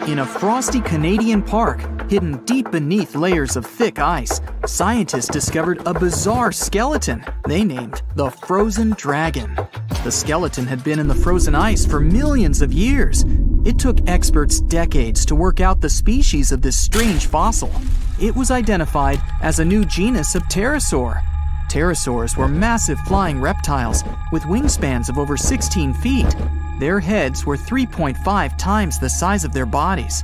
In a frosty Canadian park, hidden deep beneath layers of thick ice, scientists discovered a bizarre skeleton they named the frozen dragon. The skeleton had been in the frozen ice for millions of years. It took experts decades to work out the species of this strange fossil. It was identified as a new genus of pterosaur. Pterosaurs were massive flying reptiles with wingspans of over 16 feet. Their heads were 3.5 times the size of their bodies.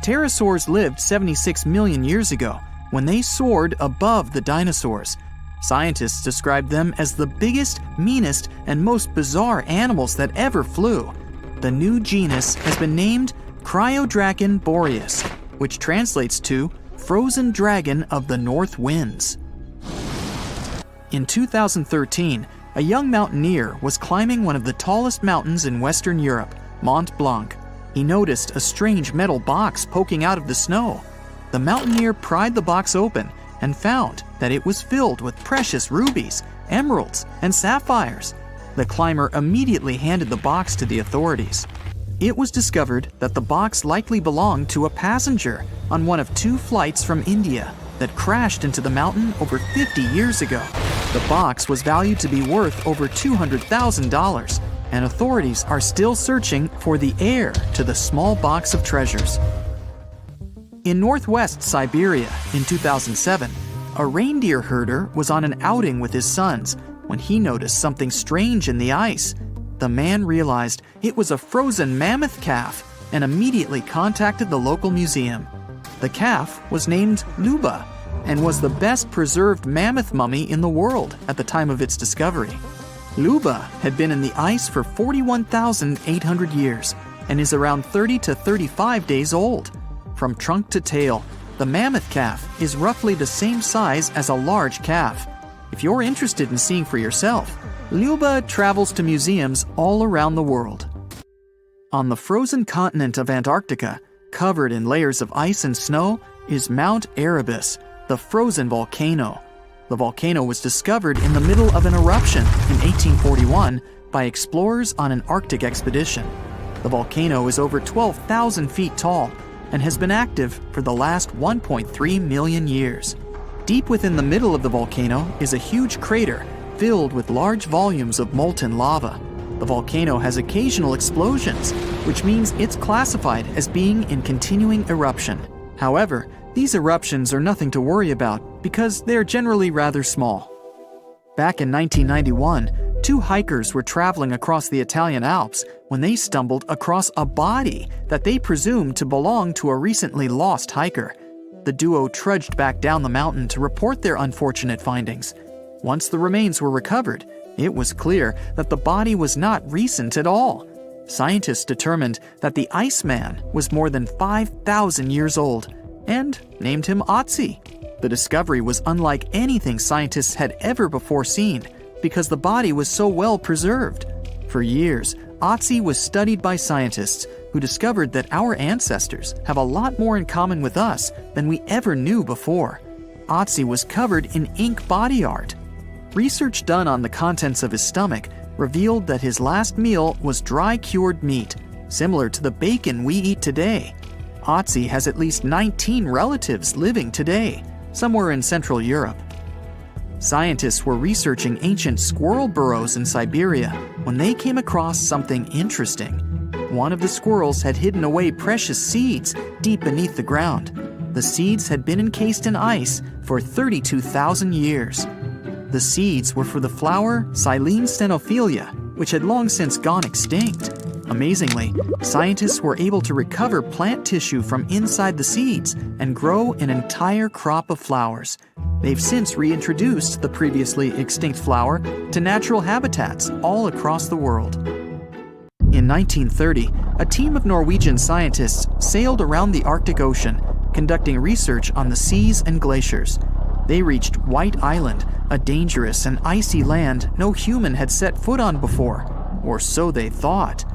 Pterosaurs lived 76 million years ago when they soared above the dinosaurs. Scientists described them as the biggest, meanest, and most bizarre animals that ever flew. The new genus has been named Cryodragon boreas, which translates to frozen dragon of the north winds. In 2013, a young mountaineer was climbing one of the tallest mountains in Western Europe, Mont Blanc. He noticed a strange metal box poking out of the snow. The mountaineer pried the box open and found that it was filled with precious rubies, emeralds, and sapphires. The climber immediately handed the box to the authorities. It was discovered that the box likely belonged to a passenger on one of 2 flights from India that crashed into the mountain over 50 years ago. The box was valued to be worth over $200,000, and authorities are still searching for the heir to the small box of treasures. In northwest Siberia in 2007, a reindeer herder was on an outing with his sons when he noticed something strange in the ice. The man realized it was a frozen mammoth calf and immediately contacted the local museum. The calf was named Luba and was the best preserved mammoth mummy in the world at the time of its discovery. Luba had been in the ice for 41,800 years and is around 30 to 35 days old. From trunk to tail, the mammoth calf is roughly the same size as a large calf. If you're interested in seeing for yourself, Luba travels to museums all around the world. On the frozen continent of Antarctica, covered in layers of ice and snow, is Mount Erebus, the frozen volcano. The volcano was discovered in the middle of an eruption in 1841 by explorers on an Arctic expedition. The volcano is over 12,000 feet tall and has been active for the last 1.3 million years. Deep within the middle of the volcano is a huge crater filled with large volumes of molten lava. The volcano has occasional explosions, which means it's classified as being in continuing eruption. However, these eruptions are nothing to worry about because they're generally rather small. Back in 1991, 2 hikers were traveling across the Italian Alps when they stumbled across a body that they presumed to belong to a recently lost hiker. The duo trudged back down the mountain to report their unfortunate findings. Once the remains were recovered, it was clear that the body was not recent at all. Scientists determined that the Iceman was more than 5,000 years old and named him Otzi. The discovery was unlike anything scientists had ever before seen because the body was so well preserved. For years, Otzi was studied by scientists who discovered that our ancestors have a lot more in common with us than we ever knew before. Otzi was covered in ink body art. Research done on the contents of his stomach revealed that his last meal was dry cured meat, similar to the bacon we eat today. Otzi has at least 19 relatives living today, somewhere in Central Europe. Scientists were researching ancient squirrel burrows in Siberia when they came across something interesting. One of the squirrels had hidden away precious seeds deep beneath the ground. The seeds had been encased in ice for 32,000 years. The seeds were for the flower Silene stenophilia, which had long since gone extinct. Amazingly, scientists were able to recover plant tissue from inside the seeds and grow an entire crop of flowers. They've since reintroduced the previously extinct flower to natural habitats all across the world. In 1930, a team of Norwegian scientists sailed around the Arctic Ocean, conducting research on the seas and glaciers. They reached White Island, a dangerous and icy land no human had set foot on before, or so they thought.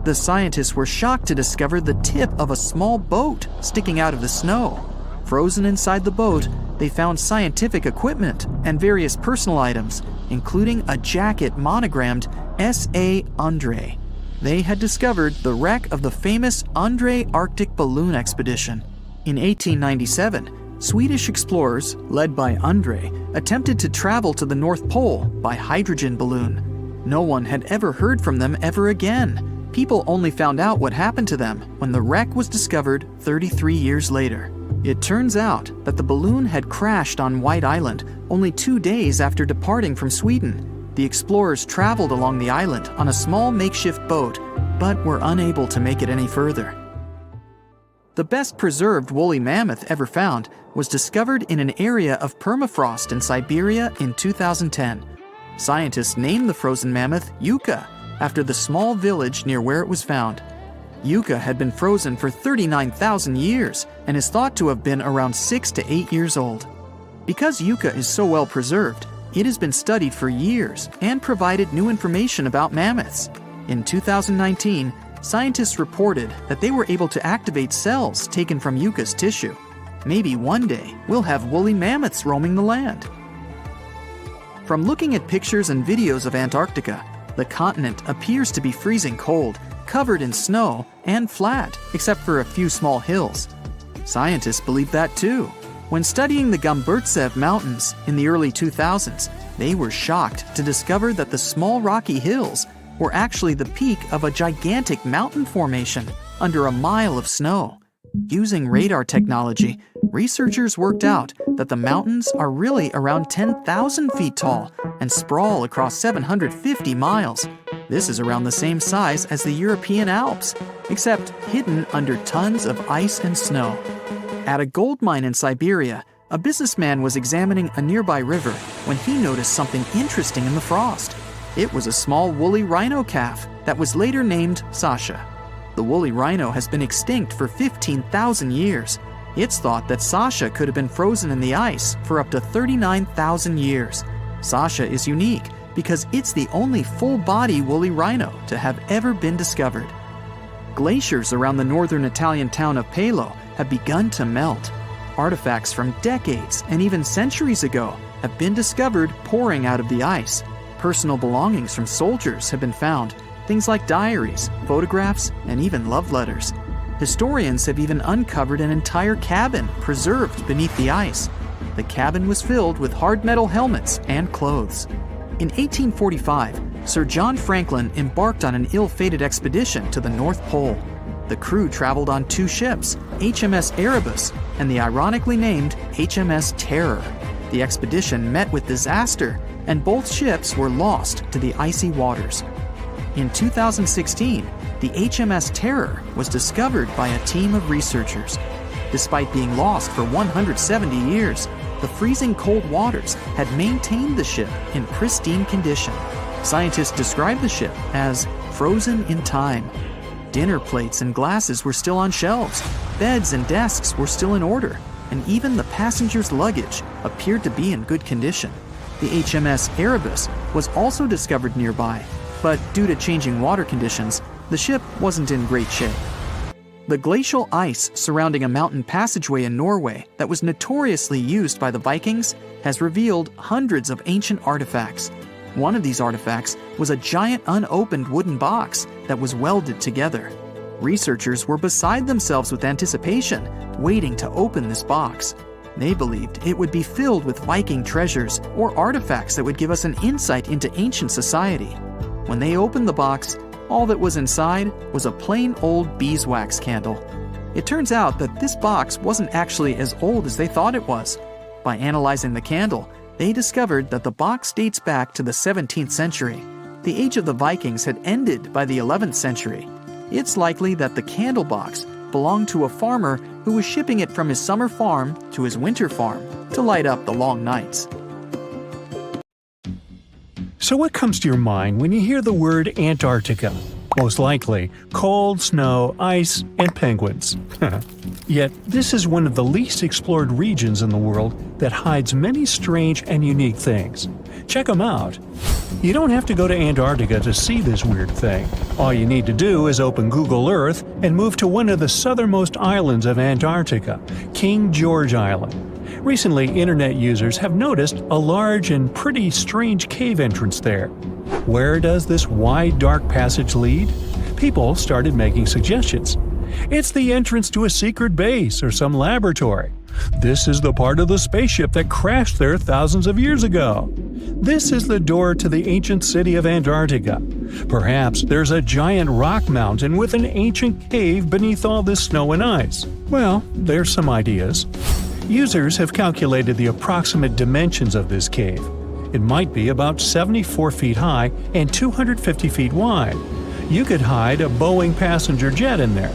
The scientists were shocked to discover the tip of a small boat sticking out of the snow. Frozen inside the boat, they found scientific equipment and various personal items, including a jacket monogrammed S.A. Andre. They had discovered the wreck of the famous Arctic balloon expedition. In 1897, Swedish explorers, led by Andre, attempted to travel to the North Pole by hydrogen balloon. No one had ever heard from them ever again. People only found out what happened to them when the wreck was discovered 33 years later. It turns out that the balloon had crashed on White Island only 2 days after departing from Sweden. The explorers traveled along the island on a small makeshift boat, but were unable to make it any further. The best preserved woolly mammoth ever found was discovered in an area of permafrost in Siberia in 2010. Scientists named the frozen mammoth Yucca, after the small village near where it was found. Yucca had been frozen for 39,000 years and is thought to have been around 6 to 8 years old. Because Yucca is so well preserved, it has been studied for years and provided new information about mammoths. In 2019, scientists reported that they were able to activate cells taken from Yucca's tissue. Maybe one day we'll have woolly mammoths roaming the land. From looking at pictures and videos of Antarctica, the continent appears to be freezing cold, covered in snow, and flat, except for a few small hills. Scientists believe that too. When studying the Gomburtsev Mountains in the early 2000s, they were shocked to discover that the small rocky hills were actually the peak of a gigantic mountain formation under a mile of snow. Using radar technology, researchers worked out that the mountains are really around 10,000 feet tall and sprawl across 750 miles. This is around the same size as the European Alps, except hidden under tons of ice and snow. At a gold mine in Siberia, a businessman was examining a nearby river when he noticed something interesting in the frost. It was a small woolly rhino calf that was later named Sasha. The woolly rhino has been extinct for 15,000 years. It's thought that Sasha could have been frozen in the ice for up to 39,000 years. Sasha is unique because it's the only full-body woolly rhino to have ever been discovered. Glaciers around the northern Italian town of Pelo have begun to melt. Artifacts from decades and even centuries ago have been discovered pouring out of the ice. Personal belongings from soldiers have been found, things like diaries, photographs, and even love letters. Historians have even uncovered an entire cabin preserved beneath the ice. The cabin was filled with hard metal helmets and clothes. In 1845, Sir John Franklin embarked on an ill-fated expedition to the North Pole. The crew traveled on 2 ships, HMS Erebus and the ironically named HMS Terror. The expedition met with disaster, and both ships were lost to the icy waters. In 2016, the HMS Terror was discovered by a team of researchers. Despite being lost for 170 years, the freezing cold waters had maintained the ship in pristine condition. Scientists described the ship as frozen in time. Dinner plates and glasses were still on shelves, beds and desks were still in order, and even the passengers' luggage appeared to be in good condition. The HMS Erebus was also discovered nearby, but due to changing water conditions, the ship wasn't in great shape. The glacial ice surrounding a mountain passageway in Norway that was notoriously used by the Vikings has revealed hundreds of ancient artifacts. One of these artifacts was a giant unopened wooden box that was welded together. Researchers were beside themselves with anticipation, waiting to open this box. They believed it would be filled with Viking treasures or artifacts that would give us an insight into ancient society. When they opened the box, all that was inside was a plain old beeswax candle. It turns out that this box wasn't actually as old as they thought it was. By analyzing the candle, they discovered that the box dates back to the 17th century. The age of the Vikings had ended by the 11th century. It's likely that the candle box belonged to a farmer who was shipping it from his summer farm to his winter farm to light up the long nights. So what comes to your mind when you hear the word Antarctica? Most likely, cold, snow, ice, and penguins. Yet, this is one of the least explored regions in the world that hides many strange and unique things. Check them out. You don't have to go to Antarctica to see this weird thing. All you need to do is open Google Earth and move to one of the southernmost islands of Antarctica, King George Island. Recently, internet users have noticed a large and pretty strange cave entrance there. Where does this wide, dark passage lead? People started making suggestions. It's the entrance to a secret base or some laboratory. This is the part of the spaceship that crashed there thousands of years ago. This is the door to the ancient city of Antarctica. Perhaps there's a giant rock mountain with an ancient cave beneath all this snow and ice. Well, there's some ideas. Users have calculated the approximate dimensions of this cave. It might be about 74 feet high and 250 feet wide. You could hide a Boeing passenger jet in there.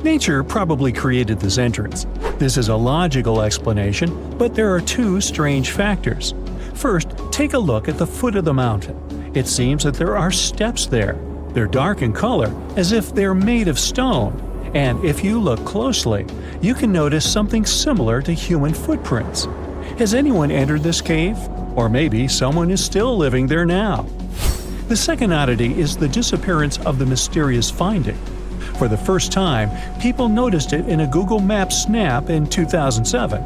Nature probably created this entrance. This is a logical explanation, but there are two strange factors. First, take a look at the foot of the mountain. It seems that there are steps there. They're dark in color, as if they're made of stone. And if you look closely, you can notice something similar to human footprints. Has anyone entered this cave? Or maybe someone is still living there now. The second oddity is the disappearance of the mysterious finding. For the first time, people noticed it in a Google Maps snap in 2007.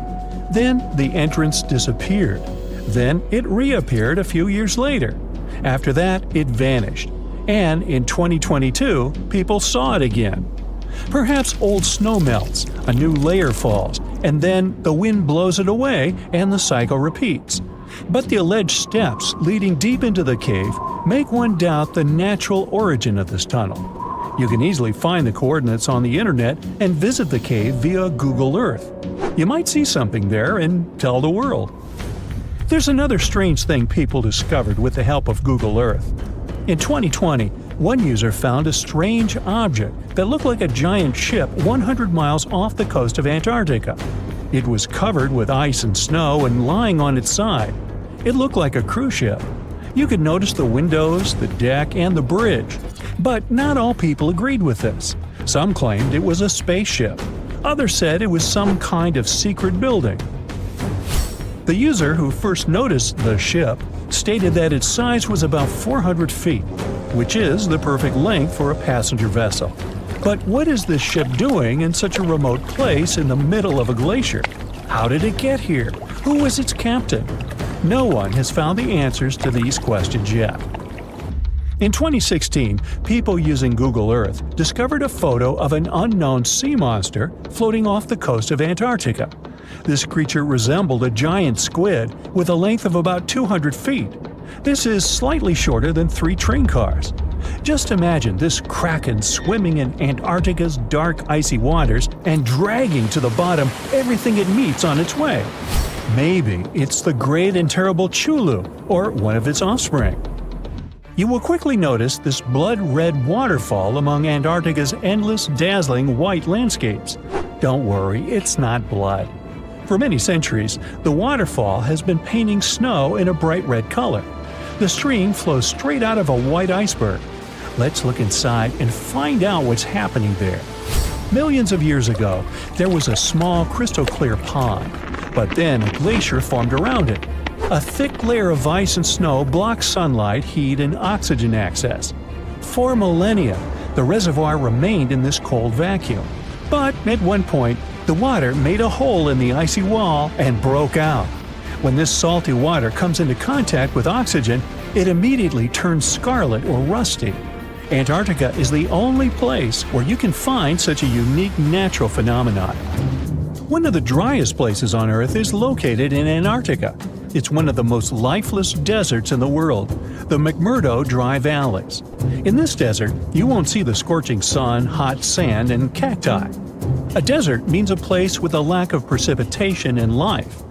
Then the entrance disappeared. Then it reappeared a few years later. After that, it vanished. And in 2022, people saw it again. Perhaps old snow melts, a new layer falls, and then the wind blows it away and the cycle repeats. But the alleged steps leading deep into the cave make one doubt the natural origin of this tunnel. You can easily find the coordinates on the internet and visit the cave via Google Earth. You might see something there and tell the world. There's another strange thing people discovered with the help of Google Earth. In 2020, one user found a strange object that looked like a giant ship 100 miles off the coast of Antarctica. It was covered with ice and snow and lying on its side. It looked like a cruise ship. You could notice the windows, the deck, and the bridge. But not all people agreed with this. Some claimed it was a spaceship. Others said it was some kind of secret building. The user who first noticed the ship stated that its size was about 400 feet, which is the perfect length for a passenger vessel. But what is this ship doing in such a remote place in the middle of a glacier? How did it get here? Who was its captain? No one has found the answers to these questions yet. In 2016, people using Google Earth discovered a photo of an unknown sea monster floating off the coast of Antarctica. This creature resembled a giant squid with a length of about 200 feet. This is slightly shorter than 3 train cars. Just imagine this kraken swimming in Antarctica's dark, icy waters and dragging to the bottom everything it meets on its way. Maybe it's the great and terrible Chulu, or one of its offspring. You will quickly notice this blood-red waterfall among Antarctica's endless, dazzling white landscapes. Don't worry, it's not blood. For many centuries, the waterfall has been painting snow in a bright red color. The stream flows straight out of a white iceberg. Let's look inside and find out what's happening there. Millions of years ago, there was a small crystal-clear pond, but then a glacier formed around it. A thick layer of ice and snow blocks sunlight, heat, and oxygen access. For millennia, the reservoir remained in this cold vacuum. But at one point, the water made a hole in the icy wall and broke out. When this salty water comes into contact with oxygen, it immediately turns scarlet or rusty. Antarctica is the only place where you can find such a unique natural phenomenon. One of the driest places on Earth is located in Antarctica. It's one of the most lifeless deserts in the world, the McMurdo Dry Valleys. In this desert, you won't see the scorching sun, hot sand, and cacti. A desert means a place with a lack of precipitation and life.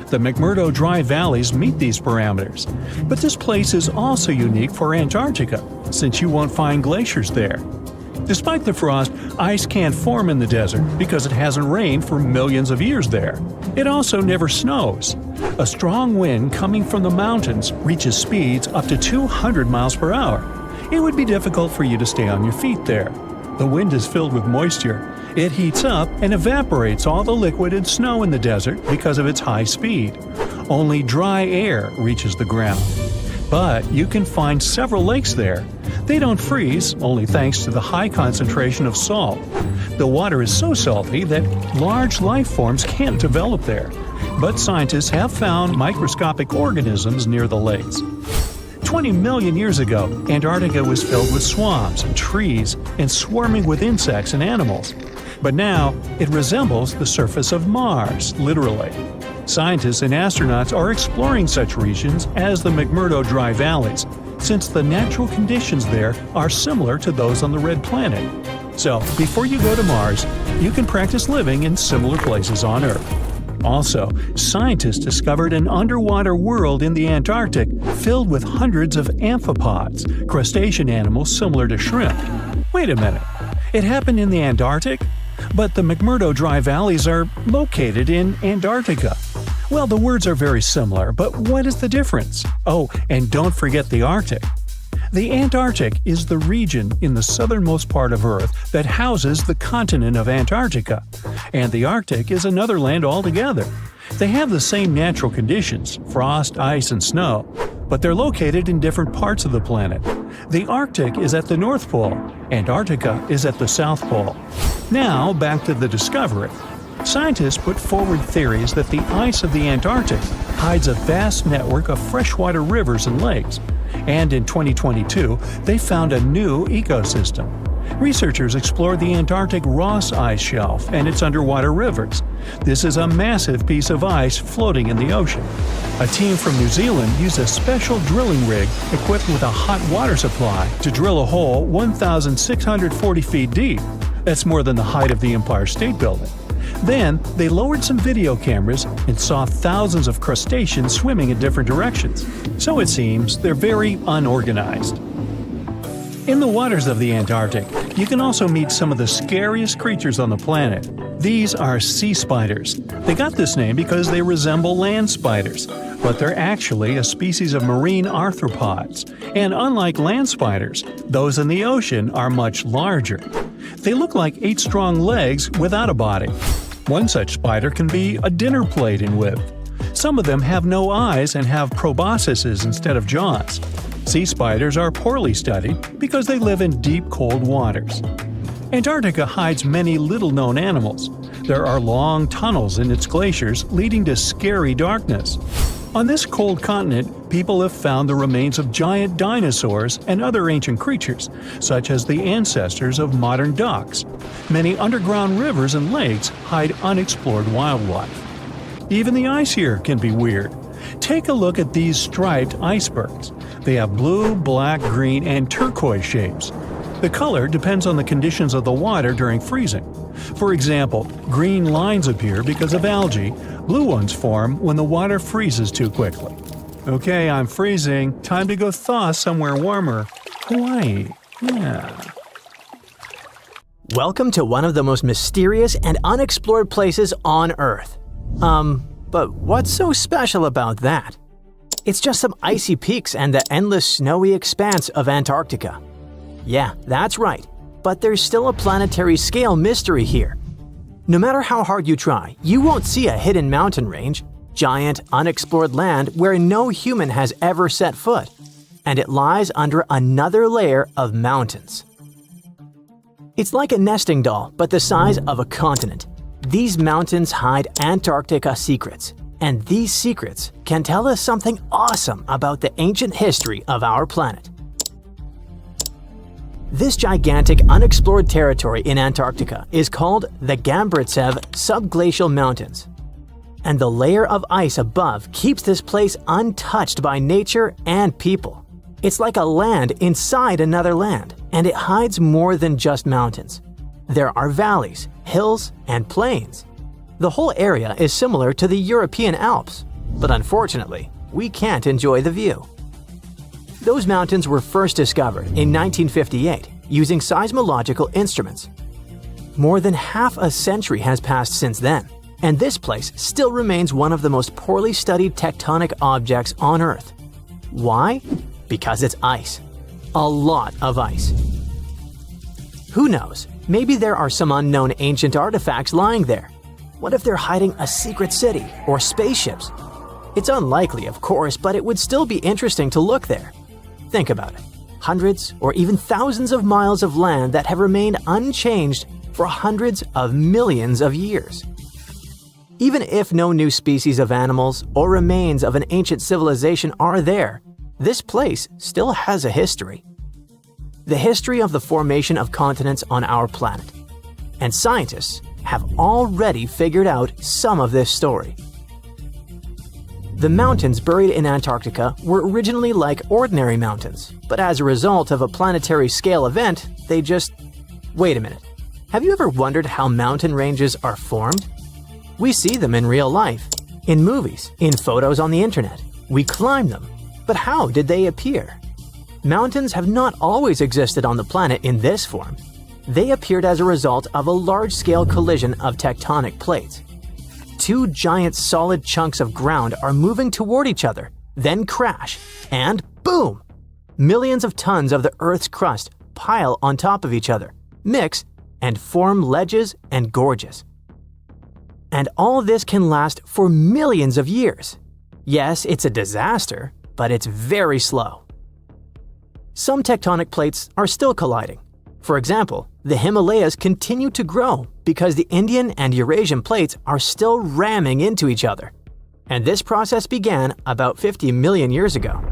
The McMurdo Dry Valleys meet these parameters. But this place is also unique for Antarctica, since you won't find glaciers there. Despite the frost, ice can't form in the desert because it hasn't rained for millions of years there. It also never snows. A strong wind coming from the mountains reaches speeds up to 200 miles per hour. It would be difficult for you to stay on your feet there. The wind is filled with moisture. It heats up and evaporates all the liquid and snow in the desert because of its high speed. Only dry air reaches the ground. But you can find several lakes there. They don't freeze, only thanks to the high concentration of salt. The water is so salty that large life forms can't develop there. But scientists have found microscopic organisms near the lakes. 20 million years ago, Antarctica was filled with swamps and trees and swarming with insects and animals. But now, it resembles the surface of Mars, literally. Scientists and astronauts are exploring such regions as the McMurdo Dry Valleys, since the natural conditions there are similar to those on the Red Planet. So, before you go to Mars, you can practice living in similar places on Earth. Also, scientists discovered an underwater world in the Antarctic filled with hundreds of amphipods, crustacean animals similar to shrimp. Wait a minute, it happened in the Antarctic? But the McMurdo Dry Valleys are located in Antarctica. Well, the words are very similar, but what is the difference? Oh, and don't forget the Arctic. The Antarctic is the region in the southernmost part of Earth that houses the continent of Antarctica, and the Arctic is another land altogether. They have the same natural conditions, frost, ice, and snow, but they're located in different parts of the planet. The Arctic is at the North Pole, Antarctica is at the South Pole. Now, back to the discovery. Scientists put forward theories that the ice of the Antarctic hides a vast network of freshwater rivers and lakes, and in 2022, they found a new ecosystem. Researchers explored the Antarctic Ross Ice Shelf and its underwater rivers. This is a massive piece of ice floating in the ocean. A team from New Zealand used a special drilling rig equipped with a hot water supply to drill a hole 1,640 feet deep. That's more than the height of the Empire State Building. Then, they lowered some video cameras and saw thousands of crustaceans swimming in different directions. So it seems they're very unorganized. In the waters of the Antarctic, you can also meet some of the scariest creatures on the planet. These are sea spiders. They got this name because they resemble land spiders, but they're actually a species of marine arthropods. And unlike land spiders, those in the ocean are much larger. They look like 8 strong legs without a body. One such spider can be a dinner plate in width. Some of them have no eyes and have proboscises instead of jaws. Sea spiders are poorly studied because they live in deep, cold waters. Antarctica hides many little-known animals. There are long tunnels in its glaciers leading to scary darkness. On this cold continent, people have found the remains of giant dinosaurs and other ancient creatures, such as the ancestors of modern ducks. Many underground rivers and lakes hide unexplored wildlife. Even the ice here can be weird. Take a look at these striped icebergs. They have blue, black, green, and turquoise shapes. The color depends on the conditions of the water during freezing. For example, green lines appear because of algae, blue ones form when the water freezes too quickly. Okay, I'm freezing. Time to go thaw somewhere warmer. Hawaii. Yeah. Welcome to one of the most mysterious and unexplored places on Earth. But what's so special about that? It's just some icy peaks and the endless snowy expanse of Antarctica. Yeah, that's right. But there's still a planetary scale mystery here. No matter how hard you try, you won't see a hidden mountain range, giant, unexplored land where no human has ever set foot. And it lies under another layer of mountains. It's like a nesting doll, but the size of a continent. These mountains hide Antarctica secrets, and these secrets can tell us something awesome about the ancient history of our planet. This gigantic unexplored territory in Antarctica is called the Gambritsev Subglacial Mountains. And the layer of ice above keeps this place untouched by nature and people. It's like a land inside another land, and it hides more than just mountains. There are valleys, hills, and plains. The whole area is similar to the European Alps, but unfortunately, we can't enjoy the view. Those mountains were first discovered in 1958 using seismological instruments. More than half a century has passed since then, and this place still remains one of the most poorly studied tectonic objects on Earth. Why? Because it's ice. A lot of ice. Who knows? Maybe there are some unknown ancient artifacts lying there. What if they're hiding a secret city or spaceships? It's unlikely, of course, but it would still be interesting to look there. Think about it. Hundreds or even thousands of miles of land that have remained unchanged for hundreds of millions of years. Even if no new species of animals or remains of an ancient civilization are there, this place still has a history. The history of the formation of continents on our planet. And scientists have already figured out some of this story. The mountains buried in Antarctica were originally like ordinary mountains, but as a result of a planetary scale event, they just… Wait a minute. Have you ever wondered how mountain ranges are formed? We see them in real life, in movies, in photos on the internet. We climb them. But how did they appear? Mountains have not always existed on the planet in this form. They appeared as a result of a large-scale collision of tectonic plates. Two giant solid chunks of ground are moving toward each other, then crash, and boom! Millions of tons of the Earth's crust pile on top of each other, mix, and form ledges and gorges. And all this can last for millions of years. Yes, it's a disaster, but it's very slow. Some tectonic plates are still colliding. For example, the Himalayas continue to grow because the Indian and Eurasian plates are still ramming into each other. And this process began about 50 million years ago.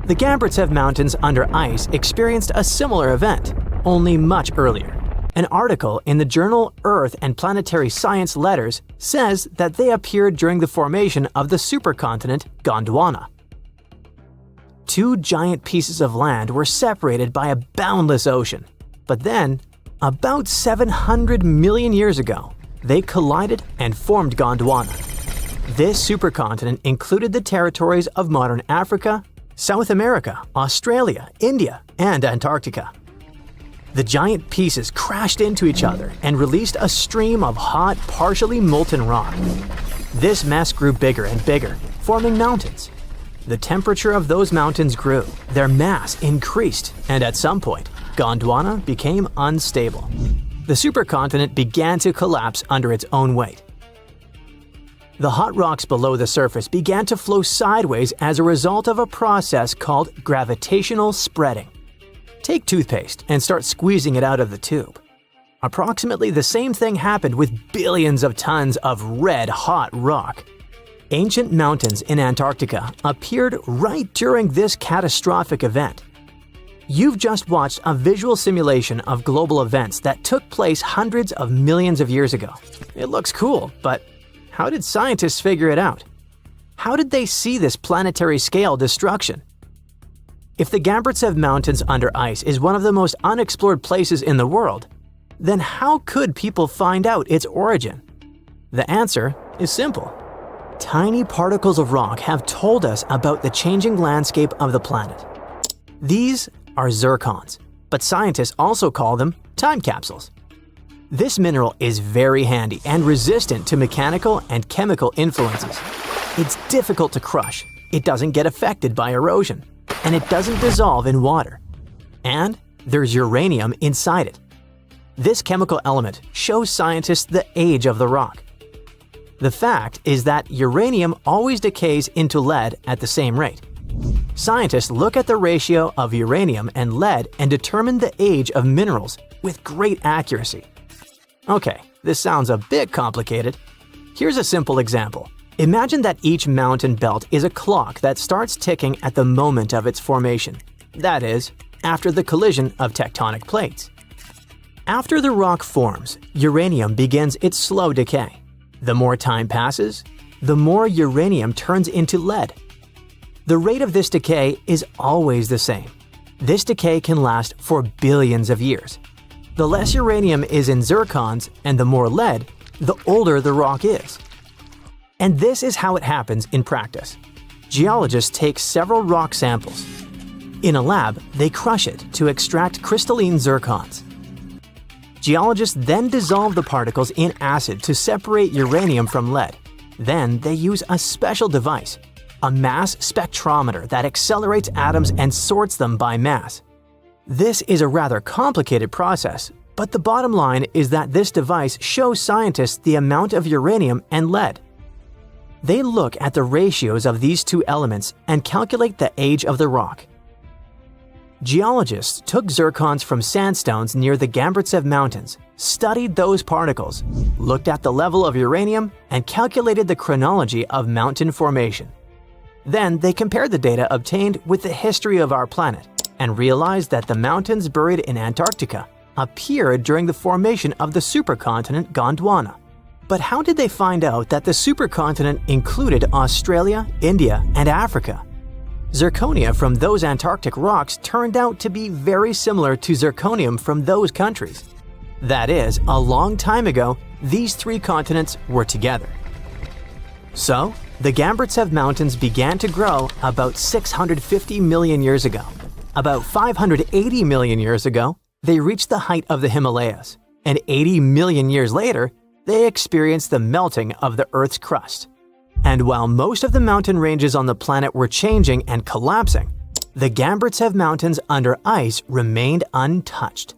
The Gambritsev Mountains under ice experienced a similar event, only much earlier. An article in the journal Earth and Planetary Science Letters says that they appeared during the formation of the supercontinent Gondwana. Two giant pieces of land were separated by a boundless ocean. But then, about 700 million years ago, they collided and formed Gondwana. This supercontinent included the territories of modern Africa, South America, Australia, India, and Antarctica. The giant pieces crashed into each other and released a stream of hot, partially molten rock. This mess grew bigger and bigger, forming mountains. The temperature of those mountains grew, their mass increased, and at some point, Gondwana became unstable. The supercontinent began to collapse under its own weight. The hot rocks below the surface began to flow sideways as a result of a process called gravitational spreading. Take toothpaste and start squeezing it out of the tube. Approximately the same thing happened with billions of tons of red-hot rock. Ancient mountains in Antarctica appeared right during this catastrophic event. You've just watched a visual simulation of global events that took place hundreds of millions of years ago. It looks cool, but how did scientists figure it out? How did they see this planetary scale destruction? If the Gambritsev Mountains under ice is one of the most unexplored places in the world, then how could people find out its origin? The answer is simple. Tiny particles of rock have told us about the changing landscape of the planet. These are zircons, but scientists also call them time capsules. This mineral is very handy and resistant to mechanical and chemical influences. It's difficult to crush, it doesn't get affected by erosion, and it doesn't dissolve in water. And there's uranium inside it. This chemical element shows scientists the age of the rock. The fact is that uranium always decays into lead at the same rate. Scientists look at the ratio of uranium and lead and determine the age of minerals with great accuracy. Okay, this sounds a bit complicated. Here's a simple example. Imagine that each mountain belt is a clock that starts ticking at the moment of its formation. That is, after the collision of tectonic plates. After the rock forms, uranium begins its slow decay. The more time passes, the more uranium turns into lead. The rate of this decay is always the same. This decay can last for billions of years. The less uranium is in zircons and the more lead, the older the rock is. And this is how it happens in practice. Geologists take several rock samples. In a lab, they crush it to extract crystalline zircons. Geologists then dissolve the particles in acid to separate uranium from lead. Then they use a special device, a mass spectrometer that accelerates atoms and sorts them by mass. This is a rather complicated process, but the bottom line is that this device shows scientists the amount of uranium and lead. They look at the ratios of these two elements and calculate the age of the rock. Geologists took zircons from sandstones near the Gambritsev Mountains, studied those particles, looked at the level of uranium, and calculated the chronology of mountain formation. Then they compared the data obtained with the history of our planet and realized that the mountains buried in Antarctica appeared during the formation of the supercontinent Gondwana. But how did they find out that the supercontinent included Australia, India, and Africa? Zirconia from those Antarctic rocks turned out to be very similar to zirconium from those countries. That is, a long time ago, these three continents were together. So, the Gambritsev Mountains began to grow about 650 million years ago. About 580 million years ago, they reached the height of the Himalayas, and 80 million years later, they experienced the melting of the Earth's crust. And while most of the mountain ranges on the planet were changing and collapsing, the Gambritsev Mountains under ice remained untouched.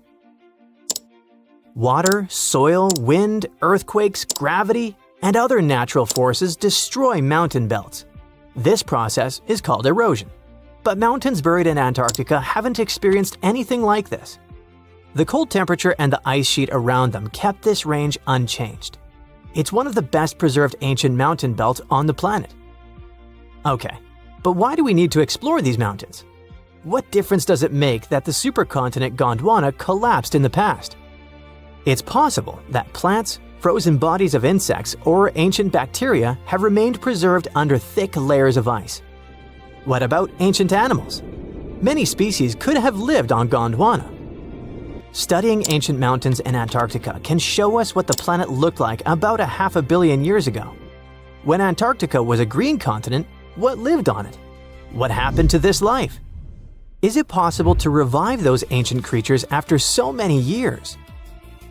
Water, soil, wind, earthquakes, gravity, and other natural forces destroy mountain belts. This process is called erosion. But mountains buried in Antarctica haven't experienced anything like this. The cold temperature and the ice sheet around them kept this range unchanged. It's one of the best preserved ancient mountain belts on the planet. Okay, but why do we need to explore these mountains? What difference does it make that the supercontinent Gondwana collapsed in the past? It's possible that plants, frozen bodies of insects, or ancient bacteria have remained preserved under thick layers of ice. What about ancient animals? Many species could have lived on Gondwana. Studying ancient mountains in Antarctica can show us what the planet looked like about 500 million years ago. When Antarctica was a green continent, what lived on it? What happened to this life? Is it possible to revive those ancient creatures after so many years?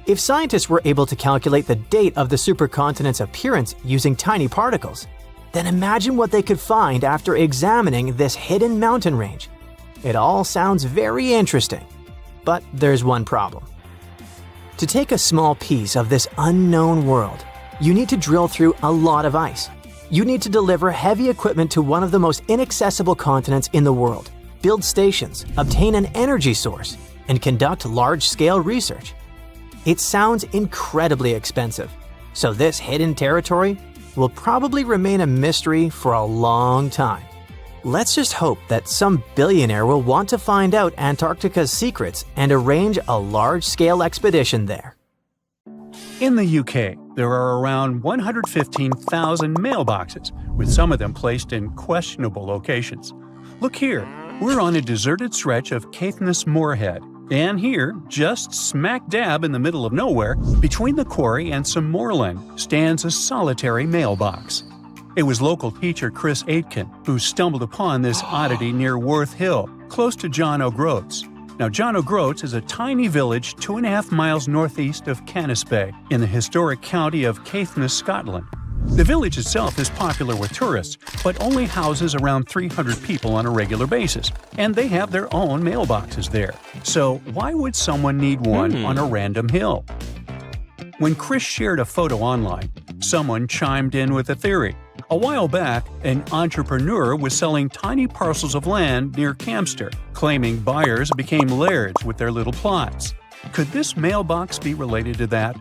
If scientists were able to calculate the date of the supercontinent's appearance using tiny particles, then imagine what they could find after examining this hidden mountain range. It all sounds very interesting. But there's one problem. To take a small piece of this unknown world, you need to drill through a lot of ice. You need to deliver heavy equipment to one of the most inaccessible continents in the world, build stations, obtain an energy source, and conduct large-scale research. It sounds incredibly expensive, so this hidden territory will probably remain a mystery for a long time. Let's just hope that some billionaire will want to find out Antarctica's secrets and arrange a large-scale expedition there. In the UK, there are around 115,000 mailboxes, with some of them placed in questionable locations. Look here, we're on a deserted stretch of Caithness Moorhead, and here, just smack dab in the middle of nowhere, between the quarry and some moorland, stands a solitary mailbox. It was local teacher Chris Aitken who stumbled upon this oddity near Worth Hill, close to John O'Groats. Now, John O'Groats is a tiny village 2.5 miles northeast of Canisbay, in the historic county of Caithness, Scotland. The village itself is popular with tourists, but only houses around 300 people on a regular basis, and they have their own mailboxes there. So why would someone need one on a random hill? When Chris shared a photo online, someone chimed in with a theory. A while back, an entrepreneur was selling tiny parcels of land near Campster, claiming buyers became lairds with their little plots. Could this mailbox be related to that?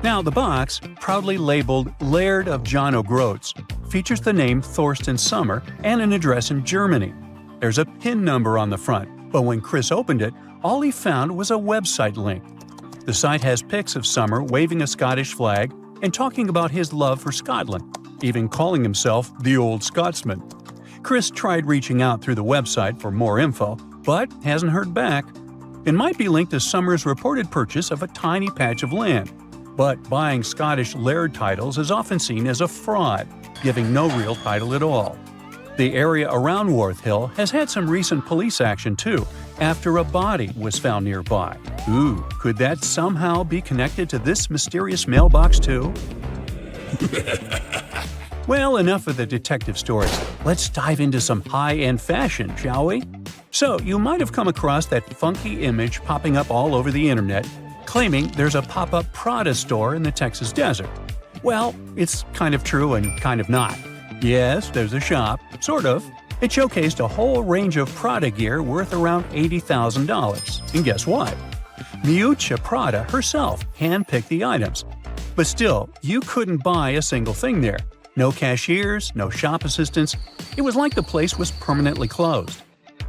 Now, the box, proudly labeled Laird of John O'Groats, features the name Thorsten Sommer and an address in Germany. There's a PIN number on the front, but when Chris opened it, all he found was a website link. The site has pics of Sommer waving a Scottish flag and talking about his love for Scotland, even calling himself the Old Scotsman. Chris tried reaching out through the website for more info, but hasn't heard back. It might be linked to Sommer's reported purchase of a tiny patch of land, but buying Scottish laird titles is often seen as a fraud, giving no real title at all. The area around Worth Hill has had some recent police action too, after a body was found nearby. Ooh, could that somehow be connected to this mysterious mailbox too? Well, enough of the detective stories. Let's dive into some high-end fashion, shall we? So, you might have come across that funky image popping up all over the internet, claiming there's a pop-up Prada store in the Texas desert. Well, it's kind of true and kind of not. Yes, there's a shop, sort of. It showcased a whole range of Prada gear worth around $80,000. And guess what? Miuccia Prada herself handpicked the items. But still, you couldn't buy a single thing there. No cashiers, no shop assistants. It was like the place was permanently closed.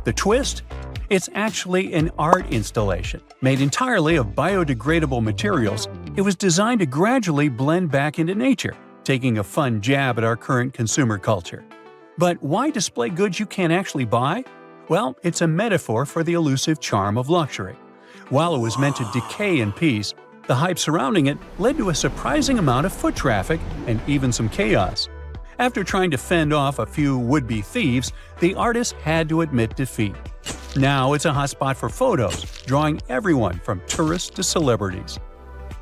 The twist? It's actually an art installation. Made entirely of biodegradable materials, it was designed to gradually blend back into nature, taking a fun jab at our current consumer culture. But why display goods you can't actually buy? Well, it's a metaphor for the elusive charm of luxury. While it was meant to decay in peace, the hype surrounding it led to a surprising amount of foot traffic and even some chaos. After trying to fend off a few would-be thieves, the artist had to admit defeat. Now it's a hotspot for photos, drawing everyone from tourists to celebrities.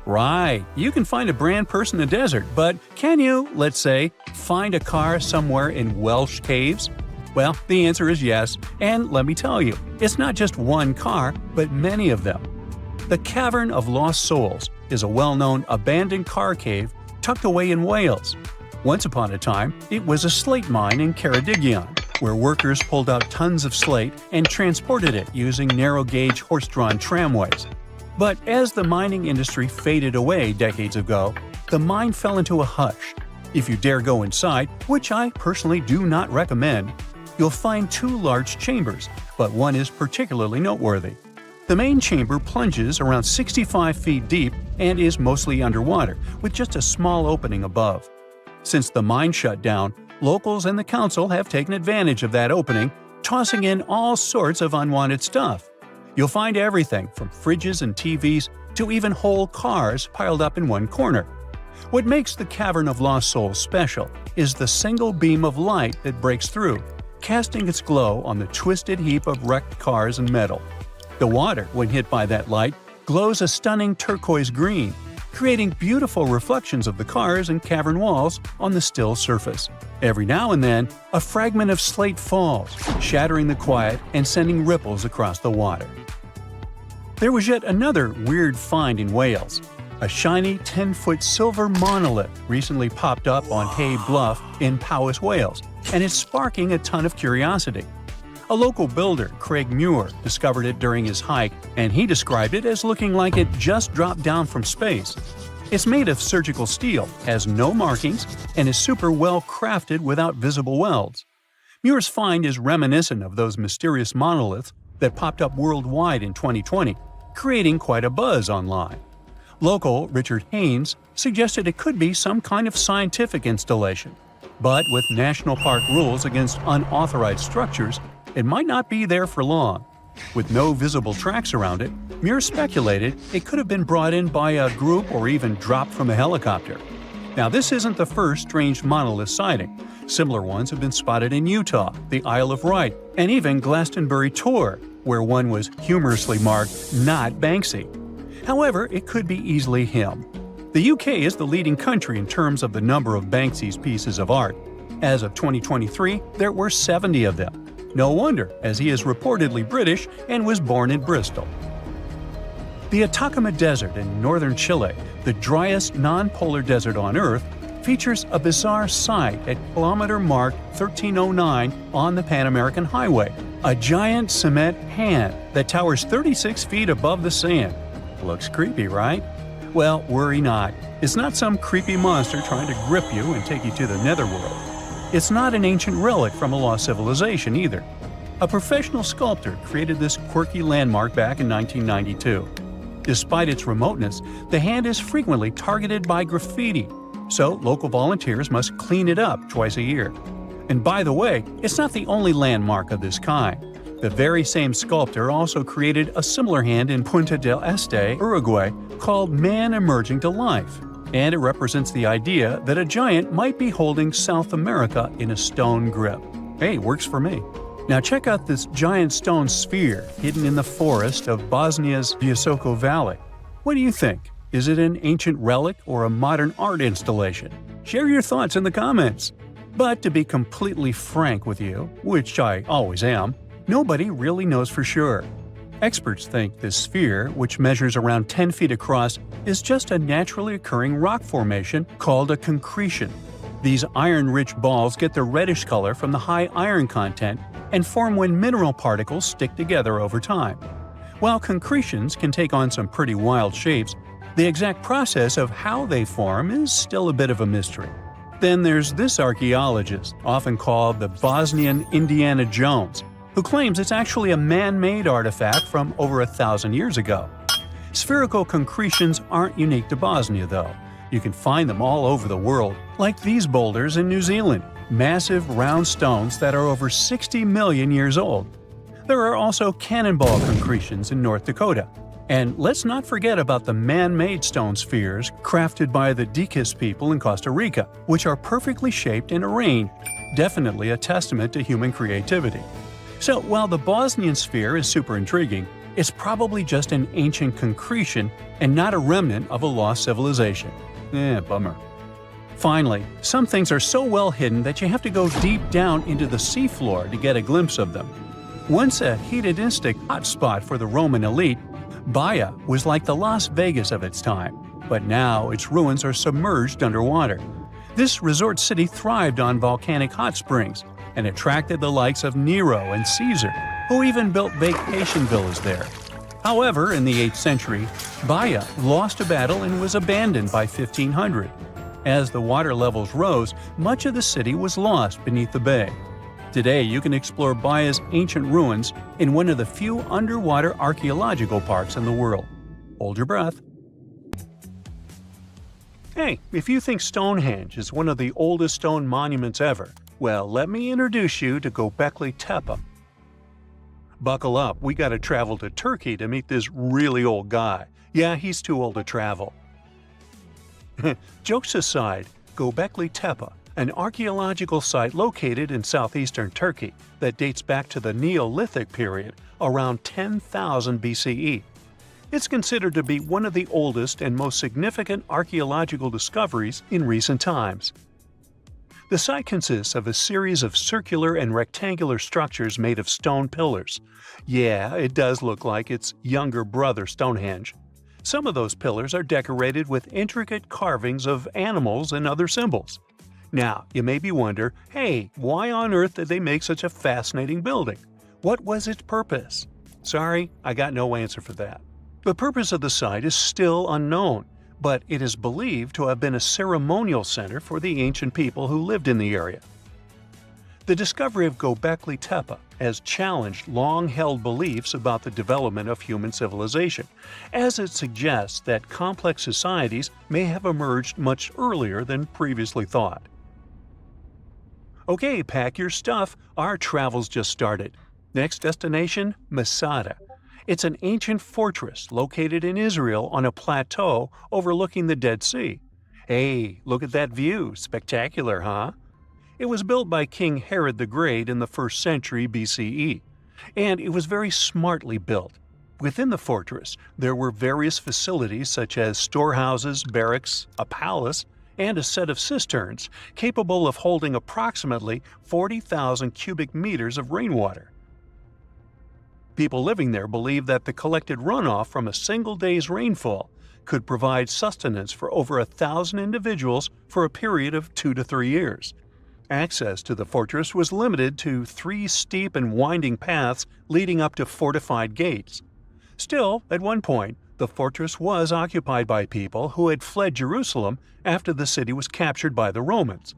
Right, you can find a brand person in the desert, but can you, let's say, find a car somewhere in Welsh caves? Well, the answer is yes, and let me tell you, it's not just one car, but many of them. The Cavern of Lost Souls is a well-known abandoned car cave tucked away in Wales. Once upon a time, it was a slate mine in Ceredigion, where workers pulled out tons of slate and transported it using narrow-gauge horse-drawn tramways. But as the mining industry faded away decades ago, the mine fell into a hush. If you dare go inside, which I personally do not recommend, you'll find two large chambers, but one is particularly noteworthy. The main chamber plunges around 65 feet deep and is mostly underwater, with just a small opening above. Since the mine shut down, locals and the council have taken advantage of that opening, tossing in all sorts of unwanted stuff. You'll find everything from fridges and TVs to even whole cars piled up in one corner. What makes the Cavern of Lost Souls special is the single beam of light that breaks through, casting its glow on the twisted heap of wrecked cars and metal. The water, when hit by that light, glows a stunning turquoise green, creating beautiful reflections of the cars and cavern walls on the still surface. Every now and then, a fragment of slate falls, shattering the quiet and sending ripples across the water. There was yet another weird find in Wales. A shiny 10-foot silver monolith recently popped up on Hay Bluff in Powys, Wales, and it's sparking a ton of curiosity. A local builder, Craig Muir, discovered it during his hike, and he described it as looking like it just dropped down from space. It's made of surgical steel, has no markings, and is super well crafted without visible welds. Muir's find is reminiscent of those mysterious monoliths that popped up worldwide in 2020, creating quite a buzz online. Local Richard Haynes suggested it could be some kind of scientific installation, but with national park rules against unauthorized structures, it might not be there for long. With no visible tracks around it, Muir speculated it could have been brought in by a group or even dropped from a helicopter. Now, this isn't the first strange monolith sighting. Similar ones have been spotted in Utah, the Isle of Wight, and even Glastonbury Tor, where one was humorously marked, "Not Banksy." However, it could be easily him. The UK is the leading country in terms of the number of Banksy's pieces of art. As of 2023, there were 70 of them. No wonder, as he is reportedly British and was born in Bristol. The Atacama Desert in northern Chile, the driest non-polar desert on Earth, features a bizarre sight at kilometer mark 1309 on the Pan American Highway, a giant cement hand that towers 36 feet above the sand. Looks creepy, right? Well, worry not. It's not some creepy monster trying to grip you and take you to the netherworld. It's not an ancient relic from a lost civilization either. A professional sculptor created this quirky landmark back in 1992. Despite its remoteness, the hand is frequently targeted by graffiti, so local volunteers must clean it up twice a year. And by the way, it's not the only landmark of this kind. The very same sculptor also created a similar hand in Punta del Este, Uruguay, called Man Emerging to Life, and it represents the idea that a giant might be holding South America in a stone grip. Hey, works for me. Now check out this giant stone sphere hidden in the forest of Bosnia's Visoko Valley. What do you think? Is it an ancient relic or a modern art installation? Share your thoughts in the comments. But to be completely frank with you, which I always am, nobody really knows for sure. Experts think this sphere, which measures around 10 feet across, is just a naturally occurring rock formation called a concretion. These iron-rich balls get their reddish color from the high iron content and form when mineral particles stick together over time. While concretions can take on some pretty wild shapes, the exact process of how they form is still a bit of a mystery. Then there's this archaeologist, often called the Bosnian Indiana Jones, who claims it's actually a man-made artifact from over 1,000 years ago. Spherical concretions aren't unique to Bosnia, though. You can find them all over the world, like these boulders in New Zealand, massive round stones that are over 60 million years old. There are also cannonball concretions in North Dakota. And let's not forget about the man-made stone spheres crafted by the Dicas people in Costa Rica, which are perfectly shaped and arranged, definitely a testament to human creativity. So while the Bosnian sphere is super intriguing, it's probably just an ancient concretion and not a remnant of a lost civilization. Bummer. Finally, some things are so well hidden that you have to go deep down into the seafloor to get a glimpse of them. Once a hedonistic hotspot for the Roman elite, Baia was like the Las Vegas of its time, but now its ruins are submerged underwater. This resort city thrived on volcanic hot springs and attracted the likes of Nero and Caesar, who even built vacation villas there. However, in the 8th century, Baia lost a battle and was abandoned by 1500. As the water levels rose, much of the city was lost beneath the bay. Today, you can explore Baia's ancient ruins in one of the few underwater archaeological parks in the world. Hold your breath. Hey, if you think Stonehenge is one of the oldest stone monuments ever, well, let me introduce you to Göbekli Tepe. Buckle up, we gotta travel to Turkey to meet this really old guy. Yeah, he's too old to travel. Jokes aside, Göbekli Tepe, an archaeological site located in southeastern Turkey that dates back to the Neolithic period, around 10,000 BCE. It's considered to be one of the oldest and most significant archaeological discoveries in recent times. The site consists of a series of circular and rectangular structures made of stone pillars. Yeah, it does look like its younger brother Stonehenge. Some of those pillars are decorated with intricate carvings of animals and other symbols. Now, you may be wondering, hey, why on earth did they make such a fascinating building? What was its purpose? Sorry, I got no answer for that. The purpose of the site is still unknown, but it is believed to have been a ceremonial center for the ancient people who lived in the area. The discovery of Göbekli Tepe has challenged long-held beliefs about the development of human civilization, as it suggests that complex societies may have emerged much earlier than previously thought. Okay, pack your stuff, our travel's just started. Next destination, Masada. It's an ancient fortress located in Israel on a plateau overlooking the Dead Sea. Hey, look at that view, spectacular, huh? It was built by King Herod the Great in the 1st century BCE, and it was very smartly built. Within the fortress, there were various facilities such as storehouses, barracks, a palace, and a set of cisterns capable of holding approximately 40,000 cubic meters of rainwater. People living there believed that the collected runoff from a single day's rainfall could provide sustenance for over 1,000 individuals for a period of 2 to 3 years. Access to the fortress was limited to 3 steep and winding paths leading up to fortified gates. Still, at one point, the fortress was occupied by people who had fled Jerusalem after the city was captured by the Romans.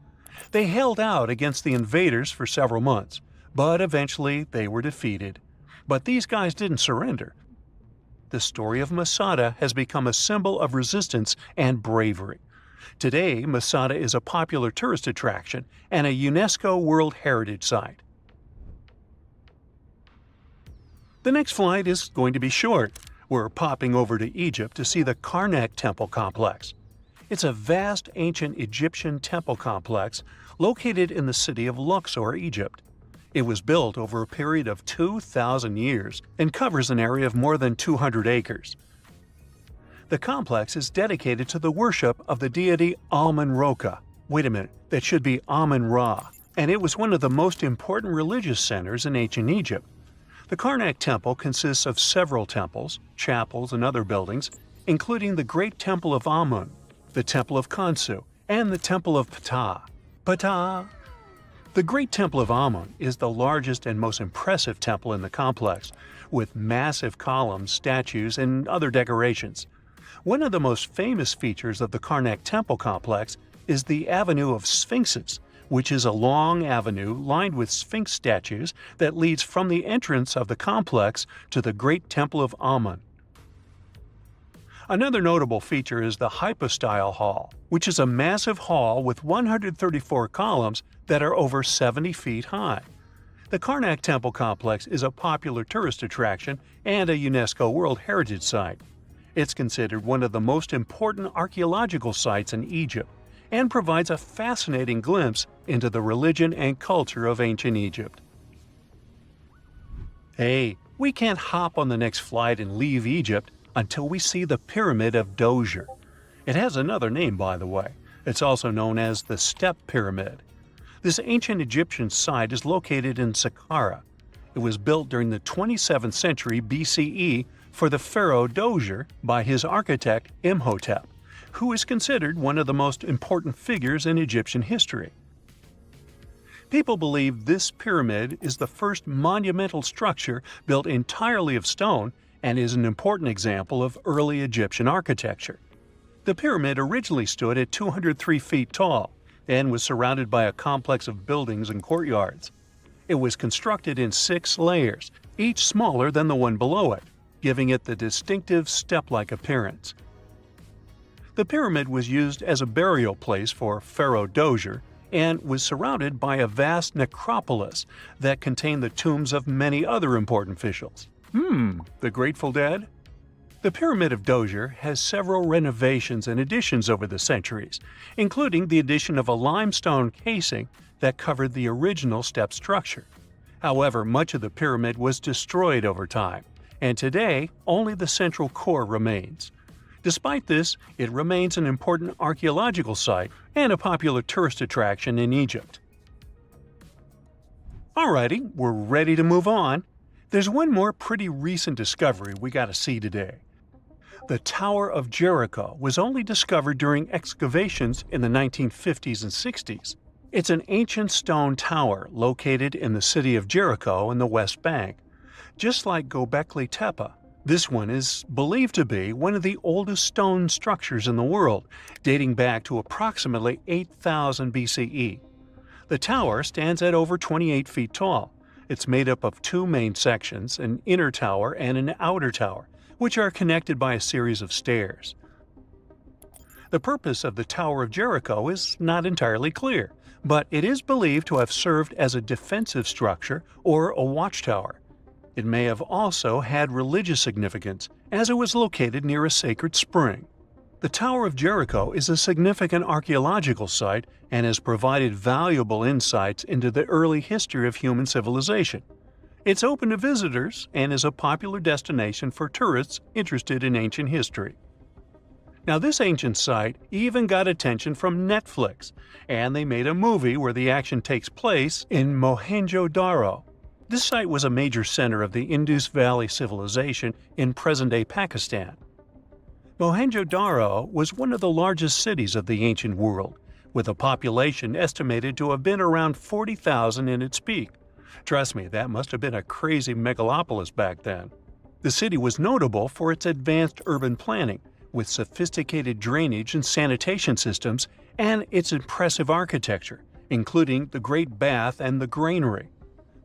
They held out against the invaders for several months, but eventually they were defeated. But these guys didn't surrender. The story of Masada has become a symbol of resistance and bravery. Today, Masada is a popular tourist attraction and a UNESCO World Heritage Site. The next flight is going to be short. We're popping over to Egypt to see the Karnak Temple Complex. It's a vast ancient Egyptian temple complex located in the city of Luxor, Egypt. It was built over a period of 2,000 years and covers an area of more than 200 acres. The complex is dedicated to the worship of the deity Amun-Ra. Wait a minute, that should be Amun-Ra, and it was one of the most important religious centers in ancient Egypt. The Karnak Temple consists of several temples, chapels, and other buildings, including the Great Temple of Amun, the Temple of Khonsu, and the Temple of Ptah. Ptah! The Great Temple of Amun is the largest and most impressive temple in the complex, with massive columns, statues, and other decorations. One of the most famous features of the Karnak Temple complex is the Avenue of Sphinxes, which is a long avenue lined with Sphinx statues that leads from the entrance of the complex to the Great Temple of Amun. Another notable feature is the Hypostyle Hall, which is a massive hall with 134 columns that are over 70 feet high. The Karnak Temple complex is a popular tourist attraction and a UNESCO World Heritage Site. It's considered one of the most important archaeological sites in Egypt and provides a fascinating glimpse into the religion and culture of ancient Egypt. Hey, we can't hop on the next flight and leave Egypt until we see the Pyramid of Djoser. It has another name, by the way. It's also known as the Step Pyramid. This ancient Egyptian site is located in Saqqara. It was built during the 27th century BCE for the pharaoh Djoser by his architect Imhotep, who is considered one of the most important figures in Egyptian history. People believe this pyramid is the first monumental structure built entirely of stone and is an important example of early Egyptian architecture. The pyramid originally stood at 203 feet tall and was surrounded by a complex of buildings and courtyards. It was constructed in 6 layers, each smaller than the one below it, giving it the distinctive step-like appearance. The pyramid was used as a burial place for Pharaoh Djoser and was surrounded by a vast necropolis that contained the tombs of many other important officials. The Grateful Dead? The Pyramid of Djoser has several renovations and additions over the centuries, including the addition of a limestone casing that covered the original step structure. However, much of the pyramid was destroyed over time, and today only the central core remains. Despite this, it remains an important archaeological site and a popular tourist attraction in Egypt. Alrighty, we're ready to move on. There's one more pretty recent discovery we gotta see today. The Tower of Jericho was only discovered during excavations in the 1950s and 60s. It's an ancient stone tower located in the city of Jericho in the West Bank. Just like Göbekli Tepe, this one is believed to be one of the oldest stone structures in the world, dating back to approximately 8000 BCE. The tower stands at over 28 feet tall. It's made up of 2 main sections, an inner tower and an outer tower, which are connected by a series of stairs. The purpose of the Tower of Jericho is not entirely clear, but it is believed to have served as a defensive structure or a watchtower. It may have also had religious significance, as it was located near a sacred spring. The Tower of Jericho is a significant archaeological site and has provided valuable insights into the early history of human civilization. It's open to visitors and is a popular destination for tourists interested in ancient history. Now, this ancient site even got attention from Netflix, and they made a movie where the action takes place in Mohenjo-Daro. This site was a major center of the Indus Valley civilization in present-day Pakistan. Mohenjo-Daro was one of the largest cities of the ancient world, with a population estimated to have been around 40,000 in its peak. Trust me, that must have been a crazy megalopolis back then. The city was notable for its advanced urban planning, with sophisticated drainage and sanitation systems, and its impressive architecture, including the Great Bath and the Granary.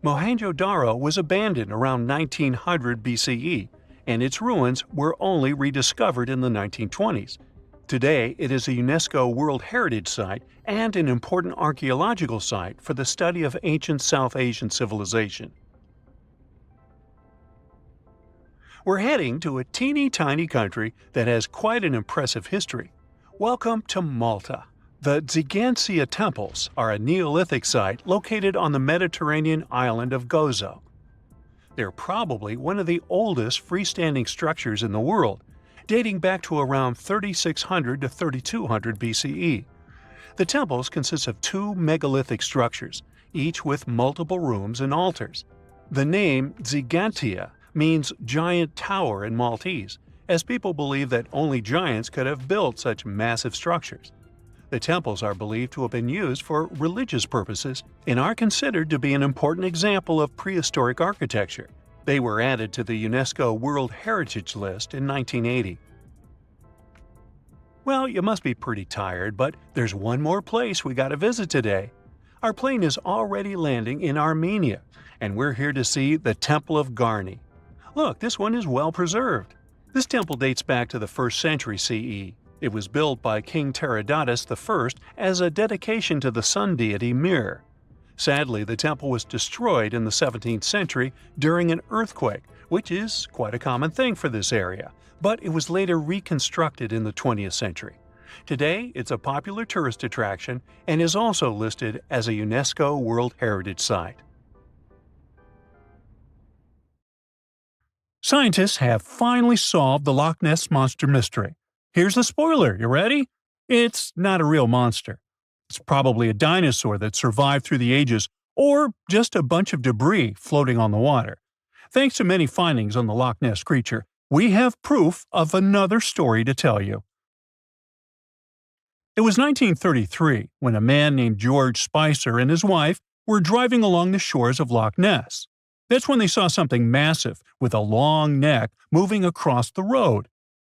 Mohenjo-Daro was abandoned around 1900 BCE, and its ruins were only rediscovered in the 1920s. Today, it is a UNESCO World Heritage Site and an important archaeological site for the study of ancient South Asian civilization. We're heading to a teeny-tiny country that has quite an impressive history. Welcome to Malta. The Tsigansia Temples are a Neolithic site located on the Mediterranean island of Gozo. They're probably one of the oldest freestanding structures in the world, dating back to around 3600 to 3200 BCE. The temples consist of 2 megalithic structures, each with multiple rooms and altars. The name Tsigantia means giant tower in Maltese, as people believe that only giants could have built such massive structures. The temples are believed to have been used for religious purposes and are considered to be an important example of prehistoric architecture. They were added to the UNESCO World Heritage List in 1980. Well, you must be pretty tired, but there's one more place we gotta visit today. Our plane is already landing in Armenia, and we're here to see the Temple of Garni. Look, this one is well preserved. This temple dates back to the 1st century CE. It was built by King Tiridates I as a dedication to the sun deity Mir. Sadly, the temple was destroyed in the 17th century during an earthquake, which is quite a common thing for this area, but it was later reconstructed in the 20th century. Today, it's a popular tourist attraction and is also listed as a UNESCO World Heritage Site. Scientists have finally solved the Loch Ness Monster mystery. Here's the spoiler, you ready? It's not a real monster. It's probably a dinosaur that survived through the ages, or just a bunch of debris floating on the water. Thanks to many findings on the Loch Ness creature, we have proof of another story to tell you. It was 1933 when a man named George Spicer and his wife were driving along the shores of Loch Ness. That's when they saw something massive with a long neck moving across the road.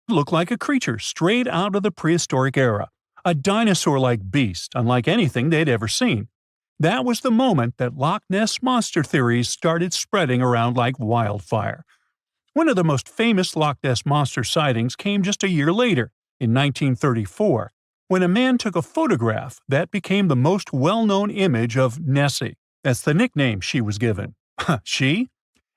It looked like a creature straight out of the prehistoric era, a dinosaur-like beast unlike anything they'd ever seen. That was the moment that Loch Ness Monster theories started spreading around like wildfire. One of the most famous Loch Ness Monster sightings came just a year later, in 1934, when a man took a photograph that became the most well-known image of Nessie. That's the nickname she was given. She?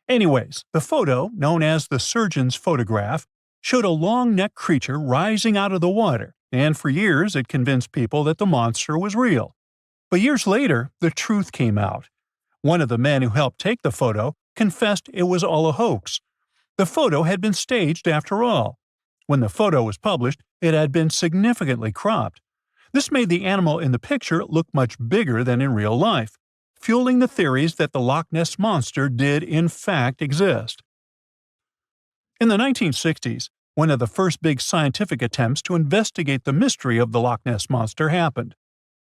Anyways, the photo, known as the surgeon's photograph, showed a long-necked creature rising out of the water, and for years it convinced people that the monster was real. But years later, the truth came out. One of the men who helped take the photo confessed it was all a hoax. The photo had been staged after all. When the photo was published, it had been significantly cropped. This made the animal in the picture look much bigger than in real life, fueling the theories that the Loch Ness Monster did in fact exist. In the 1960s, one of the first big scientific attempts to investigate the mystery of the Loch Ness Monster happened.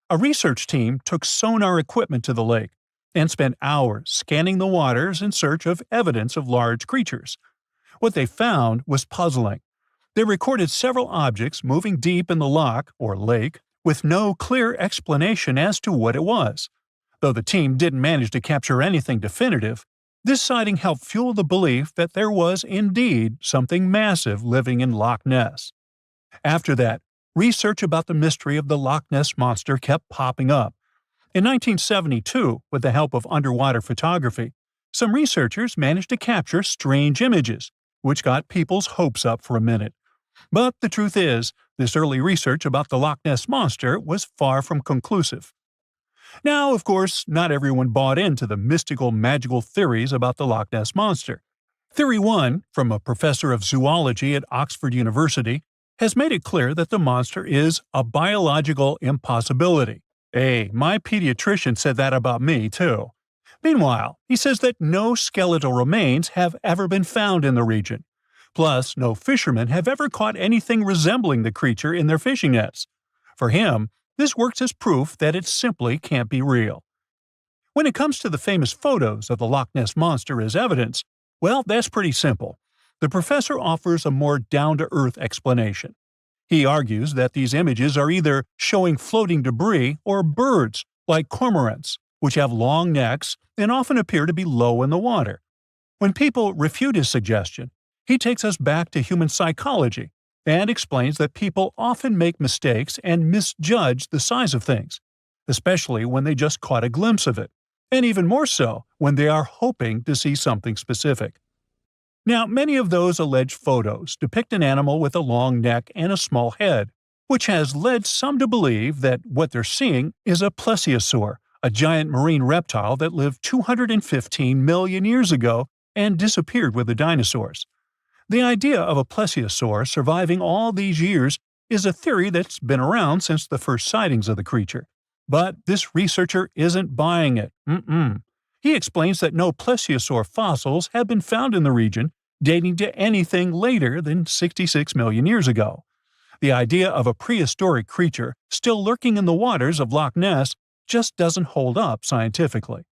A research team took sonar equipment to the lake and spent hours scanning the waters in search of evidence of large creatures. What they found was puzzling. They recorded several objects moving deep in the loch, or lake, with no clear explanation as to what it was. Though the team didn't manage to capture anything definitive, this sighting helped fuel the belief that there was indeed something massive living in Loch Ness. After that, research about the mystery of the Loch Ness Monster kept popping up. In 1972, with the help of underwater photography, some researchers managed to capture strange images, which got people's hopes up for a minute. But the truth is, this early research about the Loch Ness Monster was far from conclusive. Now, of course, not everyone bought into the mystical, magical theories about the Loch Ness Monster. Theory 1, from a professor of zoology at Oxford University, has made it clear that the monster is a biological impossibility. Hey, my pediatrician said that about me, too. Meanwhile, he says that no skeletal remains have ever been found in the region. Plus, no fishermen have ever caught anything resembling the creature in their fishing nets. For him, this works as proof that it simply can't be real. When it comes to the famous photos of the Loch Ness Monster as evidence, well, that's pretty simple. The professor offers a more down-to-earth explanation. He argues that these images are either showing floating debris or birds, like cormorants, which have long necks and often appear to be low in the water. When people refute his suggestion, he takes us back to human psychology and explains that people often make mistakes and misjudge the size of things, especially when they just caught a glimpse of it, and even more so when they are hoping to see something specific. Now, many of those alleged photos depict an animal with a long neck and a small head, which has led some to believe that what they're seeing is a plesiosaur, a giant marine reptile that lived 215 million years ago and disappeared with the dinosaurs. The idea of a plesiosaur surviving all these years is a theory that's been around since the first sightings of the creature. But this researcher isn't buying it. He explains that no plesiosaur fossils have been found in the region dating to anything later than 66 million years ago. The idea of a prehistoric creature still lurking in the waters of Loch Ness just doesn't hold up scientifically.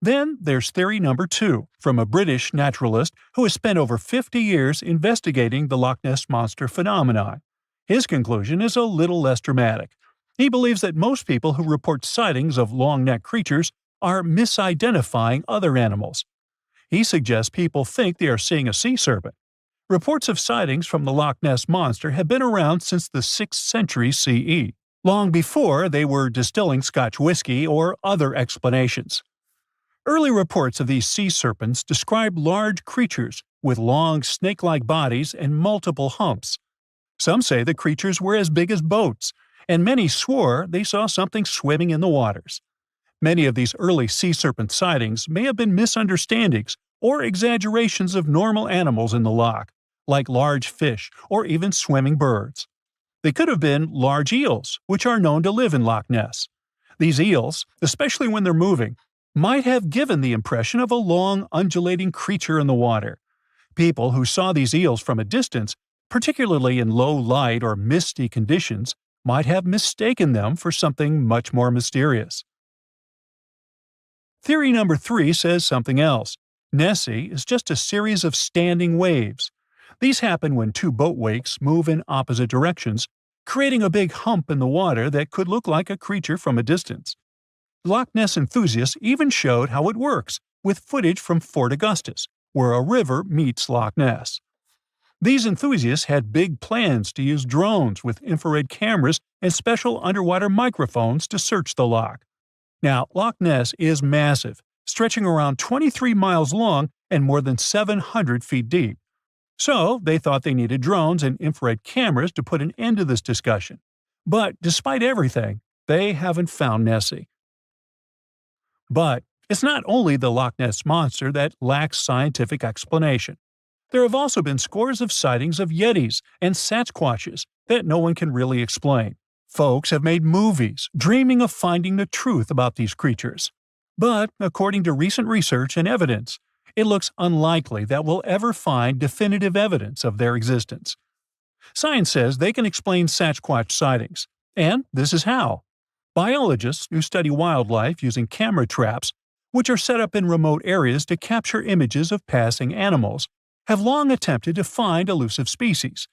Then there's theory number 2, from a British naturalist who has spent over 50 years investigating the Loch Ness Monster phenomenon. His conclusion is a little less dramatic. He believes that most people who report sightings of long-necked creatures are misidentifying other animals. He suggests people think they are seeing a sea serpent. Reports of sightings from the Loch Ness Monster have been around since the 6th century CE, long before they were distilling Scotch whiskey or other explanations. Early reports of these sea serpents describe large creatures with long snake-like bodies and multiple humps. Some say the creatures were as big as boats, and many swore they saw something swimming in the waters. Many of these early sea serpent sightings may have been misunderstandings or exaggerations of normal animals in the loch, like large fish or even swimming birds. They could have been large eels, which are known to live in Loch Ness. These eels, especially when they're moving, might have given the impression of a long, undulating creature in the water. People who saw these eels from a distance, particularly in low light or misty conditions, might have mistaken them for something much more mysterious. Theory number 3 says something else. Nessie is just a series of standing waves. These happen when two boat wakes move in opposite directions, creating a big hump in the water that could look like a creature from a distance. Loch Ness enthusiasts even showed how it works, with footage from Fort Augustus, where a river meets Loch Ness. These enthusiasts had big plans to use drones with infrared cameras and special underwater microphones to search the loch. Now, Loch Ness is massive, stretching around 23 miles long and more than 700 feet deep. So, they thought they needed drones and infrared cameras to put an end to this discussion. But despite everything, they haven't found Nessie. But it's not only the Loch Ness Monster that lacks scientific explanation. There have also been scores of sightings of Yetis and Sasquatches that no one can really explain. Folks have made movies, dreaming of finding the truth about these creatures. But, according to recent research and evidence, it looks unlikely that we'll ever find definitive evidence of their existence. Science says they can explain Sasquatch sightings, and this is how. Biologists who study wildlife using camera traps, which are set up in remote areas to capture images of passing animals, have long attempted to find elusive species.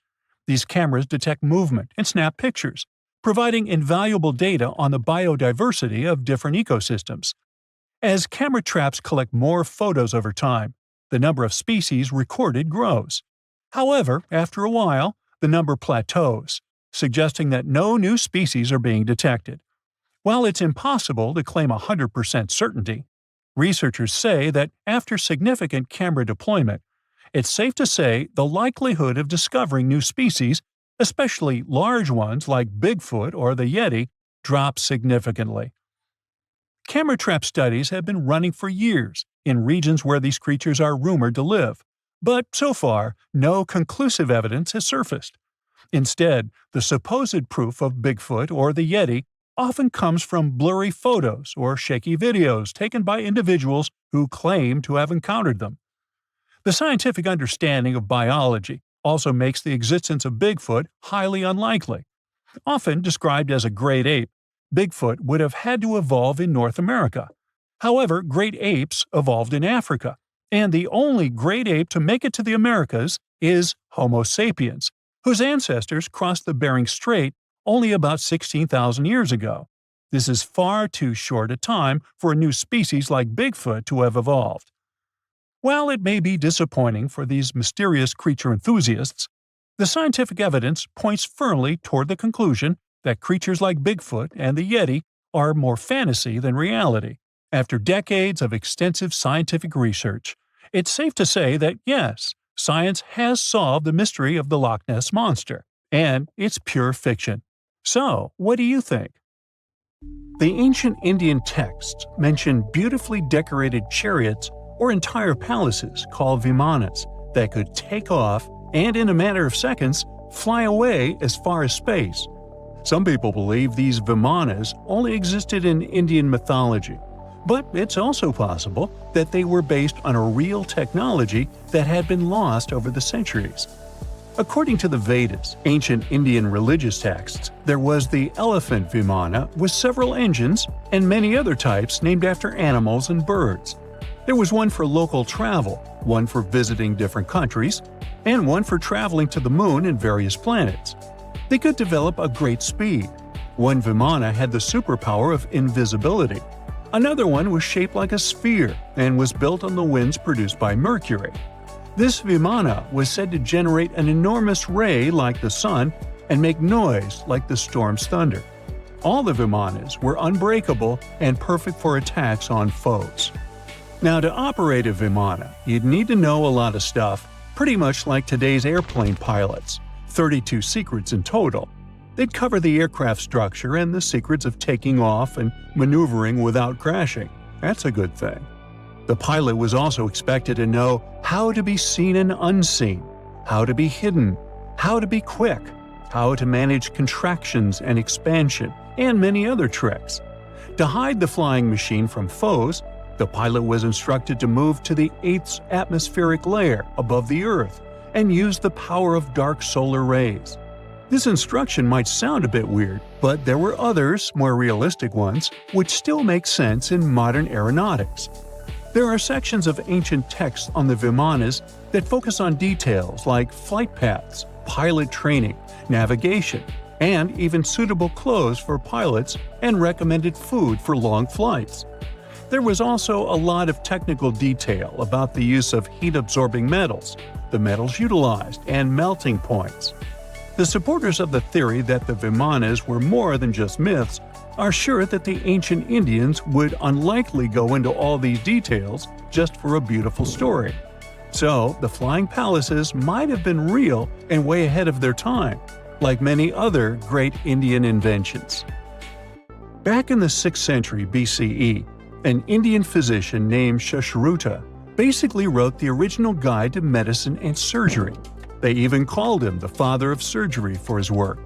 These cameras detect movement and snap pictures, providing invaluable data on the biodiversity of different ecosystems. As camera traps collect more photos over time, the number of species recorded grows. However, after a while, the number plateaus, suggesting that no new species are being detected. While it's impossible to claim 100% certainty, researchers say that after significant camera deployment, it's safe to say the likelihood of discovering new species, especially large ones like Bigfoot or the Yeti, drops significantly. Camera trap studies have been running for years in regions where these creatures are rumored to live, but so far, no conclusive evidence has surfaced. Instead, the supposed proof of Bigfoot or the Yeti often comes from blurry photos or shaky videos taken by individuals who claim to have encountered them. The scientific understanding of biology also makes the existence of Bigfoot highly unlikely. Often described as a great ape, Bigfoot would have had to evolve in North America. However, great apes evolved in Africa, and the only great ape to make it to the Americas is Homo sapiens, whose ancestors crossed the Bering Strait only about 16,000 years ago. This is far too short a time for a new species like Bigfoot to have evolved. While it may be disappointing for these mysterious creature enthusiasts, the scientific evidence points firmly toward the conclusion that creatures like Bigfoot and the Yeti are more fantasy than reality. After decades of extensive scientific research, it's safe to say that yes, science has solved the mystery of the Loch Ness Monster, and it's pure fiction. So, what do you think? The ancient Indian texts mention beautifully decorated chariots or entire palaces called vimanas that could take off and, in a matter of seconds, fly away as far as space. Some people believe these vimanas only existed in Indian mythology, but it's also possible that they were based on a real technology that had been lost over the centuries. According to the Vedas, ancient Indian religious texts, there was the elephant vimana with several engines and many other types named after animals and birds. There was one for local travel, one for visiting different countries, and one for traveling to the moon and various planets. They could develop a great speed. One Vimana had the superpower of invisibility. Another one was shaped like a sphere and was built on the winds produced by Mercury. This Vimana was said to generate an enormous ray like the sun and make noise like the storm's thunder. All the Vimanas were unbreakable and perfect for attacks on foes. Now, to operate a Vimana, you'd need to know a lot of stuff, pretty much like today's airplane pilots, 32 secrets in total. They'd cover the aircraft structure and the secrets of taking off and maneuvering without crashing. That's a good thing. The pilot was also expected to know how to be seen and unseen, how to be hidden, how to be quick, how to manage contractions and expansion, and many other tricks. To hide the flying machine from foes, the pilot was instructed to move to the 8th atmospheric layer above the Earth and use the power of dark solar rays. This instruction might sound a bit weird, but there were others, more realistic ones, which still make sense in modern aeronautics. There are sections of ancient texts on the Vimanas that focus on details like flight paths, pilot training, navigation, and even suitable clothes for pilots and recommended food for long flights. There was also a lot of technical detail about the use of heat-absorbing metals, the metals utilized, and melting points. The supporters of the theory that the Vimanas were more than just myths are sure that the ancient Indians would unlikely go into all these details just for a beautiful story. So, the flying palaces might have been real and way ahead of their time, like many other great Indian inventions. Back in the 6th century BCE, an Indian physician named Sushruta basically wrote the original guide to medicine and surgery. They even called him the father of surgery for his work.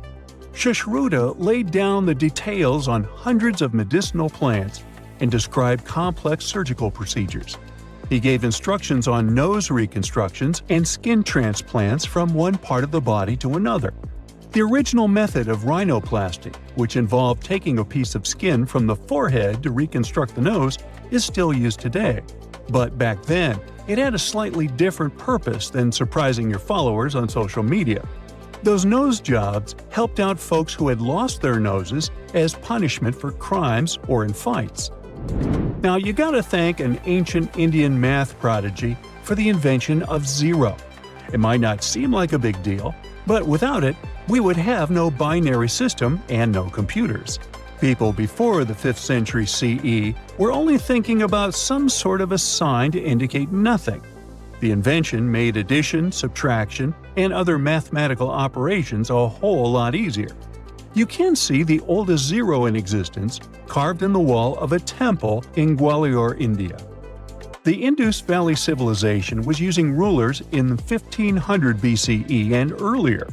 Sushruta laid down the details on hundreds of medicinal plants and described complex surgical procedures. He gave instructions on nose reconstructions and skin transplants from one part of the body to another. The original method of rhinoplasty, which involved taking a piece of skin from the forehead to reconstruct the nose, is still used today. But back then, it had a slightly different purpose than surprising your followers on social media. Those nose jobs helped out folks who had lost their noses as punishment for crimes or in fights. Now, you gotta thank an ancient Indian math prodigy for the invention of zero. It might not seem like a big deal, but without it, we would have no binary system and no computers. People before the 5th century CE were only thinking about some sort of a sign to indicate nothing. The invention made addition, subtraction, and other mathematical operations a whole lot easier. You can see the oldest zero in existence carved in the wall of a temple in Gwalior, India. The Indus Valley Civilization was using rulers in 1500 BCE and earlier.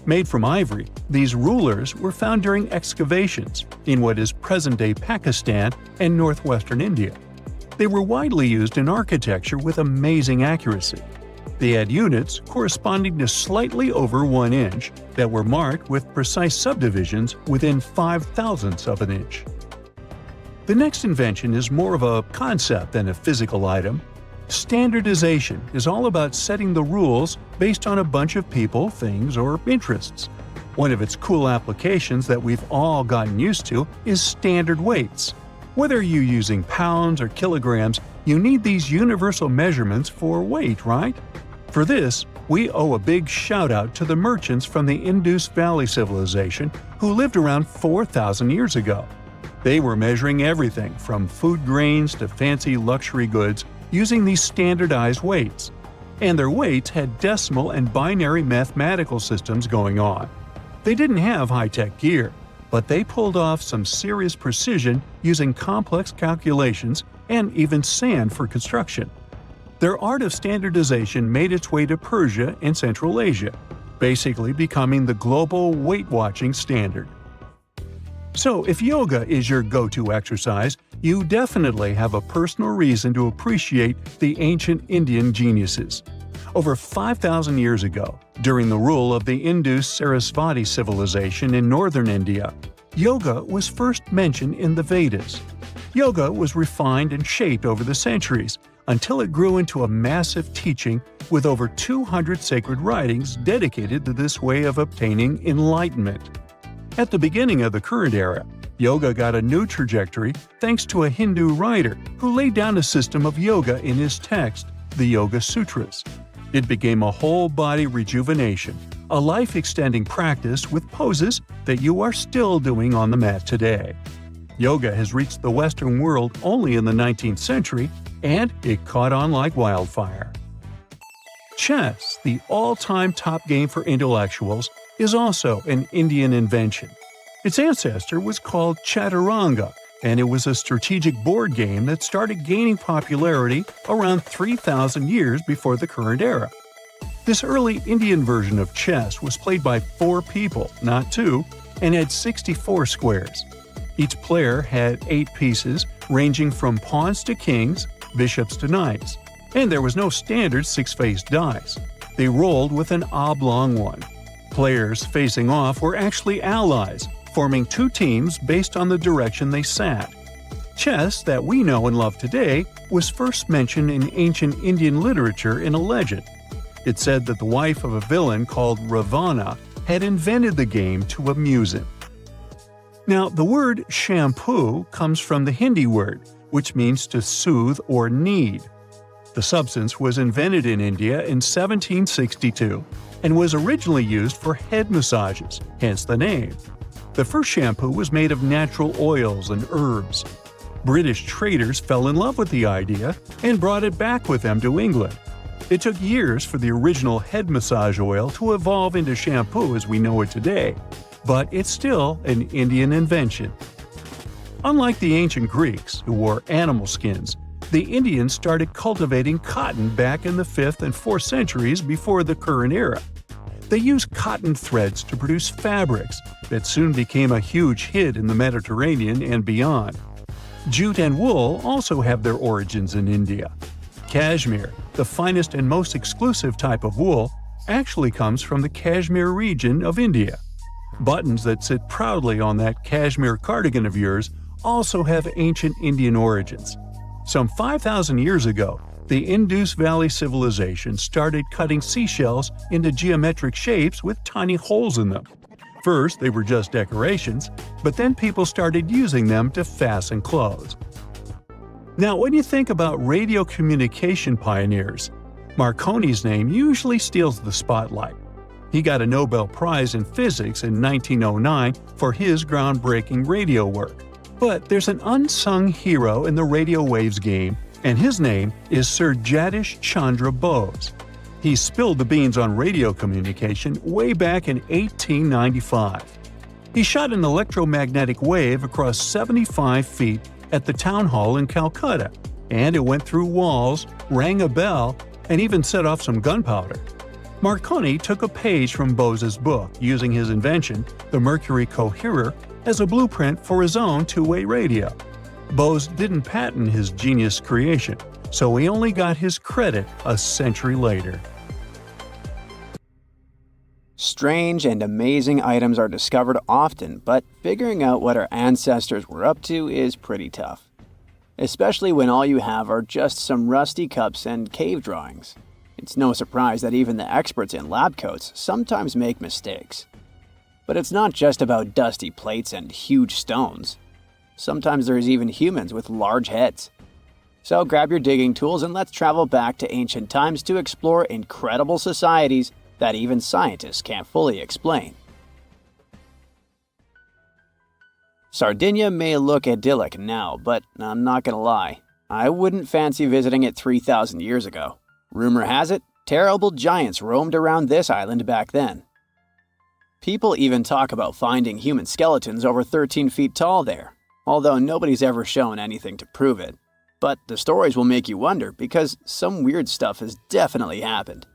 Made from ivory, these rulers were found during excavations in what is present-day Pakistan and northwestern India. They were widely used in architecture with amazing accuracy. They had units corresponding to slightly over 1 inch that were marked with precise subdivisions within 5/1000ths of an inch. The next invention is more of a concept than a physical item. Standardization is all about setting the rules based on a bunch of people, things, or interests. One of its cool applications that we've all gotten used to is standard weights. Whether you're using pounds or kilograms, you need these universal measurements for weight, right? For this, we owe a big shout-out to the merchants from the Indus Valley Civilization who lived around 4,000 years ago. They were measuring everything from food grains to fancy luxury goods using these standardized weights. And their weights had decimal and binary mathematical systems going on. They didn't have high-tech gear, but they pulled off some serious precision using complex calculations and even sand for construction. Their art of standardization made its way to Persia and Central Asia, basically becoming the global weight-watching standard. So, if yoga is your go-to exercise, you definitely have a personal reason to appreciate the ancient Indian geniuses. Over 5,000 years ago, during the rule of the Indus-Sarasvati civilization in northern India, yoga was first mentioned in the Vedas. Yoga was refined and shaped over the centuries, until it grew into a massive teaching with over 200 sacred writings dedicated to this way of obtaining enlightenment. At the beginning of the current era, yoga got a new trajectory thanks to a Hindu writer who laid down a system of yoga in his text, the Yoga Sutras. It became a whole-body rejuvenation, a life-extending practice with poses that you are still doing on the mat today. Yoga has reached the Western world only in the 19th century, and it caught on like wildfire. Chess, the all-time top game for intellectuals, is also an Indian invention. Its ancestor was called Chaturanga, and it was a strategic board game that started gaining popularity around 3,000 years before the current era. This early Indian version of chess was played by 4 people, not 2, and had 64 squares. Each player had 8 pieces, ranging from pawns to kings, bishops to knights, and there was no standard 6-faced dice. They rolled with an oblong one. Players facing off were actually allies, forming 2 teams based on the direction they sat. Chess, that we know and love today, was first mentioned in ancient Indian literature in a legend. It said that the wife of a villain called Ravana had invented the game to amuse him. Now, the word shampoo comes from the Hindi word, which means to soothe or knead. The substance was invented in India in 1762 and was originally used for head massages, hence the name. The first shampoo was made of natural oils and herbs. British traders fell in love with the idea and brought it back with them to England. It took years for the original head massage oil to evolve into shampoo as we know it today, but it's still an Indian invention. Unlike the ancient Greeks, who wore animal skins, the Indians started cultivating cotton back in the 5th and 4th centuries before the current era. They used cotton threads to produce fabrics that soon became a huge hit in the Mediterranean and beyond. Jute and wool also have their origins in India. Cashmere, the finest and most exclusive type of wool, actually comes from the Kashmir region of India. Buttons that sit proudly on that cashmere cardigan of yours also have ancient Indian origins. Some 5,000 years ago, the Indus Valley civilization started cutting seashells into geometric shapes with tiny holes in them. First, they were just decorations, but then people started using them to fasten clothes. Now, when you think about radio communication pioneers, Marconi's name usually steals the spotlight. He got a Nobel Prize in Physics in 1909 for his groundbreaking radio work. But there's an unsung hero in the radio waves game, and his name is Sir Jagdish Chandra Bose. He spilled the beans on radio communication way back in 1895. He shot an electromagnetic wave across 75 feet at the town hall in Calcutta, and it went through walls, rang a bell, and even set off some gunpowder. Marconi took a page from Bose's book, using his invention, the Mercury Coherer, as a blueprint for his own two-way radio. Bose didn't patent his genius creation, so he only got his credit a century later. Strange and amazing items are discovered often, but figuring out what our ancestors were up to is pretty tough. Especially when all you have are just some rusty cups and cave drawings. It's no surprise that even the experts in lab coats sometimes make mistakes. But it's not just about dusty plates and huge stones. Sometimes there's even humans with large heads. So grab your digging tools and let's travel back to ancient times to explore incredible societies that even scientists can't fully explain. Sardinia may look idyllic now, but I'm not gonna lie, I wouldn't fancy visiting it 3,000 years ago. Rumor has it, terrible giants roamed around this island back then. People even talk about finding human skeletons over 13 feet tall there, although nobody's ever shown anything to prove it. But the stories will make you wonder because some weird stuff has definitely happened.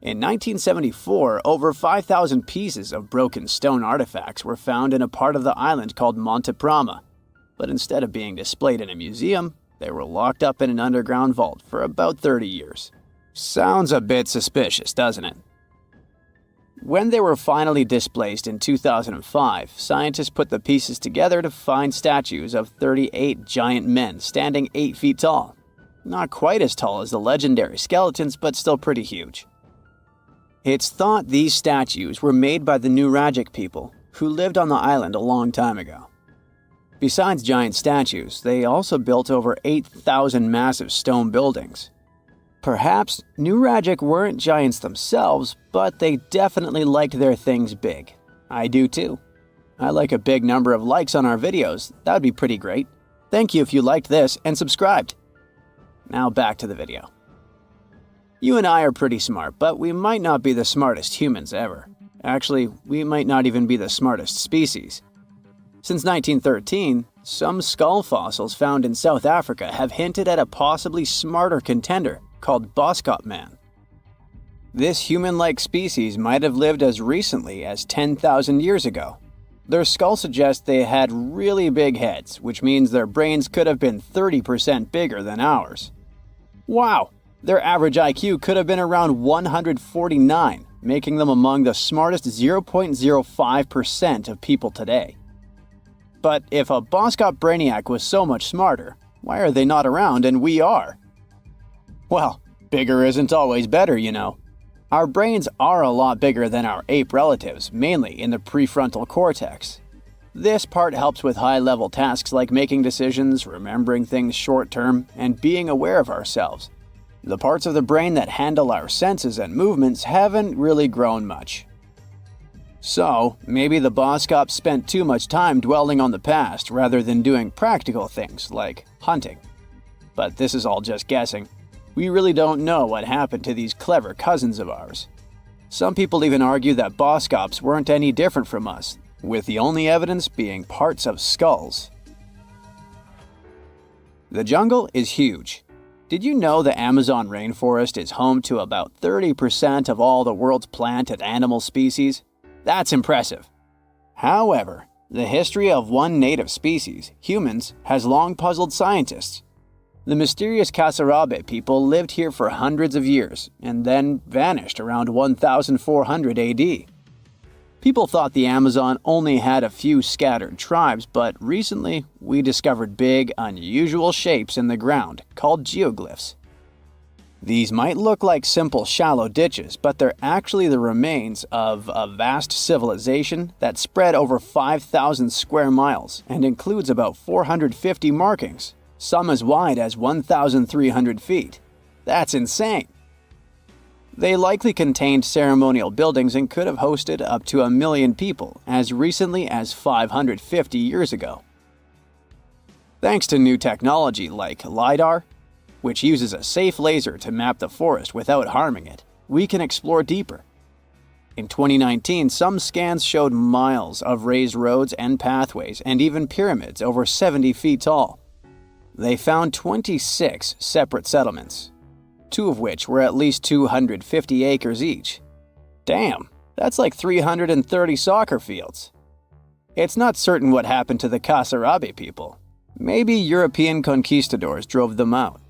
In 1974, over 5,000 pieces of broken stone artifacts were found in a part of the island called Monte Prama, but instead of being displayed in a museum, they were locked up in an underground vault for about 30 years. Sounds a bit suspicious, doesn't it? When they were finally displaced in 2005, scientists put the pieces together to find statues of 38 giant men standing 8 feet tall. Not quite as tall as the legendary skeletons, but still pretty huge. It's thought these statues were made by the Nuragic people, who lived on the island a long time ago. Besides giant statues, they also built over 8,000 massive stone buildings. Perhaps Nuragic weren't giants themselves, but they definitely liked their things big. I do too. I like a big number of likes on our videos. That would be pretty great. Thank you if you liked this and subscribed. Now back to the video. You and I are pretty smart, but we might not be the smartest humans ever. Actually, we might not even be the smartest species. Since 1913, some skull fossils found in South Africa have hinted at a possibly smarter contender called Boskop Man. This human-like species might have lived as recently as 10,000 years ago. Their skull suggests they had really big heads, which means their brains could have been 30% bigger than ours. Wow! Their average IQ could have been around 149, making them among the smartest 0.05% of people today. But if a Boskop Brainiac was so much smarter, why are they not around and we are? Well, bigger isn't always better, you know. Our brains are a lot bigger than our ape relatives, mainly in the prefrontal cortex. This part helps with high-level tasks like making decisions, remembering things short-term, and being aware of ourselves. The parts of the brain that handle our senses and movements haven't really grown much. So, maybe the Boskops spent too much time dwelling on the past rather than doing practical things like hunting. But this is all just guessing. We really don't know what happened to these clever cousins of ours. Some people even argue that Boskops weren't any different from us, with the only evidence being parts of skulls. The jungle is huge. Did you know the Amazon rainforest is home to about 30% of all the world's plant and animal species? That's impressive. However, the history of one native species, humans, has long puzzled scientists. The mysterious Kasarabe people lived here for hundreds of years and then vanished around 1400 AD. People thought the Amazon only had a few scattered tribes, but recently we discovered big, unusual shapes in the ground called geoglyphs. These might look like simple shallow ditches, but they're actually the remains of a vast civilization that spread over 5,000 square miles and includes about 450 markings, some as wide as 1,300 feet. That's insane! They likely contained ceremonial buildings and could have hosted up to 1 million people as recently as 550 years ago. Thanks to new technology like LiDAR, which uses a safe laser to map the forest without harming it, we can explore deeper. In 2019, some scans showed miles of raised roads and pathways and even pyramids over 70 feet tall. They found 26 separate settlements, 2 of which were at least 250 acres each. Damn, that's like 330 soccer fields. It's not certain what happened to the Kasarabe people. Maybe European conquistadors drove them out.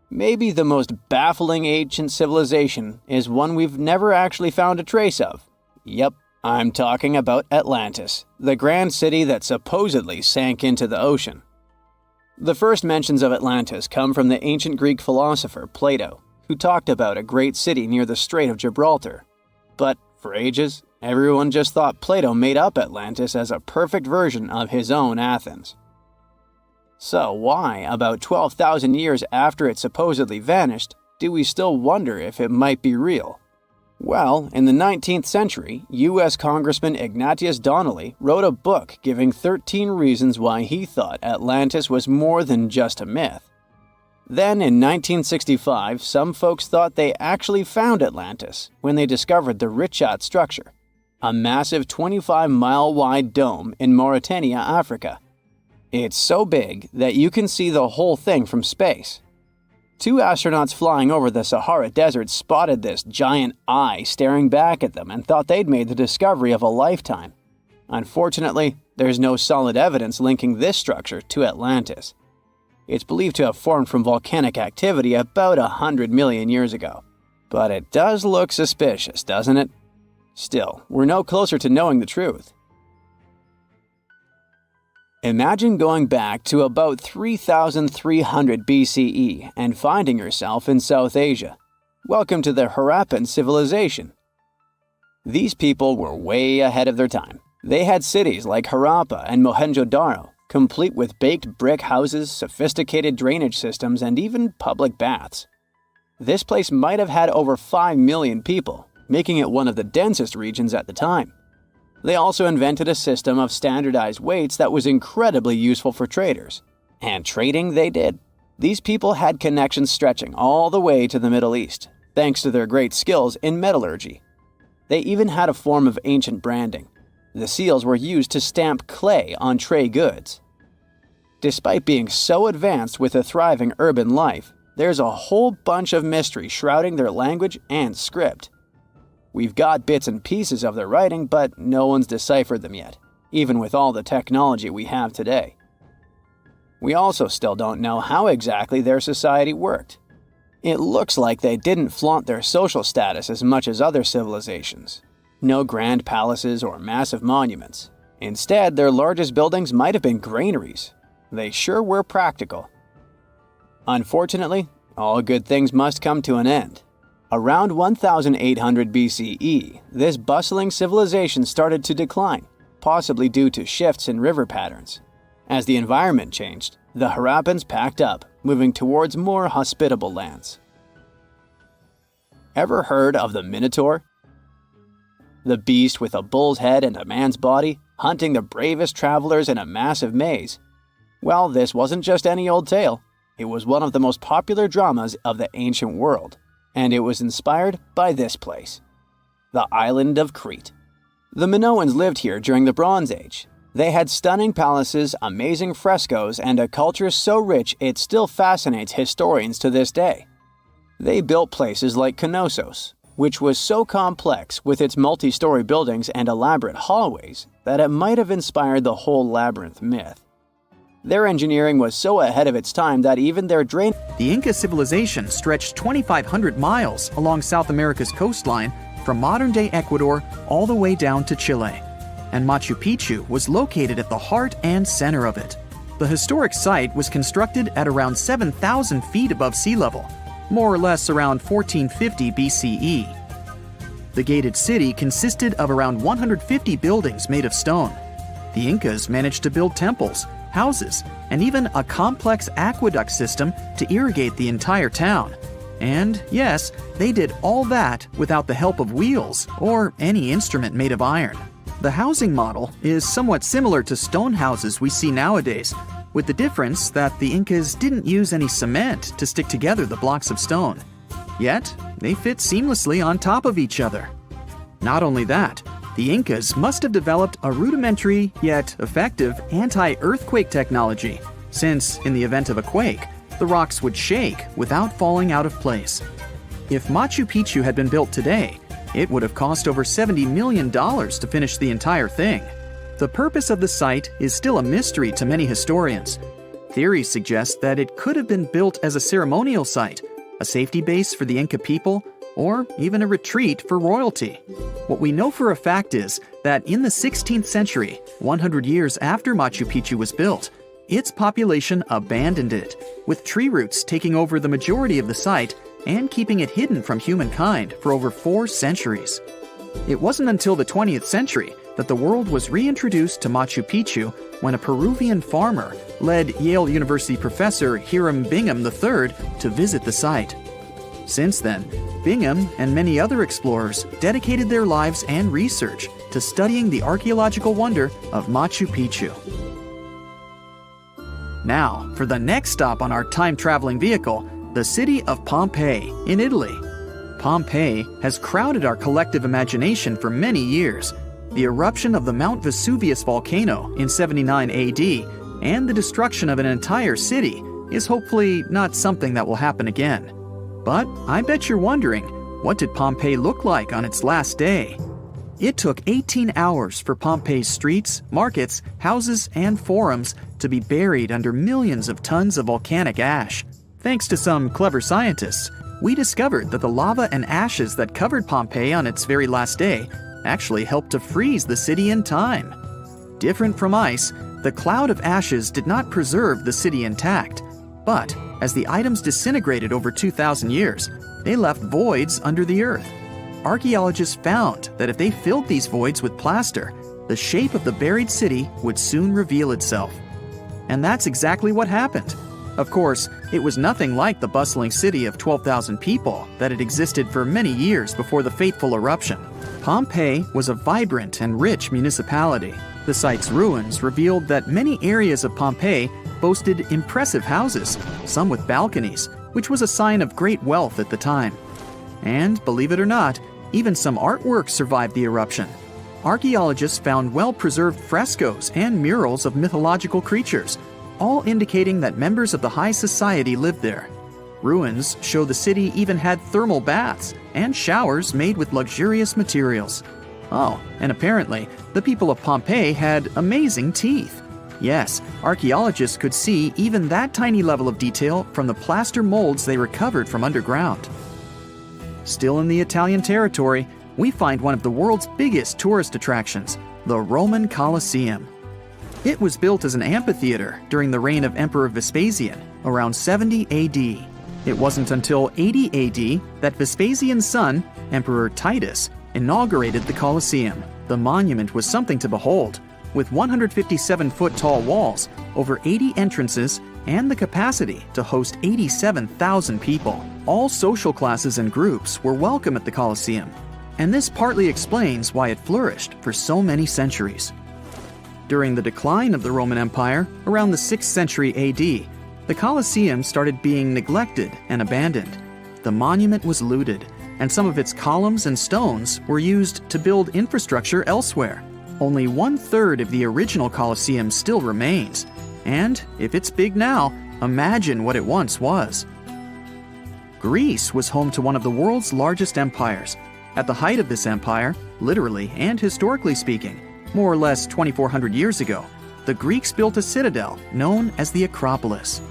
Maybe the most baffling ancient civilization is one we've never actually found a trace of. Yep, I'm talking about Atlantis, the grand city that supposedly sank into the ocean. The first mentions of Atlantis come from the ancient Greek philosopher Plato, who talked about a great city near the Strait of Gibraltar. But for ages, everyone just thought Plato made up Atlantis as a perfect version of his own Athens. So why, about 12,000 years after it supposedly vanished, do we still wonder if it might be real? Well, in the 19th century, U.S. Congressman Ignatius Donnelly wrote a book giving 13 reasons why he thought Atlantis was more than just a myth. Then, in 1965, some folks thought they actually found Atlantis when they discovered the Richat structure, a massive 25-mile-wide dome in Mauritania, Africa. It's so big that you can see the whole thing from space. 2 astronauts flying over the Sahara Desert spotted this giant eye staring back at them and thought they'd made the discovery of a lifetime. Unfortunately, there's no solid evidence linking this structure to Atlantis. It's believed to have formed from volcanic activity about 100 million years ago. But it does look suspicious, doesn't it? Still, we're no closer to knowing the truth. Imagine going back to about 3,300 BCE and finding yourself in South Asia. Welcome to the Harappan civilization. These people were way ahead of their time. They had cities like Harappa and Mohenjo-daro, complete with baked brick houses, sophisticated drainage systems, and even public baths. This place might have had over 5 million people, making it one of the densest regions at the time. They also invented a system of standardized weights that was incredibly useful for traders. And trading they did. These people had connections stretching all the way to the Middle East, thanks to their great skills in metallurgy. They even had a form of ancient branding. The seals were used to stamp clay on trade goods. Despite being so advanced with a thriving urban life, there's a whole bunch of mystery shrouding their language and script. We've got bits and pieces of their writing, but no one's deciphered them yet, even with all the technology we have today. We also still don't know how exactly their society worked. It looks like they didn't flaunt their social status as much as other civilizations. No grand palaces or massive monuments. Instead, their largest buildings might have been granaries. They sure were practical. Unfortunately, all good things must come to an end. Around 1800 BCE, this bustling civilization started to decline, possibly due to shifts in river patterns. As the environment changed, the Harappans packed up, moving towards more hospitable lands. Ever heard of the Minotaur? The beast with a bull's head and a man's body, hunting the bravest travelers in a massive maze. Well, this wasn't just any old tale. It was one of the most popular dramas of the ancient world, and it was inspired by this place, the island of Crete. The Minoans lived here during the Bronze Age. They had stunning palaces, amazing frescoes, and a culture so rich it still fascinates historians to this day. They built places like Knossos, which was so complex with its multi-story buildings and elaborate hallways that it might have inspired the whole labyrinth myth. Their engineering was so ahead of its time that even their drain... The Inca civilization stretched 2,500 miles along South America's coastline from modern-day Ecuador all the way down to Chile. And Machu Picchu was located at the heart and center of it. The historic site was constructed at around 7,000 feet above sea level, more or less around 1450 BCE. The gated city consisted of around 150 buildings made of stone. The Incas managed to build temples, houses, and even a complex aqueduct system to irrigate the entire town. And yes, they did all that without the help of wheels or any instrument made of iron. The housing model is somewhat similar to stone houses we see nowadays, with the difference that the Incas didn't use any cement to stick together the blocks of stone. Yet, they fit seamlessly on top of each other. Not only that, the Incas must have developed a rudimentary yet effective anti-earthquake technology, since, in the event of a quake, the rocks would shake without falling out of place. If Machu Picchu had been built today, it would have cost over $70 million to finish the entire thing. The purpose of the site is still a mystery to many historians. Theories suggest that it could have been built as a ceremonial site, a safety base for the Inca people, or even a retreat for royalty. What we know for a fact is that in the 16th century, 100 years after Machu Picchu was built, its population abandoned it, with tree roots taking over the majority of the site and keeping it hidden from humankind for over 4 centuries. It wasn't until the 20th century that the world was reintroduced to Machu Picchu when a Peruvian farmer led Yale University professor Hiram Bingham III to visit the site. Since then, Bingham and many other explorers dedicated their lives and research to studying the archaeological wonder of Machu Picchu. Now, for the next stop on our time-traveling vehicle, the city of Pompeii in Italy. Pompeii has crowded our collective imagination for many years. The eruption of the Mount Vesuvius volcano in 79 AD and the destruction of an entire city is hopefully not something that will happen again. But I bet you're wondering, what did Pompeii look like on its last day? It took 18 hours for Pompeii's streets, markets, houses, and forums to be buried under millions of tons of volcanic ash. Thanks to some clever scientists, we discovered that the lava and ashes that covered Pompeii on its very last day actually helped to freeze the city in time. Different from ice, The cloud of ashes did not preserve the city intact, but as the items disintegrated over 2,000 years, they left voids under the earth. Archaeologists found that if they filled these voids with plaster, the shape of the buried city would soon reveal itself. And that's exactly what happened. Of course, it was nothing like the bustling city of 12,000 people that had existed for many years before the fateful eruption. Pompeii was a vibrant and rich municipality. The site's ruins revealed that many areas of Pompeii boasted impressive houses, some with balconies, which was a sign of great wealth at the time. And, believe it or not, even some artwork survived the eruption. Archaeologists found well-preserved frescoes and murals of mythological creatures, all indicating that members of the high society lived there. Ruins show the city even had thermal baths and showers made with luxurious materials. Oh, and apparently, the people of Pompeii had amazing teeth. Yes, archaeologists could see even that tiny level of detail from the plaster molds they recovered from underground. Still in the Italian territory, we find one of the world's biggest tourist attractions, the Roman Colosseum. It was built as an amphitheater during the reign of Emperor Vespasian, around 70 AD. It wasn't until 80 AD that Vespasian's son, Emperor Titus, inaugurated the Colosseum. The monument was something to behold, with 157-foot-tall walls, over 80 entrances, and the capacity to host 87,000 people. All social classes and groups were welcome at the Colosseum, and this partly explains why it flourished for so many centuries. During the decline of the Roman Empire, around the 6th century AD, the Colosseum started being neglected and abandoned. The monument was looted, and some of its columns and stones were used to build infrastructure elsewhere. Only 1/3 of the original Colosseum still remains, and if it's big now, imagine what it once was. Greece was home to one of the world's largest empires. At the height of this empire, literally and historically speaking, more or less 2,400 years ago, the Greeks built a citadel known as the Acropolis.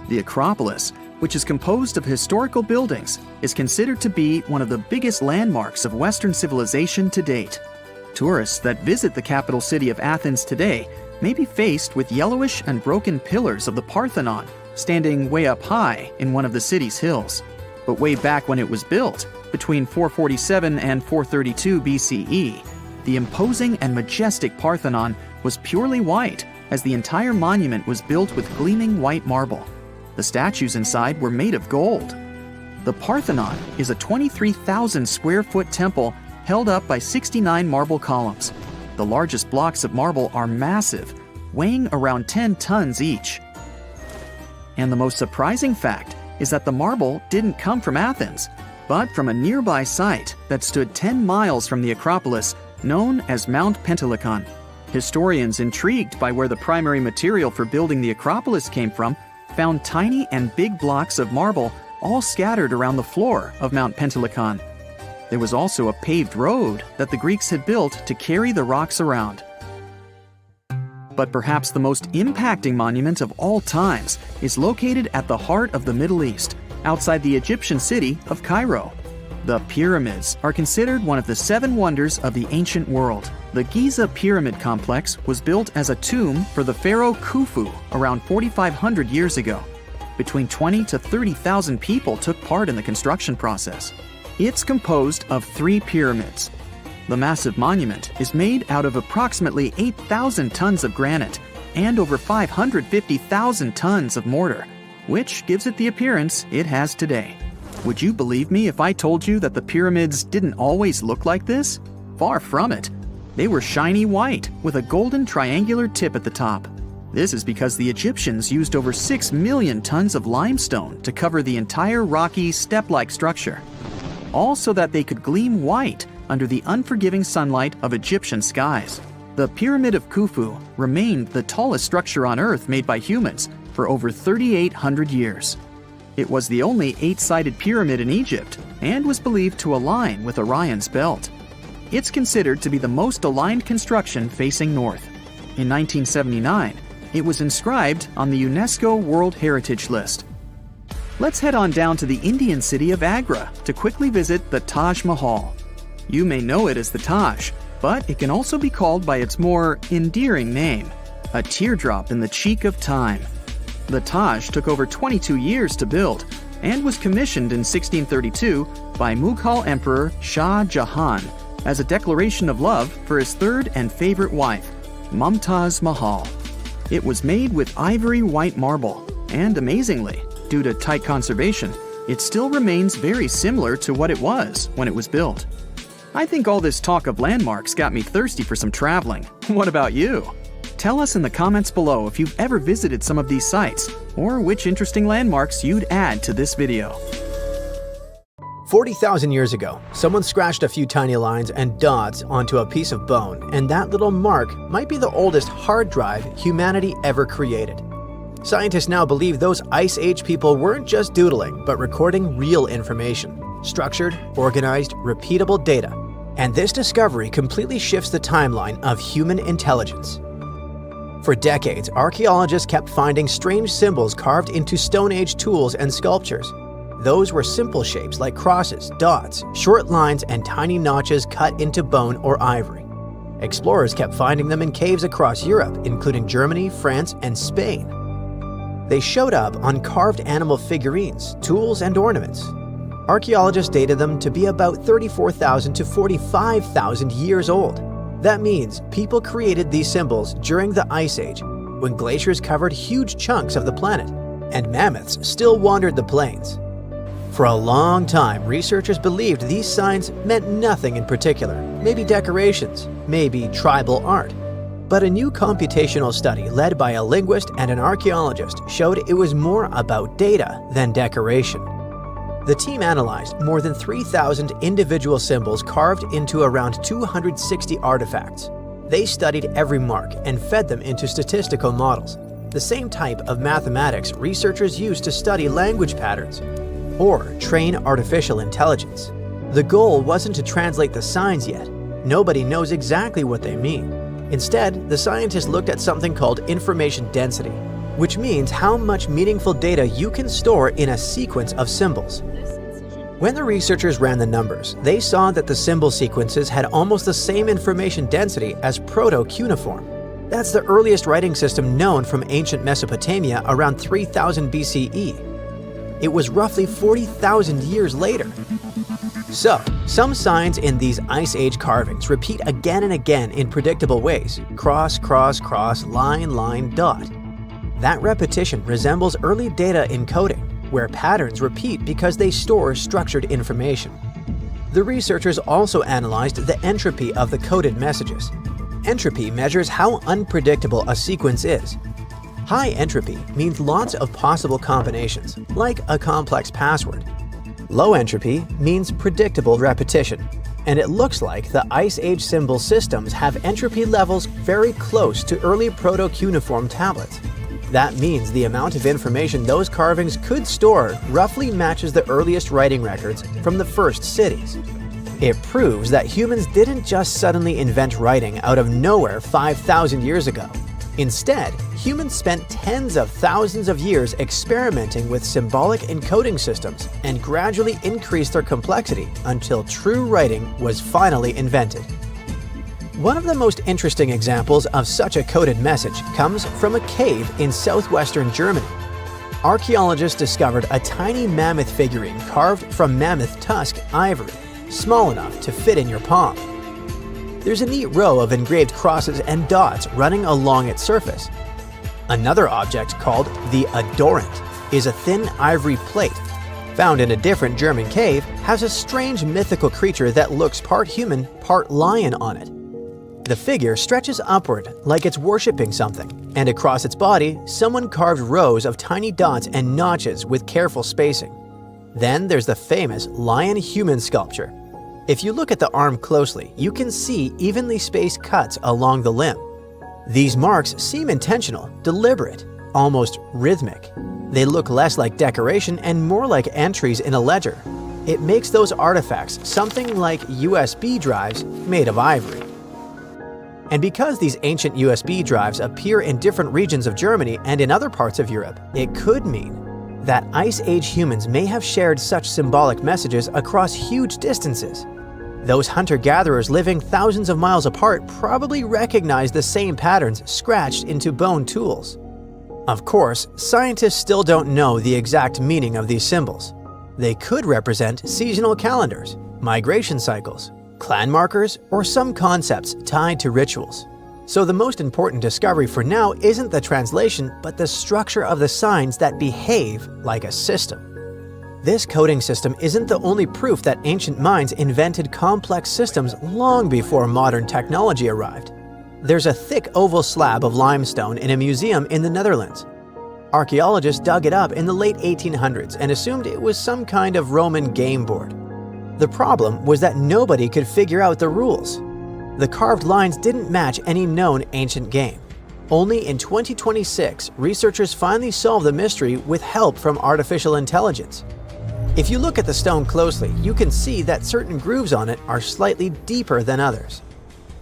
The Acropolis, which is composed of historical buildings, is considered to be one of the biggest landmarks of Western civilization to date. Tourists that visit the capital city of Athens today may be faced with yellowish and broken pillars of the Parthenon standing way up high in one of the city's hills. But way back when it was built, between 447 and 432 BCE, the imposing and majestic Parthenon was purely white, as the entire monument was built with gleaming white marble. The statues inside were made of gold. The Parthenon is a 23,000 square foot temple held up by 69 marble columns. The largest blocks of marble are massive, weighing around 10 tons each. And the most surprising fact is that the marble didn't come from Athens, but from a nearby site that stood 10 miles from the Acropolis, known as Mount Pentelicon. Historians intrigued by where the primary material for building the Acropolis came from found tiny and big blocks of marble all scattered around the floor of Mount Pentelicon. There was also a paved road that the Greeks had built to carry the rocks around. But perhaps the most impacting monument of all times is located at the heart of the Middle East, outside the Egyptian city of Cairo. The pyramids are considered one of the 7 wonders of the ancient world. The Giza Pyramid Complex was built as a tomb for the pharaoh Khufu around 4,500 years ago. Between 20 to 30,000 people took part in the construction process. It's composed of 3 pyramids. The massive monument is made out of approximately 8,000 tons of granite and over 550,000 tons of mortar, which gives it the appearance it has today. Would you believe me if I told you that the pyramids didn't always look like this? Far from it. They were shiny white with a golden triangular tip at the top. This is because the Egyptians used over 6 million tons of limestone to cover the entire rocky, step-like structure, all so that they could gleam white under the unforgiving sunlight of Egyptian skies. The Pyramid of Khufu remained the tallest structure on Earth made by humans for over 3,800 years. It was the only 8-sided pyramid in Egypt and was believed to align with Orion's belt. It's considered to be the most aligned construction facing north. In 1979, it was inscribed on the UNESCO World Heritage List. Let's head on down to the Indian city of Agra to quickly visit the Taj Mahal. You may know it as the Taj, but it can also be called by its more endearing name, a teardrop in the cheek of time. The Taj took over 22 years to build and was commissioned in 1632 by Mughal Emperor Shah Jahan as a declaration of love for his third and favorite wife, Mumtaz Mahal. It was made with ivory white marble, and amazingly, due to tight conservation, it still remains very similar to what it was when it was built. I think all this talk of landmarks got me thirsty for some traveling. What about you? Tell us in the comments below if you've ever visited some of these sites, or which interesting landmarks you'd add to this video. 40,000 years ago, someone scratched a few tiny lines and dots onto a piece of bone, and that little mark might be the oldest hard drive humanity ever created. Scientists now believe those Ice Age people weren't just doodling, but recording real information, structured, organized, repeatable data. And this discovery completely shifts the timeline of human intelligence. For decades, archaeologists kept finding strange symbols carved into Stone Age tools and sculptures. Those were simple shapes like crosses, dots, short lines, and tiny notches cut into bone or ivory. Explorers kept finding them in caves across Europe, including Germany, France, and Spain. They showed up on carved animal figurines, tools, and ornaments. Archaeologists dated them to be about 34,000 to 45,000 years old. That means people created these symbols during the Ice Age, when glaciers covered huge chunks of the planet, and mammoths still wandered the plains. For a long time, researchers believed these signs meant nothing in particular, maybe decorations, maybe tribal art. But a new computational study led by a linguist and an archaeologist showed it was more about data than decoration. The team analyzed more than 3,000 individual symbols carved into around 260 artifacts. They studied every mark and fed them into statistical models, the same type of mathematics researchers use to study language patterns or train artificial intelligence. The goal wasn't to translate the signs yet. Nobody knows exactly what they mean. Instead, the scientists looked at something called information density, which means how much meaningful data you can store in a sequence of symbols. When the researchers ran the numbers, they saw that the symbol sequences had almost the same information density as proto-cuneiform. That's the earliest writing system known from ancient Mesopotamia around 3000 BCE. It was roughly 40,000 years later. So, some signs in these Ice Age carvings repeat again and again in predictable ways: cross, cross, cross, line, line, dot. That repetition resembles early data encoding, where patterns repeat because they store structured information. The researchers also analyzed the entropy of the coded messages. Entropy measures how unpredictable a sequence is. High entropy means lots of possible combinations, like a complex password. Low entropy means predictable repetition, and it looks like the Ice Age symbol systems have entropy levels very close to early proto-cuneiform tablets. That means the amount of information those carvings could store roughly matches the earliest writing records from the first cities. It proves that humans didn't just suddenly invent writing out of nowhere 5,000 years ago. Instead, humans spent tens of thousands of years experimenting with symbolic encoding systems and gradually increased their complexity until true writing was finally invented. One of the most interesting examples of such a coded message comes from a cave in southwestern Germany. Archaeologists discovered a tiny mammoth figurine carved from mammoth tusk ivory, small enough to fit in your palm. There's a neat row of engraved crosses and dots running along its surface. Another object called the adorant is a thin ivory plate. Found in a different German cave, has a strange mythical creature that looks part human, part lion on it. The figure stretches upward like it's worshipping something, and across its body, someone carved rows of tiny dots and notches with careful spacing. Then there's the famous lion-human sculpture. If you look at the arm closely, you can see evenly spaced cuts along the limb. These marks seem intentional, deliberate, almost rhythmic. They look less like decoration and more like entries in a ledger. It makes those artifacts something like USB drives made of ivory. And because these ancient USB drives appear in different regions of Germany and in other parts of Europe, it could mean that Ice Age humans may have shared such symbolic messages across huge distances. Those hunter-gatherers living thousands of miles apart probably recognized the same patterns scratched into bone tools. Of course, scientists still don't know the exact meaning of these symbols. They could represent seasonal calendars, migration cycles, clan markers, or some concepts tied to rituals. So the most important discovery for now isn't the translation, but the structure of the signs that behave like a system. This coding system isn't the only proof that ancient minds invented complex systems long before modern technology arrived. There's a thick oval slab of limestone in a museum in the Netherlands. Archaeologists dug it up in the late 1800s and assumed it was some kind of Roman game board. The problem was that nobody could figure out the rules. The carved lines didn't match any known ancient game. Only in 2026, researchers finally solved the mystery with help from artificial intelligence. If you look at the stone closely, you can see that certain grooves on it are slightly deeper than others.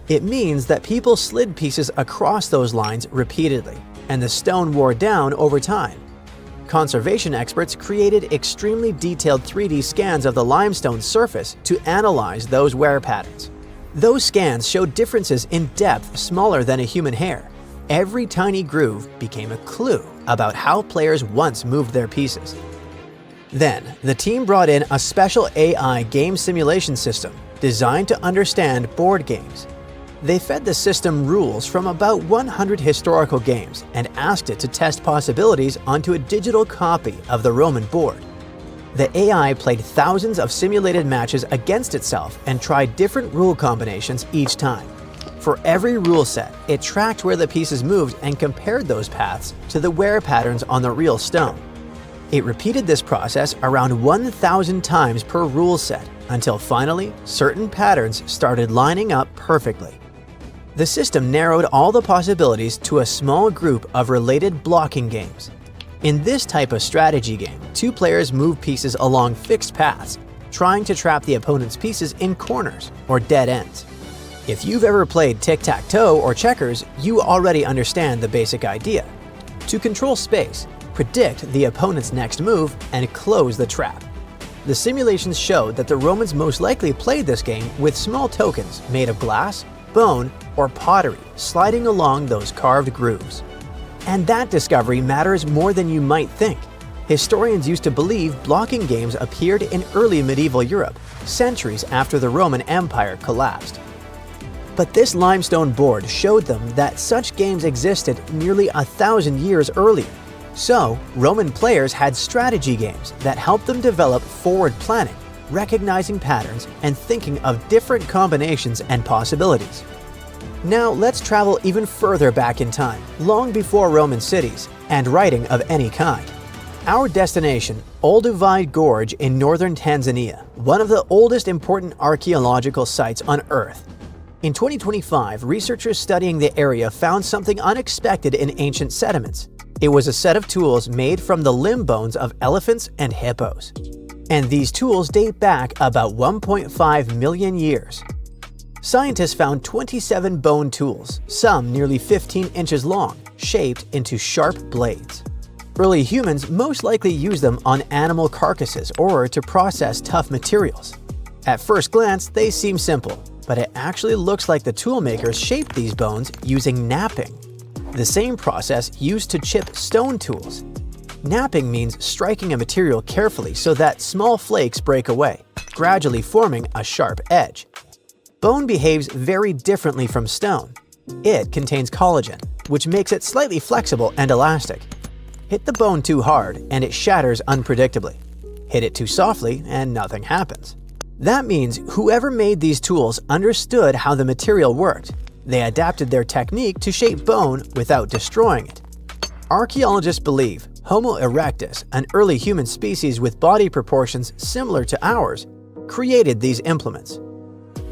It means that people slid pieces across those lines repeatedly, and the stone wore down over time. Conservation experts created extremely detailed 3D scans of the limestone surface to analyze those wear patterns. Those scans showed differences in depth smaller than a human hair. Every tiny groove became a clue about how players once moved their pieces. Then, the team brought in a special AI game simulation system designed to understand board games. They fed the system rules from about 100 historical games and asked it to test possibilities onto a digital copy of the Roman board. The AI played thousands of simulated matches against itself and tried different rule combinations each time. For every rule set, it tracked where the pieces moved and compared those paths to the wear patterns on the real stone. It repeated this process around 1,000 times per rule set until finally certain patterns started lining up perfectly. The system narrowed all the possibilities to a small group of related blocking games. In this type of strategy game, two players move pieces along fixed paths, trying to trap the opponent's pieces in corners or dead ends. If you've ever played tic-tac-toe or checkers, you already understand the basic idea. To control space, predict the opponent's next move, and close the trap. The simulations showed that the Romans most likely played this game with small tokens made of glass, bone, or pottery sliding along those carved grooves. And that discovery matters more than you might think. Historians used to believe blocking games appeared in early medieval Europe, centuries after the Roman Empire collapsed. But this limestone board showed them that such games existed nearly 1,000 years earlier. So, Roman players had strategy games that helped them develop forward planning, recognizing patterns, and thinking of different combinations and possibilities. Now let's travel even further back in time, long before Roman cities and writing of any kind. Our destination, Olduvai Gorge in northern Tanzania, one of the oldest important archaeological sites on Earth. In 2025, researchers studying the area found something unexpected in ancient sediments. It was a set of tools made from the limb bones of elephants and hippos. And these tools date back about 1.5 million years. Scientists found 27 bone tools, some nearly 15 inches long, shaped into sharp blades. Early humans most likely used them on animal carcasses or to process tough materials. At first glance, they seem simple, but it actually looks like the toolmakers shaped these bones using knapping, the same process used to chip stone tools. Knapping means striking a material carefully so that small flakes break away, gradually forming a sharp edge. Bone behaves very differently from stone. It contains collagen, which makes it slightly flexible and elastic. Hit the bone too hard and it shatters unpredictably. Hit it too softly and nothing happens. That means whoever made these tools understood how the material worked. They adapted their technique to shape bone without destroying it. Archaeologists believe Homo erectus, an early human species with body proportions similar to ours, created these implements.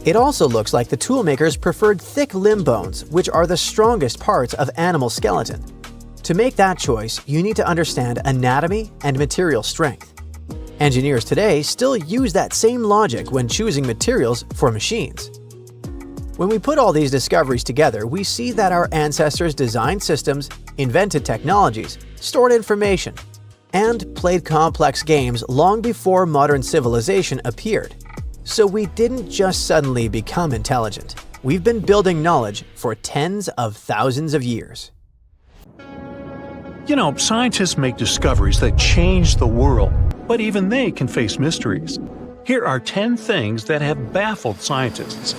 It also looks like the toolmakers preferred thick limb bones, which are the strongest parts of animal skeleton. To make that choice, you need to understand anatomy and material strength. Engineers today still use that same logic when choosing materials for machines. When we put all these discoveries together, we see that our ancestors designed systems, invented technologies, stored information, and played complex games long before modern civilization appeared. So we didn't just suddenly become intelligent. We've been building knowledge for tens of thousands of years. You know, scientists make discoveries that change the world, but even they can face mysteries. Here are 10 things that have baffled scientists.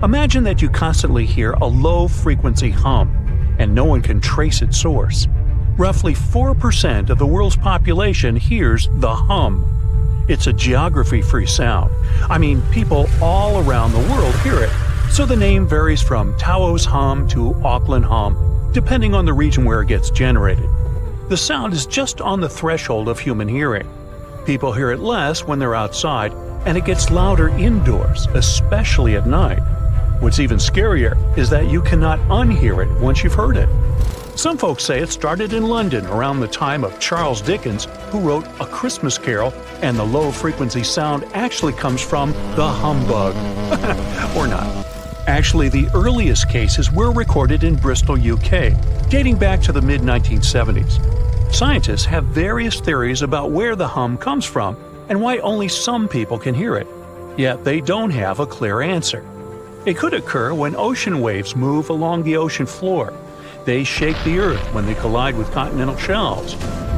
Imagine that you constantly hear a low-frequency hum, and no one can trace its source. Roughly 4% of the world's population hears the hum. It's a geography-free sound. I mean, people all around the world hear it, so the name varies from Tao's hum to Auckland hum, depending on the region where it gets generated. The sound is just on the threshold of human hearing. People hear it less when they're outside, and it gets louder indoors, especially at night. What's even scarier is that you cannot unhear it once you've heard it. Some folks say it started in London around the time of Charles Dickens, who wrote A Christmas Carol, and the low-frequency sound actually comes from the humbug. Or not. Actually, the earliest cases were recorded in Bristol, UK, dating back to the mid-1970s. Scientists have various theories about where the hum comes from and why only some people can hear it, yet they don't have a clear answer. It could occur when ocean waves move along the ocean floor. They shake the Earth when they collide with continental shelves.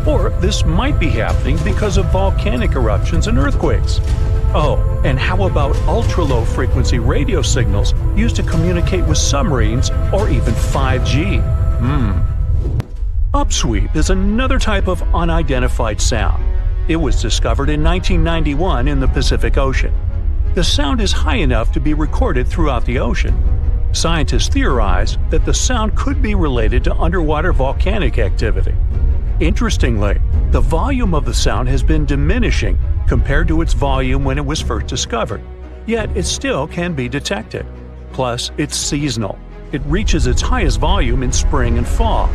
Or this might be happening because of volcanic eruptions and earthquakes. Oh, and how about ultra-low frequency radio signals used to communicate with submarines or even 5G? Upsweep is another type of unidentified sound. It was discovered in 1991 in the Pacific Ocean. The sound is high enough to be recorded throughout the ocean. Scientists theorize that the sound could be related to underwater volcanic activity. Interestingly, the volume of the sound has been diminishing compared to its volume when it was first discovered, yet it still can be detected. Plus, it's seasonal. It reaches its highest volume in spring and fall.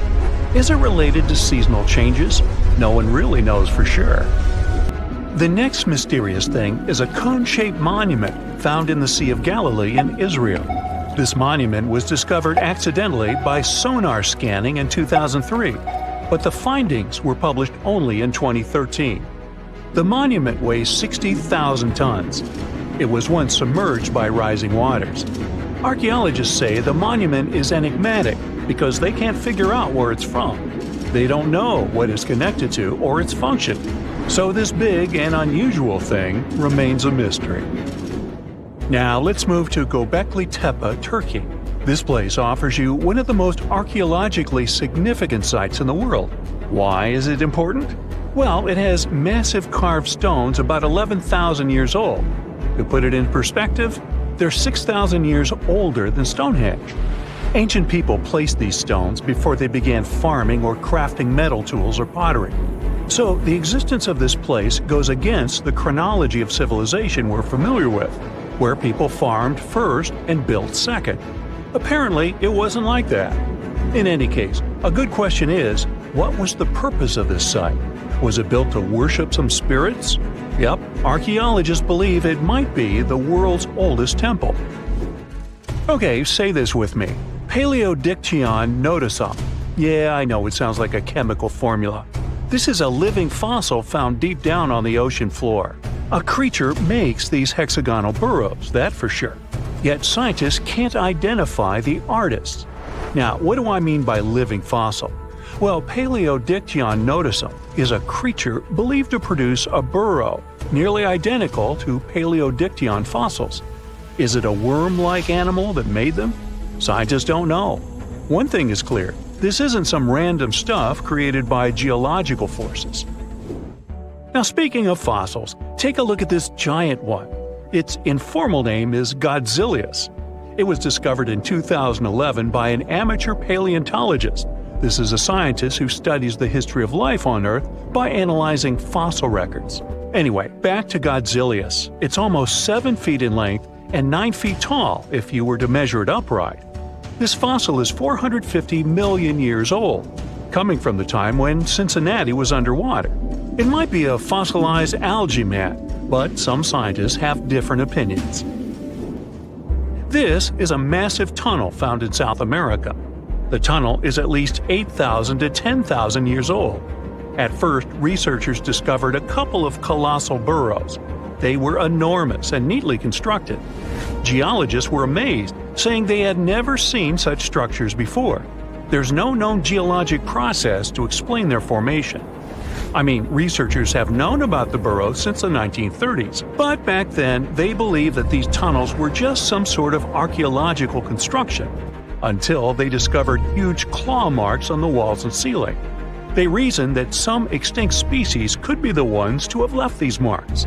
Is it related to seasonal changes? No one really knows for sure. The next mysterious thing is a cone-shaped monument found in the Sea of Galilee in Israel. This monument was discovered accidentally by sonar scanning in 2003, but the findings were published only in 2013. The monument weighs 60,000 tons. It was once submerged by rising waters. Archaeologists say the monument is enigmatic because they can't figure out where it's from. They don't know what it's connected to or its function. So this big and unusual thing remains a mystery. Now let's move to Göbekli Tepe, Turkey. This place offers you one of the most archaeologically significant sites in the world. Why is it important? Well, it has massive carved stones about 11,000 years old. To put it in perspective, they're 6,000 years older than Stonehenge. Ancient people placed these stones before they began farming or crafting metal tools or pottery. So the existence of this place goes against the chronology of civilization we're familiar with, where people farmed first and built second. Apparently, it wasn't like that. In any case, a good question is, what was the purpose of this site? Was it built to worship some spirits? Yep, archaeologists believe it might be the world's oldest temple. Okay, say this with me. Paleodictyon notusum. Yeah, I know it sounds like a chemical formula. This is a living fossil found deep down on the ocean floor. A creature makes these hexagonal burrows, that for sure. Yet scientists can't identify the artist. Now, what do I mean by living fossil? Well, Paleodictyon notusum is a creature believed to produce a burrow nearly identical to Paleodictyon fossils. Is it a worm-like animal that made them? Scientists don't know. One thing is clear, this isn't some random stuff created by geological forces. Now, speaking of fossils, take a look at this giant one. Its informal name is Godzillius. It was discovered in 2011 by an amateur paleontologist. This is a scientist who studies the history of life on Earth by analyzing fossil records. Anyway, back to Godzillius. It's almost 7 feet in length and 9 feet tall if you were to measure it upright. This fossil is 450 million years old, coming from the time when Cincinnati was underwater. It might be a fossilized algae mat, but some scientists have different opinions. This is a massive tunnel found in South America. The tunnel is at least 8,000 to 10,000 years old. At first, researchers discovered a couple of colossal burrows, They were enormous and neatly constructed. Geologists were amazed, saying they had never seen such structures before. There's no known geologic process to explain their formation. I mean, researchers have known about the burrows since the 1930s, but back then they believed that these tunnels were just some sort of archaeological construction, until they discovered huge claw marks on the walls and ceiling. They reasoned that some extinct species could be the ones to have left these marks.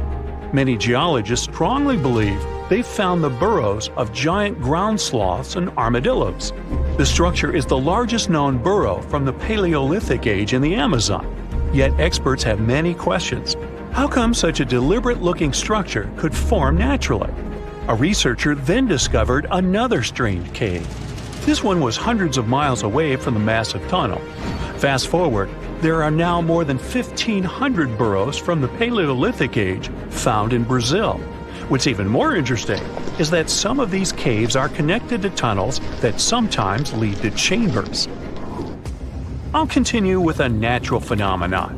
Many geologists strongly believe they found the burrows of giant ground sloths and armadillos. The structure is the largest known burrow from the Paleolithic age in the Amazon. Yet experts have many questions. How come such a deliberate-looking structure could form naturally? A researcher then discovered another strange cave. This one was hundreds of miles away from the massive tunnel. Fast forward, there are now more than 1,500 burrows from the Paleolithic age found in Brazil. What's even more interesting is that some of these caves are connected to tunnels that sometimes lead to chambers. I'll continue with a natural phenomenon.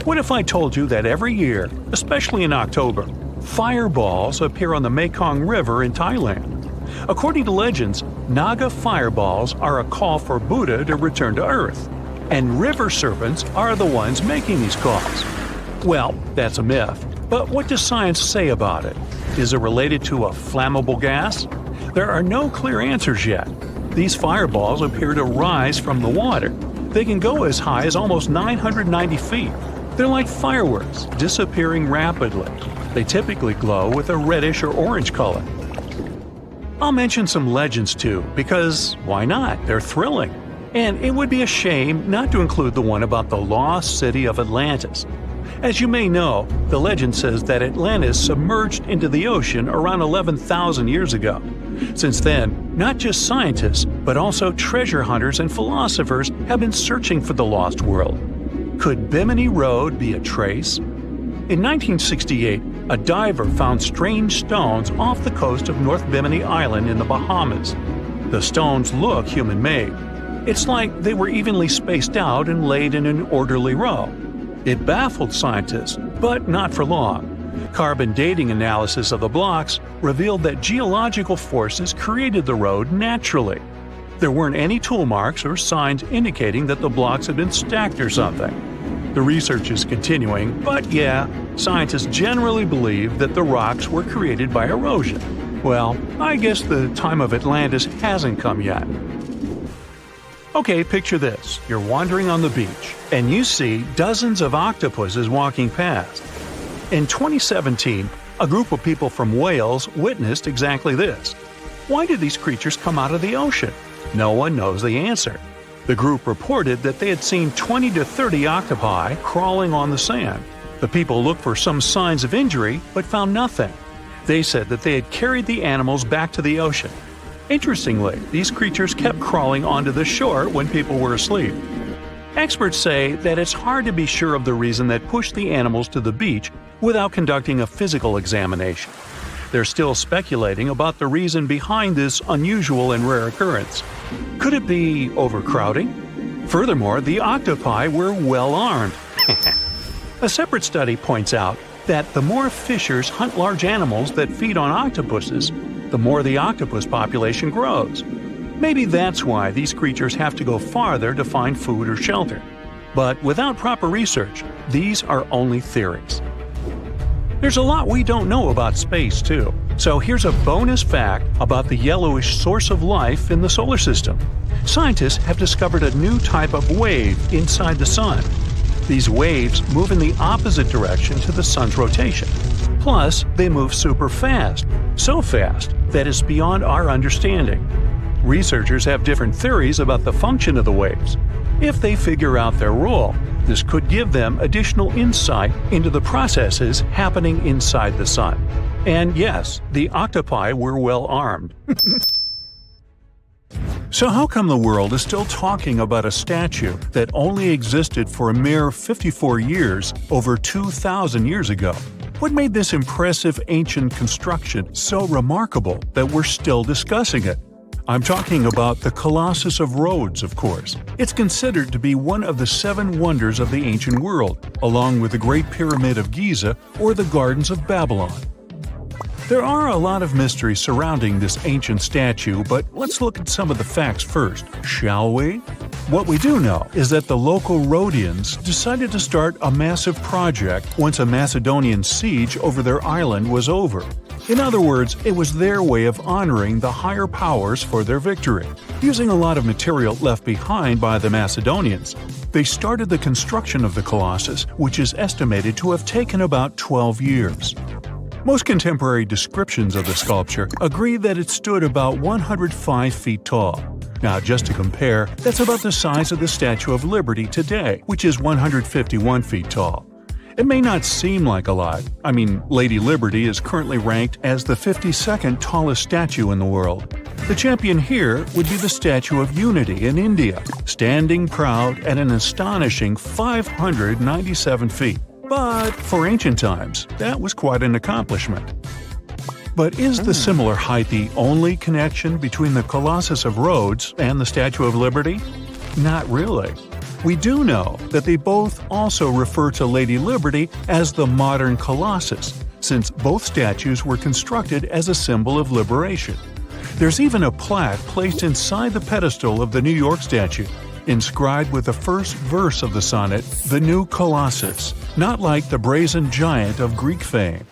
What if I told you that every year, especially in October, fireballs appear on the Mekong River in Thailand? According to legends, Naga fireballs are a call for Buddha to return to Earth, and river serpents are the ones making these calls. Well, that's a myth, but what does science say about it? Is it related to a flammable gas? There are no clear answers yet. These fireballs appear to rise from the water. They can go as high as almost 990 feet. They're like fireworks, disappearing rapidly. They typically glow with a reddish or orange color. I'll mention some legends too, because why not? They're thrilling. And it would be a shame not to include the one about the lost city of Atlantis. As you may know, the legend says that Atlantis submerged into the ocean around 11,000 years ago. Since then, not just scientists, but also treasure hunters and philosophers have been searching for the lost world. Could Bimini Road be a trace? In 1968, a diver found strange stones off the coast of North Bimini Island in the Bahamas. The stones look human-made. It's like they were evenly spaced out and laid in an orderly row. It baffled scientists, but not for long. Carbon dating analysis of the blocks revealed that geological forces created the road naturally. There weren't any tool marks or signs indicating that the blocks had been stacked or something. The research is continuing, but yeah, scientists generally believe that the rocks were created by erosion. Well, I guess the time of Atlantis hasn't come yet. Okay, picture this. You're wandering on the beach, and you see dozens of octopuses walking past. In 2017, a group of people from Wales witnessed exactly this. Why did these creatures come out of the ocean? No one knows the answer. The group reported that they had seen 20 to 30 octopi crawling on the sand. The people looked for some signs of injury, but found nothing. They said that they had carried the animals back to the ocean. Interestingly, these creatures kept crawling onto the shore when people were asleep. Experts say that it's hard to be sure of the reason that pushed the animals to the beach without conducting a physical examination. They're still speculating about the reason behind this unusual and rare occurrence. Could it be overcrowding? Furthermore, the octopi were well armed. A separate study points out that the more fishers hunt large animals that feed on octopuses, the more the octopus population grows. Maybe that's why these creatures have to go farther to find food or shelter. But without proper research, these are only theories. There's a lot we don't know about space, too. So here's a bonus fact about the yellowish source of life in the solar system. Scientists have discovered a new type of wave inside the sun. These waves move in the opposite direction to the sun's rotation. Plus, they move super fast, so fast that it's beyond our understanding. Researchers have different theories about the function of the waves. If they figure out their role, this could give them additional insight into the processes happening inside the sun. And yes, the octopi were well armed. So how come the world is still talking about a statue that only existed for a mere 54 years over 2,000 years ago? What made this impressive ancient construction so remarkable that we're still discussing it? I'm talking about the Colossus of Rhodes, of course. It's considered to be one of the 7 wonders of the ancient world, along with the Great Pyramid of Giza or the Gardens of Babylon. There are a lot of mysteries surrounding this ancient statue, but let's look at some of the facts first, shall we? What we do know is that the local Rhodians decided to start a massive project once a Macedonian siege over their island was over. In other words, it was their way of honoring the higher powers for their victory. Using a lot of material left behind by the Macedonians, they started the construction of the Colossus, which is estimated to have taken about 12 years. Most contemporary descriptions of the sculpture agree that it stood about 105 feet tall. Now, just to compare, that's about the size of the Statue of Liberty today, which is 151 feet tall. It may not seem like a lot. I mean, Lady Liberty is currently ranked as the 52nd tallest statue in the world. The champion here would be the Statue of Unity in India, standing proud at an astonishing 597 feet. But for ancient times, that was quite an accomplishment. But is the similar height the only connection between the Colossus of Rhodes and the Statue of Liberty? Not really. We do know that they both also refer to Lady Liberty as the modern Colossus, since both statues were constructed as a symbol of liberation. There's even a plaque placed inside the pedestal of the New York statue, inscribed with the first verse of the sonnet, "The New Colossus," not like the brazen giant of Greek fame.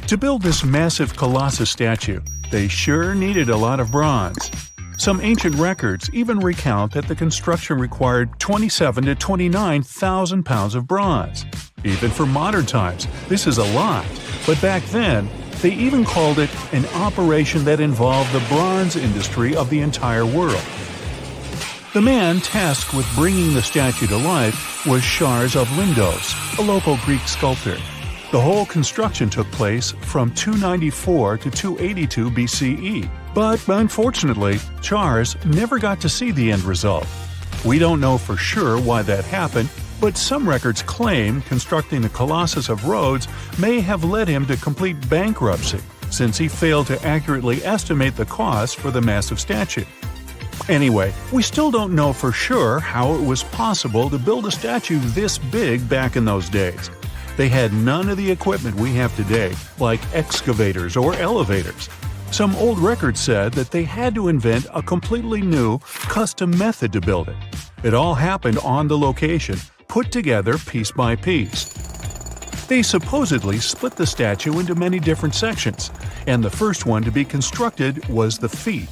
To build this massive Colossus statue, they sure needed a lot of bronze. Some ancient records even recount that the construction required 27,000 to 29,000 pounds of bronze. Even for modern times, this is a lot, but back then, they even called it an operation that involved the bronze industry of the entire world. The man tasked with bringing the statue to life was Chares of Lindos, a local Greek sculptor. The whole construction took place from 294 to 282 BCE. But unfortunately, Chares never got to see the end result. We don't know for sure why that happened, but some records claim constructing the Colossus of Rhodes may have led him to complete bankruptcy, since he failed to accurately estimate the cost for the massive statue. Anyway, we still don't know for sure how it was possible to build a statue this big back in those days. They had none of the equipment we have today, like excavators or elevators. Some old records said that they had to invent a completely new, custom method to build it. It all happened on the location, put together piece by piece. They supposedly split the statue into many different sections, and the first one to be constructed was the feet.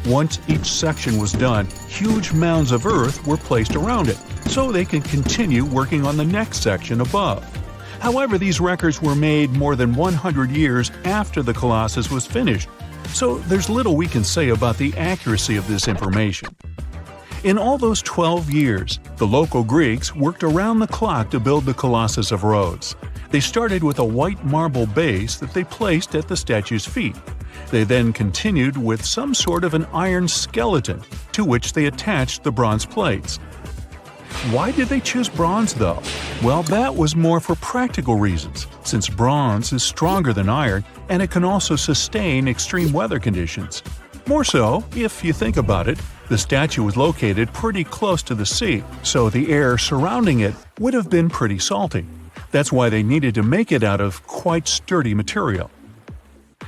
Once each section was done, huge mounds of earth were placed around it, so they could continue working on the next section above. However, these records were made more than 100 years after the Colossus was finished, so there's little we can say about the accuracy of this information. In all those 12 years, the local Greeks worked around the clock to build the Colossus of Rhodes. They started with a white marble base that they placed at the statue's feet. They then continued with some sort of an iron skeleton, to which they attached the bronze plates. Why did they choose bronze, though? Well, that was more for practical reasons, since bronze is stronger than iron and it can also sustain extreme weather conditions. More so, if you think about it, the statue was located pretty close to the sea, so the air surrounding it would have been pretty salty. That's why they needed to make it out of quite sturdy material.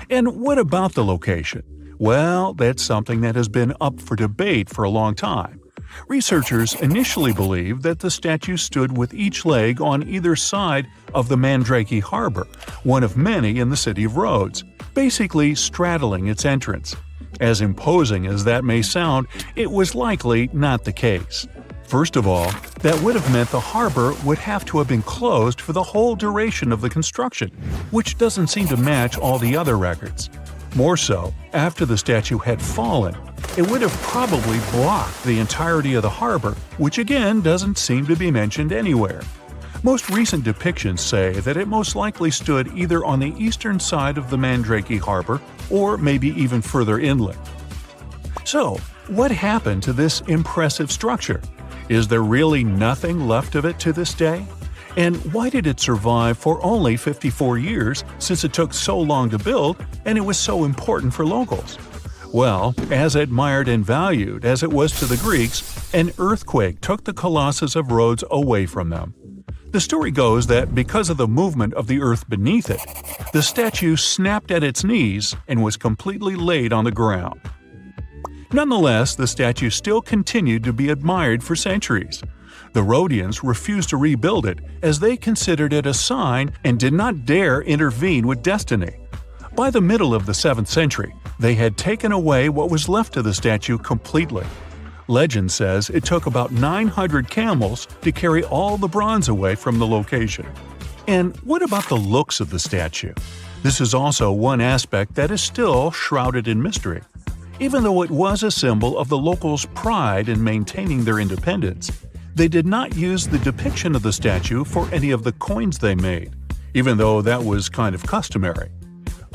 And what about the location? Well, that's something that has been up for debate for a long time. Researchers initially believed that the statue stood with each leg on either side of the Mandrake Harbor, one of many in the city of Rhodes, basically straddling its entrance. As imposing as that may sound, it was likely not the case. First of all, that would have meant the harbor would have to have been closed for the whole duration of the construction, which doesn't seem to match all the other records. More so, after the statue had fallen, it would have probably blocked the entirety of the harbor, which again doesn't seem to be mentioned anywhere. Most recent depictions say that it most likely stood either on the eastern side of the Mandrake Harbor or maybe even further inland. So, what happened to this impressive structure? Is there really nothing left of it to this day? And why did it survive for only 54 years, since it took so long to build and it was so important for locals? Well, as admired and valued as it was to the Greeks, an earthquake took the Colossus of Rhodes away from them. The story goes that because of the movement of the earth beneath it, the statue snapped at its knees and was completely laid on the ground. Nonetheless, the statue still continued to be admired for centuries. The Rhodians refused to rebuild it as they considered it a sign and did not dare intervene with destiny. By the middle of the 7th century, they had taken away what was left of the statue completely. Legend says it took about 900 camels to carry all the bronze away from the location. And what about the looks of the statue? This is also one aspect that is still shrouded in mystery. Even though it was a symbol of the locals' pride in maintaining their independence, they did not use the depiction of the statue for any of the coins they made, even though that was kind of customary.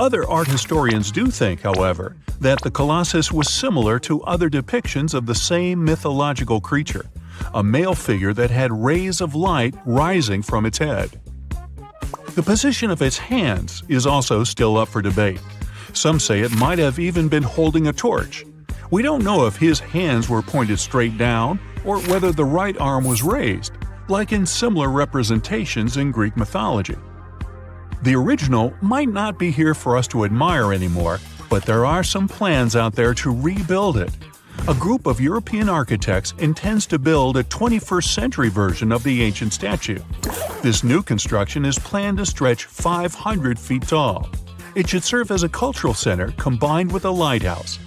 Other art historians do think, however, that the Colossus was similar to other depictions of the same mythological creature, a male figure that had rays of light rising from its head. The position of its hands is also still up for debate. Some say it might have even been holding a torch. We don't know if his hands were pointed straight down or whether the right arm was raised, like in similar representations in Greek mythology. The original might not be here for us to admire anymore, but there are some plans out there to rebuild it. A group of European architects intends to build a 21st century version of the ancient statue. This new construction is planned to stretch 500 feet tall. It should serve as a cultural center combined with a lighthouse.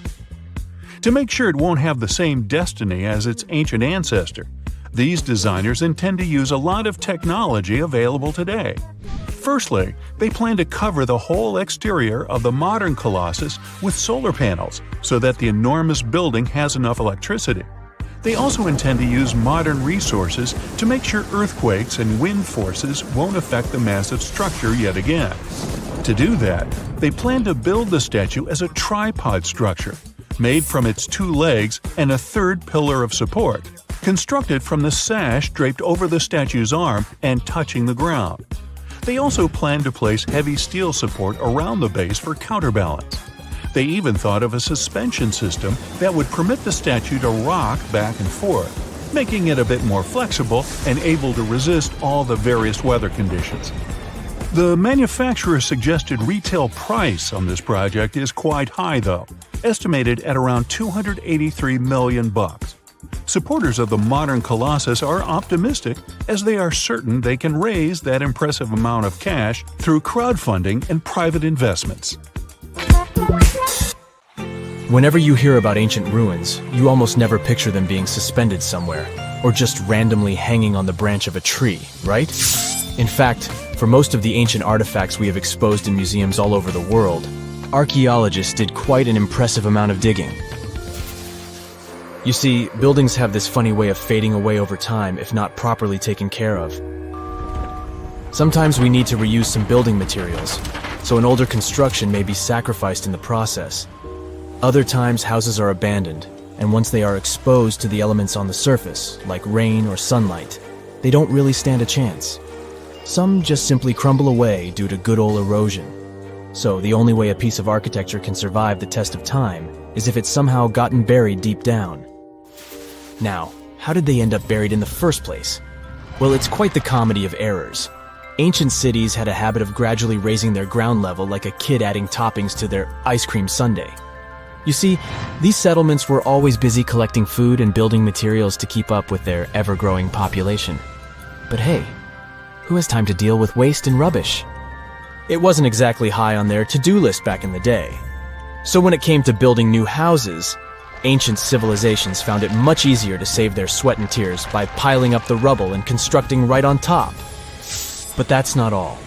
To make sure it won't have the same destiny as its ancient ancestor, these designers intend to use a lot of technology available today. Firstly, they plan to cover the whole exterior of the modern Colossus with solar panels so that the enormous building has enough electricity. They also intend to use modern resources to make sure earthquakes and wind forces won't affect the massive structure yet again. To do that, they plan to build the statue as a tripod structure, made from its 2 legs and a 3rd pillar of support, constructed from the sash draped over the statue's arm and touching the ground. They also plan to place heavy steel support around the base for counterbalance. They even thought of a suspension system that would permit the statue to rock back and forth, making it a bit more flexible and able to resist all the various weather conditions. The manufacturer's suggested retail price on this project is quite high though, estimated at around $283 million. Supporters of the modern Colossus are optimistic as they are certain they can raise that impressive amount of cash through crowdfunding and private investments. Whenever you hear about ancient ruins, you almost never picture them being suspended somewhere, or just randomly hanging on the branch of a tree, right? In fact, for most of the ancient artifacts we have exposed in museums all over the world, archaeologists did quite an impressive amount of digging. You see, buildings have this funny way of fading away over time if not properly taken care of. Sometimes we need to reuse some building materials, so an older construction may be sacrificed in the process. Other times houses are abandoned, and once they are exposed to the elements on the surface, like rain or sunlight, they don't really stand a chance. Some just simply crumble away due to good old erosion. So the only way a piece of architecture can survive the test of time is if it's somehow gotten buried deep down. Now, how did they end up buried in the first place? Well, it's quite the comedy of errors. Ancient cities had a habit of gradually raising their ground level like a kid adding toppings to their ice cream sundae. You see, these settlements were always busy collecting food and building materials to keep up with their ever-growing population. But hey, who has time to deal with waste and rubbish? It wasn't exactly high on their to-do list back in the day. So when it came to building new houses, ancient civilizations found it much easier to save their sweat and tears by piling up the rubble and constructing right on top. But that's not all.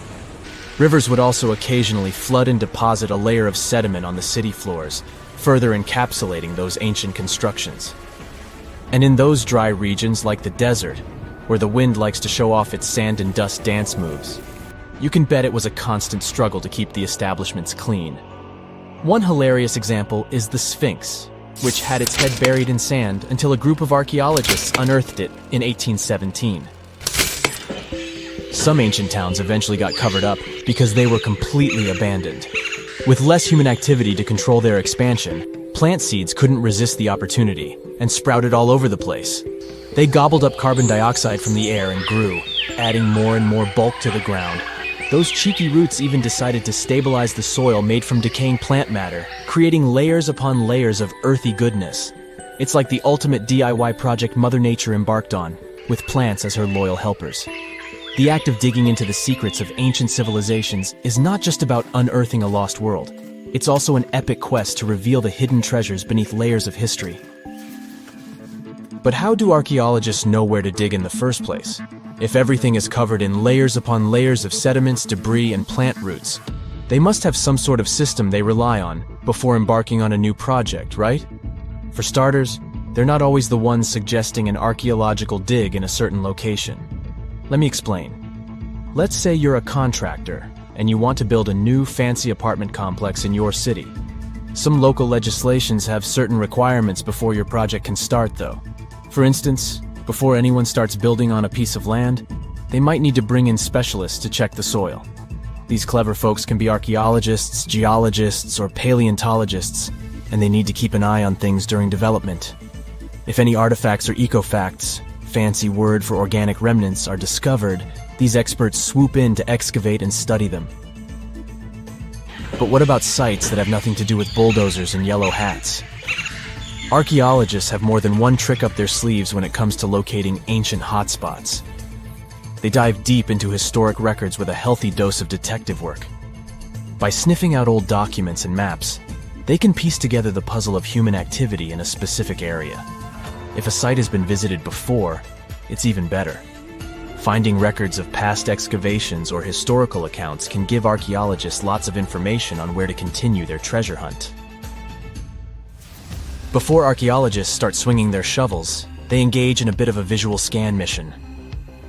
Rivers would also occasionally flood and deposit a layer of sediment on the city floors, further encapsulating those ancient constructions. And in those dry regions like the desert, where the wind likes to show off its sand and dust dance moves, you can bet it was a constant struggle to keep the establishments clean. One hilarious example is the Sphinx, which had its head buried in sand until a group of archaeologists unearthed it in 1817. Some ancient towns eventually got covered up because they were completely abandoned. With less human activity to control their expansion, plant seeds couldn't resist the opportunity and sprouted all over the place. They gobbled up carbon dioxide from the air and grew, adding more and more bulk to the ground. Those cheeky roots even decided to stabilize the soil made from decaying plant matter, creating layers upon layers of earthy goodness. It's like the ultimate DIY project Mother Nature embarked on, with plants as her loyal helpers. The act of digging into the secrets of ancient civilizations is not just about unearthing a lost world. It's also an epic quest to reveal the hidden treasures beneath layers of history. But how do archaeologists know where to dig in the first place? If everything is covered in layers upon layers of sediments, debris, and plant roots, they must have some sort of system they rely on before embarking on a new project, right? For starters, they're not always the ones suggesting an archaeological dig in a certain location. Let me explain. Let's say you're a contractor and you want to build a new fancy apartment complex in your city. Some local legislations have certain requirements before your project can start, though. For instance, before anyone starts building on a piece of land, they might need to bring in specialists to check the soil. These clever folks can be archaeologists, geologists, or paleontologists, and they need to keep an eye on things during development. If any artifacts or ecofacts, fancy word for organic remnants, are discovered, these experts swoop in to excavate and study them. But what about sites that have nothing to do with bulldozers and yellow hats? Archaeologists have more than one trick up their sleeves when it comes to locating ancient hotspots. They dive deep into historic records with a healthy dose of detective work. By sniffing out old documents and maps, they can piece together the puzzle of human activity in a specific area. If a site has been visited before, it's even better. Finding records of past excavations or historical accounts can give archaeologists lots of information on where to continue their treasure hunt. Before archaeologists start swinging their shovels, they engage in a bit of a visual scan mission.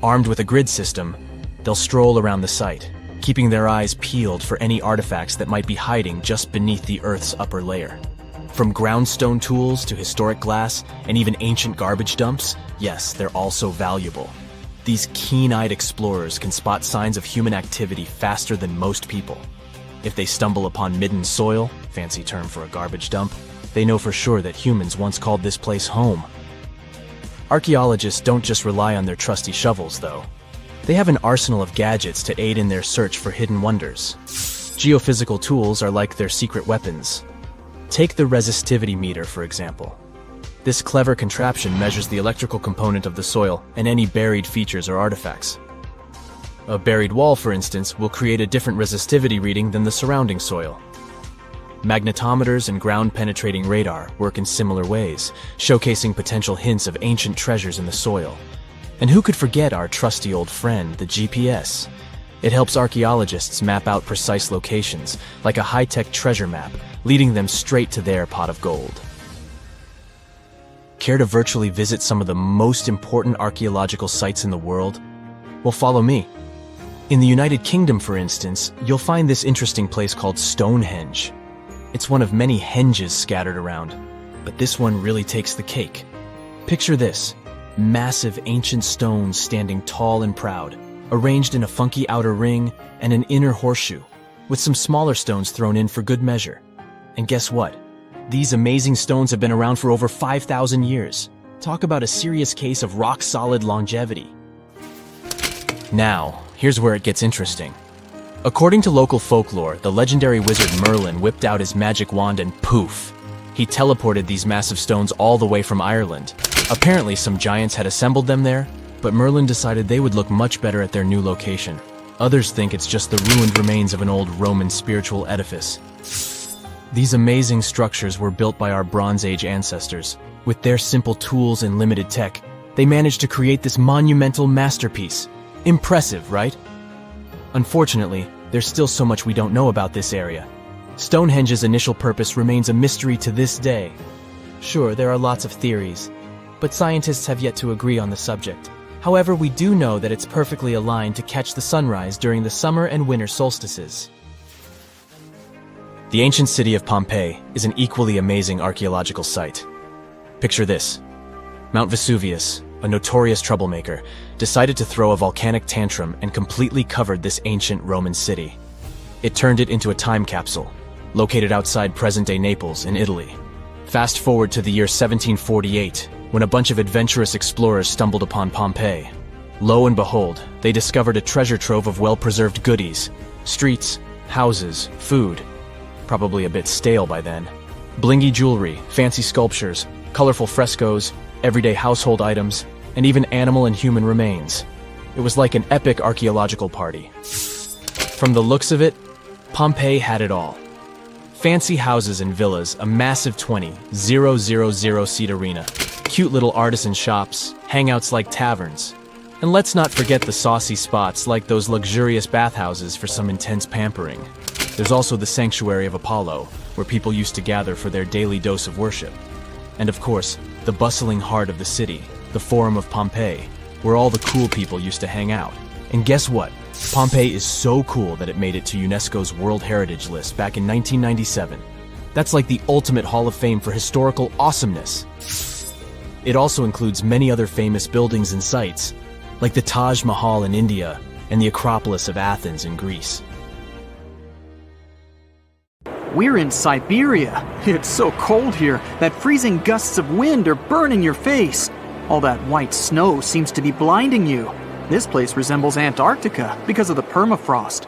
Armed with a grid system, they'll stroll around the site, keeping their eyes peeled for any artifacts that might be hiding just beneath the Earth's upper layer. From groundstone tools to historic glass and even ancient garbage dumps, yes, they're also valuable. These keen-eyed explorers can spot signs of human activity faster than most people. If they stumble upon midden soil, fancy term for a garbage dump, they know for sure that humans once called this place home. Archaeologists don't just rely on their trusty shovels, though. They have an arsenal of gadgets to aid in their search for hidden wonders. Geophysical tools are like their secret weapons. Take the resistivity meter, for example. This clever contraption measures the electrical component of the soil and any buried features or artifacts. A buried wall, for instance, will create a different resistivity reading than the surrounding soil. Magnetometers and ground-penetrating radar work in similar ways, showcasing potential hints of ancient treasures in the soil. And who could forget our trusty old friend, the GPS? It helps archaeologists map out precise locations, like a high-tech treasure map, leading them straight to their pot of gold. Care to virtually visit some of the most important archaeological sites in the world? Well, follow me. In the United Kingdom, for instance, you'll find this interesting place called Stonehenge. It's one of many henges scattered around, but this one really takes the cake. Picture this: massive ancient stones standing tall and proud, arranged in a funky outer ring and an inner horseshoe, with some smaller stones thrown in for good measure. And guess what? These amazing stones have been around for over 5,000 years. Talk about a serious case of rock-solid longevity. Now, here's where it gets interesting. According to local folklore, the legendary wizard Merlin whipped out his magic wand and poof! He teleported these massive stones all the way from Ireland. Apparently, some giants had assembled them there, but Merlin decided they would look much better at their new location. Others think it's just the ruined remains of an old Roman spiritual edifice. These amazing structures were built by our Bronze Age ancestors. With their simple tools and limited tech, they managed to create this monumental masterpiece. Impressive, right? Unfortunately, there's still so much we don't know about this area. Stonehenge's initial purpose remains a mystery to this day. Sure, there are lots of theories, but scientists have yet to agree on the subject. However, we do know that it's perfectly aligned to catch the sunrise during the summer and winter solstices. The ancient city of Pompeii is an equally amazing archaeological site. Picture this: Mount Vesuvius, a notorious troublemaker, decided to throw a volcanic tantrum and completely covered this ancient Roman city. It turned it into a time capsule, located outside present-day Naples in Italy. Fast forward to the year 1748, when a bunch of adventurous explorers stumbled upon Pompeii. Lo and behold, they discovered a treasure trove of well-preserved goodies. Streets, houses, food. Probably a bit stale by then. Blingy jewelry, fancy sculptures, colorful frescoes, everyday household items, and even animal and human remains. It was like an epic archaeological party. From the looks of it, Pompeii had it all. Fancy houses and villas, a massive 20,000-seat arena, cute little artisan shops, hangouts like taverns. And let's not forget the saucy spots like those luxurious bathhouses for some intense pampering. There's also the sanctuary of Apollo, where people used to gather for their daily dose of worship. And of course, the bustling heart of the city, the Forum of Pompeii, where all the cool people used to hang out. And guess what? Pompeii is so cool that it made it to UNESCO's World Heritage List back in 1997. That's like the ultimate Hall of Fame for historical awesomeness. It also includes many other famous buildings and sites, like the Taj Mahal in India and the Acropolis of Athens in Greece. We're in Siberia. It's so cold here that freezing gusts of wind are burning your face. All that white snow seems to be blinding you. This place resembles Antarctica because of the permafrost.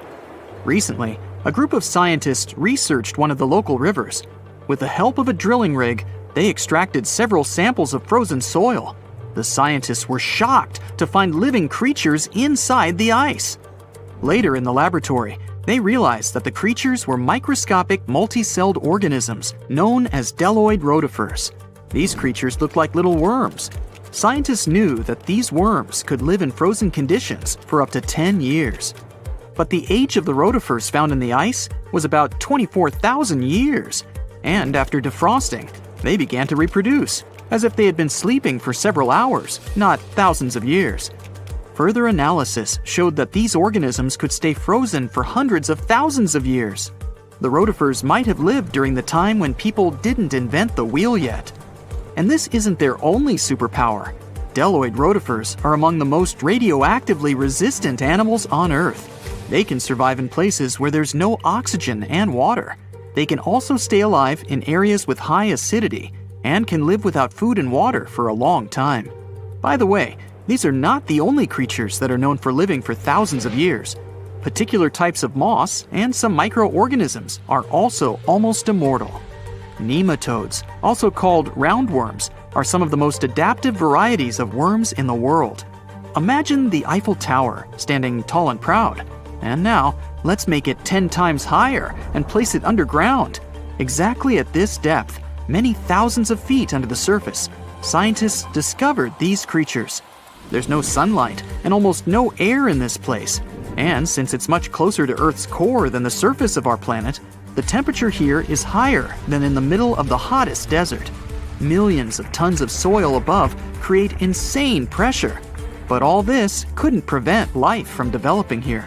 Recently, a group of scientists researched one of the local rivers. With the help of a drilling rig, they extracted several samples of frozen soil. The scientists were shocked to find living creatures inside the ice. Later in the laboratory, they realized that the creatures were microscopic multi-celled organisms known as deloid rotifers. These creatures looked like little worms. Scientists knew that these worms could live in frozen conditions for up to 10 years. But the age of the rotifers found in the ice was about 24,000 years. And after defrosting, they began to reproduce, as if they had been sleeping for several hours, not thousands of years. Further analysis showed that these organisms could stay frozen for hundreds of thousands of years. The rotifers might have lived during the time when people didn't invent the wheel yet. And this isn't their only superpower. Deloid rotifers are among the most radioactively resistant animals on Earth. They can survive in places where there's no oxygen and water. They can also stay alive in areas with high acidity and can live without food and water for a long time. By the way, these are not the only creatures that are known for living for thousands of years. Particular types of moss and some microorganisms are also almost immortal. Nematodes, also called roundworms, are some of the most adaptive varieties of worms in the world. Imagine the Eiffel Tower standing tall and proud. And now, let's make it 10 times higher and place it underground. Exactly at this depth, many thousands of feet under the surface, scientists discovered these creatures. There's no sunlight and almost no air in this place. And since it's much closer to Earth's core than the surface of our planet, the temperature here is higher than in the middle of the hottest desert. Millions of tons of soil above create insane pressure. But all this couldn't prevent life from developing here.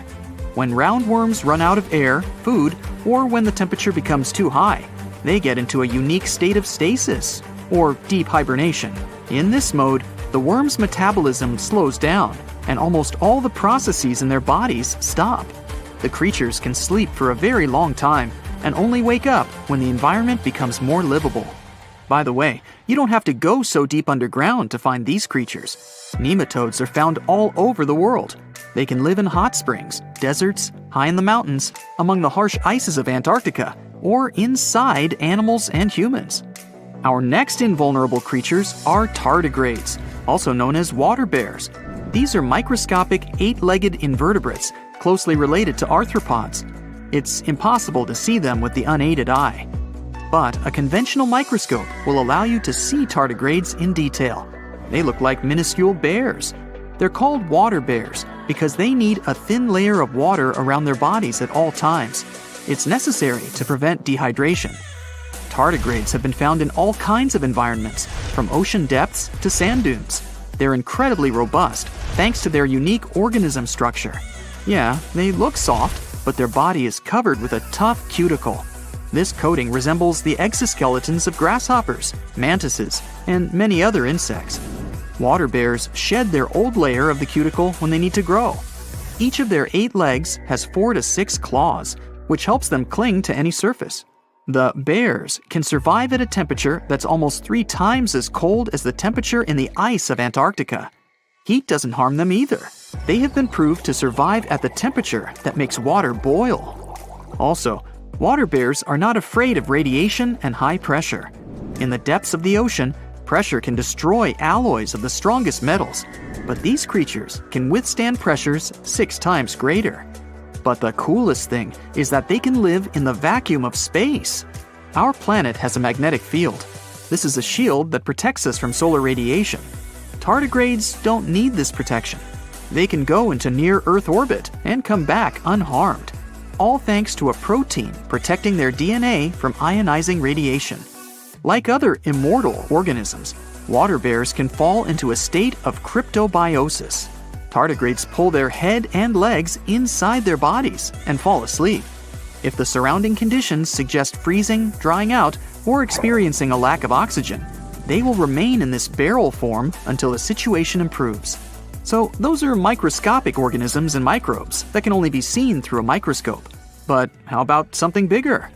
When roundworms run out of air, food, or when the temperature becomes too high, they get into a unique state of stasis, or deep hibernation. In this mode, the worm's metabolism slows down, and almost all the processes in their bodies stop. The creatures can sleep for a very long time, and only wake up when the environment becomes more livable. By the way, you don't have to go so deep underground to find these creatures. Nematodes are found all over the world. They can live in hot springs, deserts, high in the mountains, among the harsh ices of Antarctica, or inside animals and humans. Our next invulnerable creatures are tardigrades, also known as water bears. These are microscopic, 8-legged invertebrates closely related to arthropods. It's impossible to see them with the unaided eye. But a conventional microscope will allow you to see tardigrades in detail. They look like minuscule bears. They're called water bears because they need a thin layer of water around their bodies at all times. It's necessary to prevent dehydration. Tardigrades have been found in all kinds of environments, from ocean depths to sand dunes. They're incredibly robust thanks to their unique organism structure. Yeah, they look soft, but their body is covered with a tough cuticle. This coating resembles the exoskeletons of grasshoppers, mantises, and many other insects. Water bears shed their old layer of the cuticle when they need to grow. Each of their 8 legs has 4 to 6 claws, which helps them cling to any surface. The bears can survive at a temperature that's almost 3 times as cold as the temperature in the ice of Antarctica. Heat doesn't harm them either. They have been proved to survive at the temperature that makes water boil. Also, water bears are not afraid of radiation and high pressure. In the depths of the ocean, pressure can destroy alloys of the strongest metals, but these creatures can withstand pressures 6 times greater. But the coolest thing is that they can live in the vacuum of space. Our planet has a magnetic field. This is a shield that protects us from solar radiation. Tardigrades don't need this protection. They can go into near-Earth orbit and come back unharmed, all thanks to a protein protecting their DNA from ionizing radiation. Like other immortal organisms, water bears can fall into a state of cryptobiosis. Tardigrades pull their head and legs inside their bodies and fall asleep. If the surrounding conditions suggest freezing, drying out, or experiencing a lack of oxygen, they will remain in this barrel form until the situation improves. So those are microscopic organisms and microbes that can only be seen through a microscope. But how about something bigger?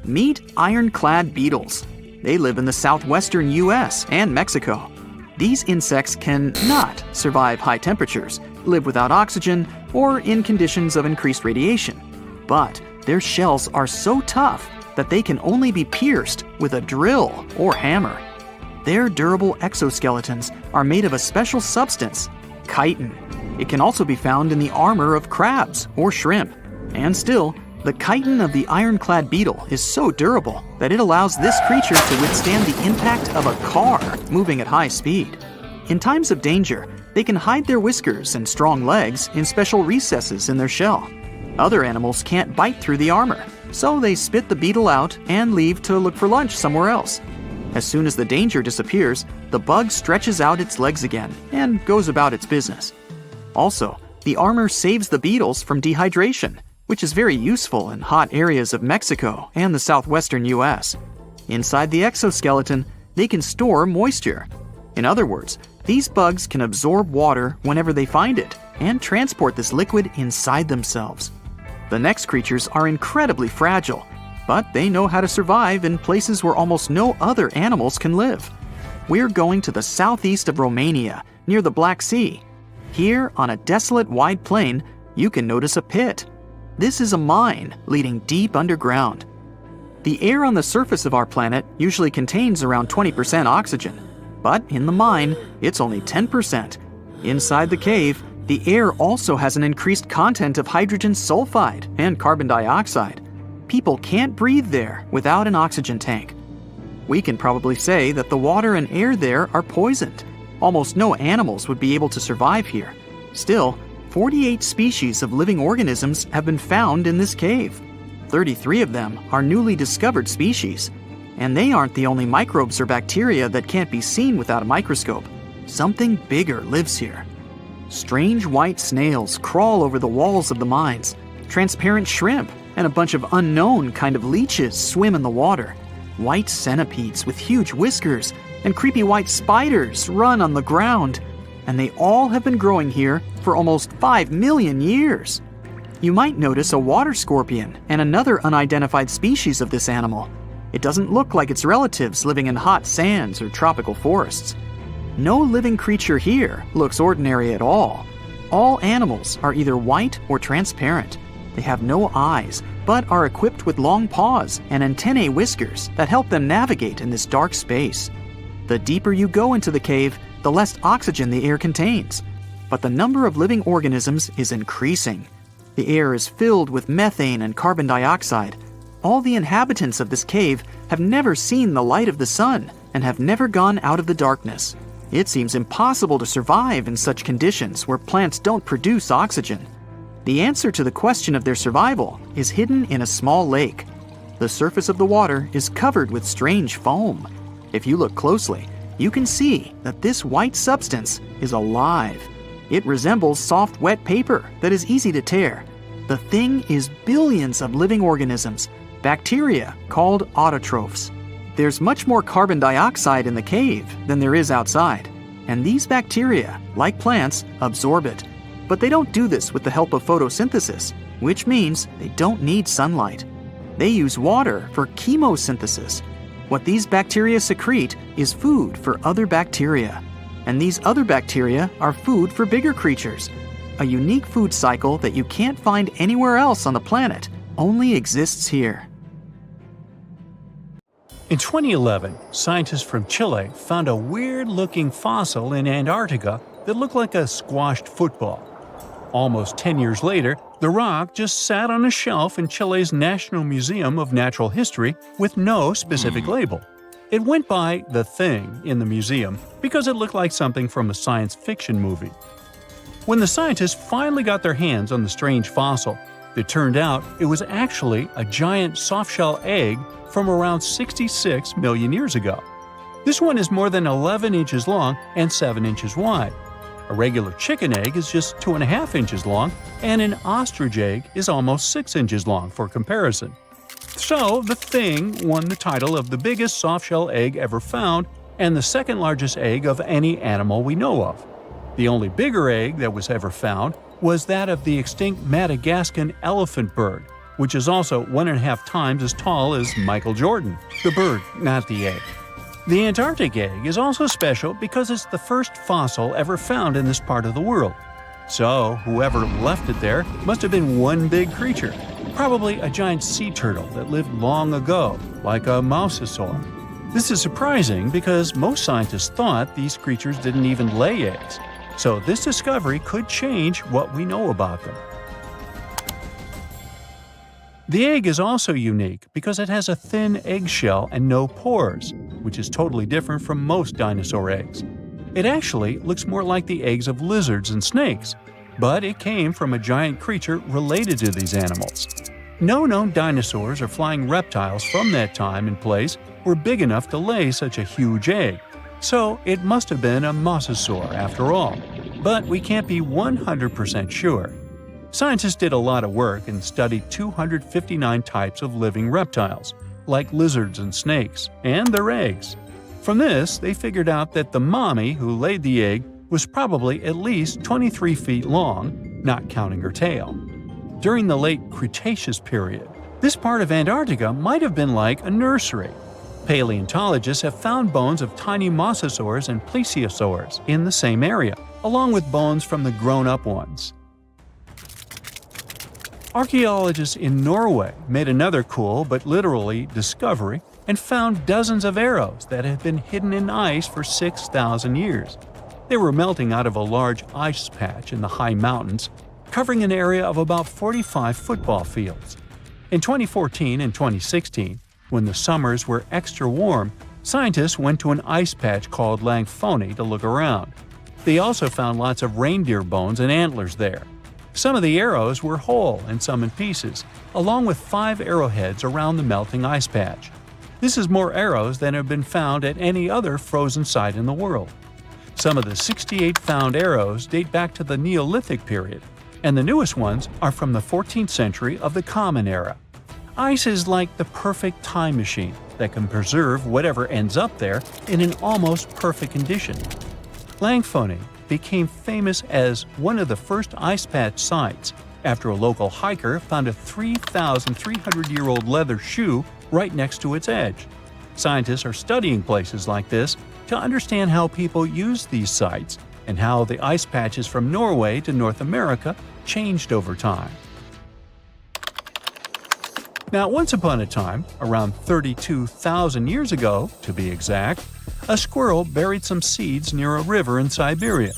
Meet ironclad beetles. They live in the southwestern US and Mexico. These insects cannot survive high temperatures, live without oxygen, or in conditions of increased radiation. But their shells are so tough that they can only be pierced with a drill or hammer. Their durable exoskeletons are made of a special substance, chitin. It can also be found in the armor of crabs or shrimp. And still, the chitin of the ironclad beetle is so durable that it allows this creature to withstand the impact of a car moving at high speed. In times of danger, they can hide their whiskers and strong legs in special recesses in their shell. Other animals can't bite through the armor, so they spit the beetle out and leave to look for lunch somewhere else. As soon as the danger disappears, the bug stretches out its legs again and goes about its business. Also, the armor saves the beetles from dehydration, which is very useful in hot areas of Mexico and the southwestern US. Inside the exoskeleton, they can store moisture. In other words, these bugs can absorb water whenever they find it and transport this liquid inside themselves. The next creatures are incredibly fragile, but they know how to survive in places where almost no other animals can live. We're going to the southeast of Romania, near the Black Sea. Here, on a desolate wide plain, you can notice a pit. This is a mine leading deep underground. The air on the surface of our planet usually contains around 20% oxygen, but in the mine, it's only 10%. Inside the cave, the air also has an increased content of hydrogen sulfide and carbon dioxide. People can't breathe there without an oxygen tank. We can probably say that the water and air there are poisoned. Almost no animals would be able to survive here. Still, 48 species of living organisms have been found in this cave. 33 of them are newly discovered species. And they aren't the only microbes or bacteria that can't be seen without a microscope. Something bigger lives here. Strange white snails crawl over the walls of the mines. Transparent shrimp and a bunch of unknown kind of leeches swim in the water. White centipedes with huge whiskers and creepy white spiders run on the ground. And they all have been growing here for almost 5 million years. You might notice a water scorpion and another unidentified species of this animal. It doesn't look like its relatives living in hot sands or tropical forests. No living creature here looks ordinary at all. All animals are either white or transparent. They have no eyes, but are equipped with long paws and antennae whiskers that help them navigate in this dark space. The deeper you go into the cave, the less oxygen the air contains. But the number of living organisms is increasing. The air is filled with methane and carbon dioxide. All the inhabitants of this cave have never seen the light of the sun and have never gone out of the darkness. It seems impossible to survive in such conditions where plants don't produce oxygen. The answer to the question of their survival is hidden in a small lake. The surface of the water is covered with strange foam. If you look closely, you can see that this white substance is alive. It resembles soft, wet paper that is easy to tear. The thing is billions of living organisms, bacteria called autotrophs. There's much more carbon dioxide in the cave than there is outside, and these bacteria, like plants, absorb it. But they don't do this with the help of photosynthesis, which means they don't need sunlight. They use water for chemosynthesis. What these bacteria secrete is food for other bacteria. And these other bacteria are food for bigger creatures. A unique food cycle that you can't find anywhere else on the planet only exists here. In 2011, scientists from Chile found a weird-looking fossil in Antarctica that looked like a squashed football. Almost 10 years later, the rock just sat on a shelf in Chile's National Museum of Natural History with no specific label. It went by The Thing in the museum because it looked like something from a science fiction movie. When the scientists finally got their hands on the strange fossil, it turned out it was actually a giant softshell egg from around 66 million years ago. This one is more than 11 inches long and 7 inches wide. A regular chicken egg is just 2.5 inches long, and an ostrich egg is almost 6 inches long for comparison. So, The Thing won the title of the biggest softshell egg ever found and the second largest egg of any animal we know of. The only bigger egg that was ever found was that of the extinct Madagascan elephant bird, which is also 1.5 times as tall as Michael Jordan. The bird, not the egg. The Antarctic egg is also special because it's the first fossil ever found in this part of the world. So, whoever left it there must have been one big creature, probably a giant sea turtle that lived long ago, like a mosasaur. This is surprising because most scientists thought these creatures didn't even lay eggs. So this discovery could change what we know about them. The egg is also unique because it has a thin eggshell and no pores, which is totally different from most dinosaur eggs. It actually looks more like the eggs of lizards and snakes, but it came from a giant creature related to these animals. No known dinosaurs or flying reptiles from that time and place were big enough to lay such a huge egg, so it must have been a mosasaur after all. But we can't be 100% sure. Scientists did a lot of work and studied 259 types of living reptiles, like lizards and snakes, and their eggs. From this, they figured out that the mommy who laid the egg was probably at least 23 feet long, not counting her tail. During the late Cretaceous period, this part of Antarctica might have been like a nursery. Paleontologists have found bones of tiny mosasaurs and plesiosaurs in the same area, along with bones from the grown-up ones. Archaeologists in Norway made another cool but literally discovery and found dozens of arrows that had been hidden in ice for 6,000 years. They were melting out of a large ice patch in the high mountains, covering an area of about 45 football fields. In 2014 and 2016, when the summers were extra warm, scientists went to an ice patch called Langfoni to look around. They also found lots of reindeer bones and antlers there. Some of the arrows were whole and some in pieces, along with 5 arrowheads around the melting ice patch. This is more arrows than have been found at any other frozen site in the world. Some of the 68 found arrows date back to the Neolithic period, and the newest ones are from the 14th century of the Common Era. Ice is like the perfect time machine that can preserve whatever ends up there in an almost perfect condition. Langfoni became famous as one of the first ice patch sites after a local hiker found a 3,300-year-old leather shoe right next to its edge. Scientists are studying places like this to understand how people use these sites and how the ice patches from Norway to North America changed over time. Now, once upon a time, around 32,000 years ago, to be exact, a squirrel buried some seeds near a river in Siberia.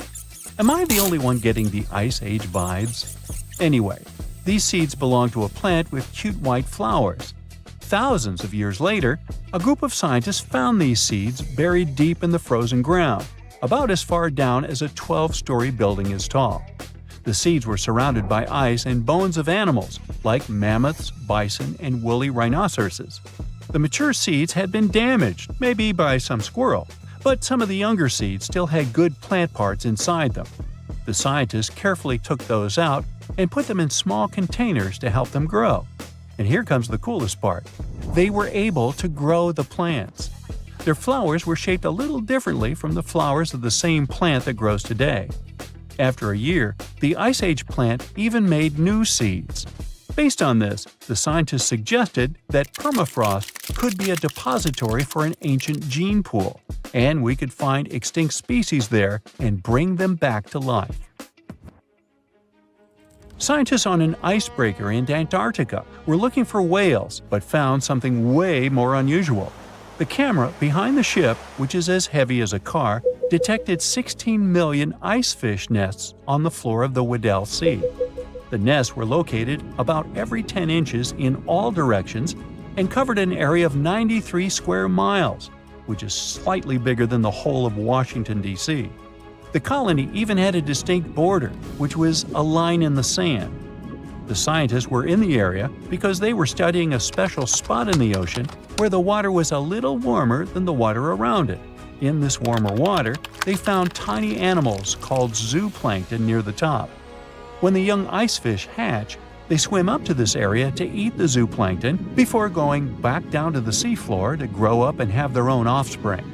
Am I the only one getting the Ice Age vibes? Anyway, these seeds belong to a plant with cute white flowers. Thousands of years later, a group of scientists found these seeds buried deep in the frozen ground, about as far down as a 12-story building is tall. The seeds were surrounded by ice and bones of animals, like mammoths, bison, and woolly rhinoceroses. The mature seeds had been damaged, maybe by some squirrel, but some of the younger seeds still had good plant parts inside them. The scientists carefully took those out and put them in small containers to help them grow. And here comes the coolest part. They were able to grow the plants. Their flowers were shaped a little differently from the flowers of the same plant that grows today. After a year, the Ice Age plant even made new seeds. Based on this, the scientists suggested that permafrost could be a depository for an ancient gene pool, and we could find extinct species there and bring them back to life. Scientists on an icebreaker in Antarctica were looking for whales but found something way more unusual. The camera behind the ship, which is as heavy as a car, detected 16 million icefish nests on the floor of the Weddell Sea. The nests were located about every 10 inches in all directions and covered an area of 93 square miles, which is slightly bigger than the whole of Washington, D.C. The colony even had a distinct border, which was a line in the sand. The scientists were in the area because they were studying a special spot in the ocean where the water was a little warmer than the water around it. In this warmer water, they found tiny animals called zooplankton near the top. When the young icefish hatch, they swim up to this area to eat the zooplankton before going back down to the seafloor to grow up and have their own offspring.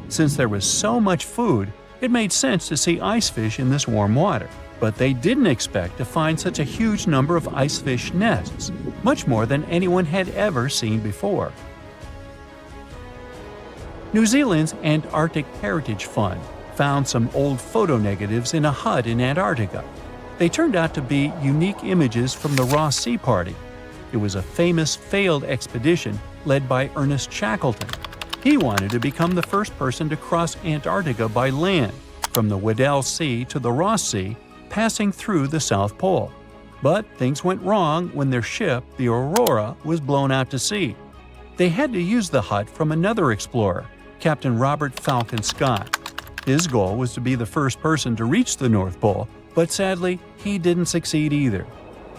Since there was so much food, it made sense to see icefish in this warm water, but they didn't expect to find such a huge number of icefish nests, much more than anyone had ever seen before. New Zealand's Antarctic Heritage Fund found some old photo negatives in a hut in Antarctica. They turned out to be unique images from the Ross Sea Party. It was a famous failed expedition led by Ernest Shackleton. He wanted to become the first person to cross Antarctica by land, from the Weddell Sea to the Ross Sea, passing through the South Pole. But things went wrong when their ship, the Aurora, was blown out to sea. They had to use the hut from another explorer, Captain Robert Falcon Scott. His goal was to be the first person to reach the North Pole, but sadly, he didn't succeed either.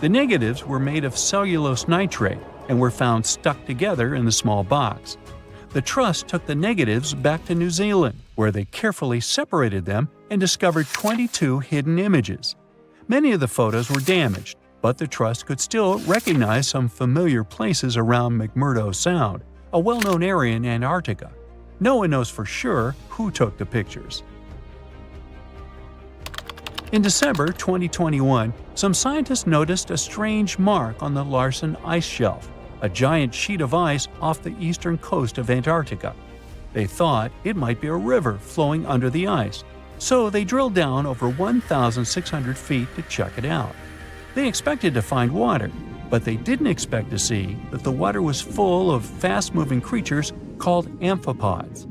The negatives were made of cellulose nitrate and were found stuck together in the small box. The Trust took the negatives back to New Zealand, where they carefully separated them and discovered 22 hidden images. Many of the photos were damaged, but the Trust could still recognize some familiar places around McMurdo Sound, a well-known area in Antarctica. No one knows for sure who took the pictures. In December 2021, some scientists noticed a strange mark on the Larsen Ice Shelf, a giant sheet of ice off the eastern coast of Antarctica. They thought it might be a river flowing under the ice, so they drilled down over 1,600 feet to check it out. They expected to find water, but they didn't expect to see that the water was full of fast-moving creatures called amphipods.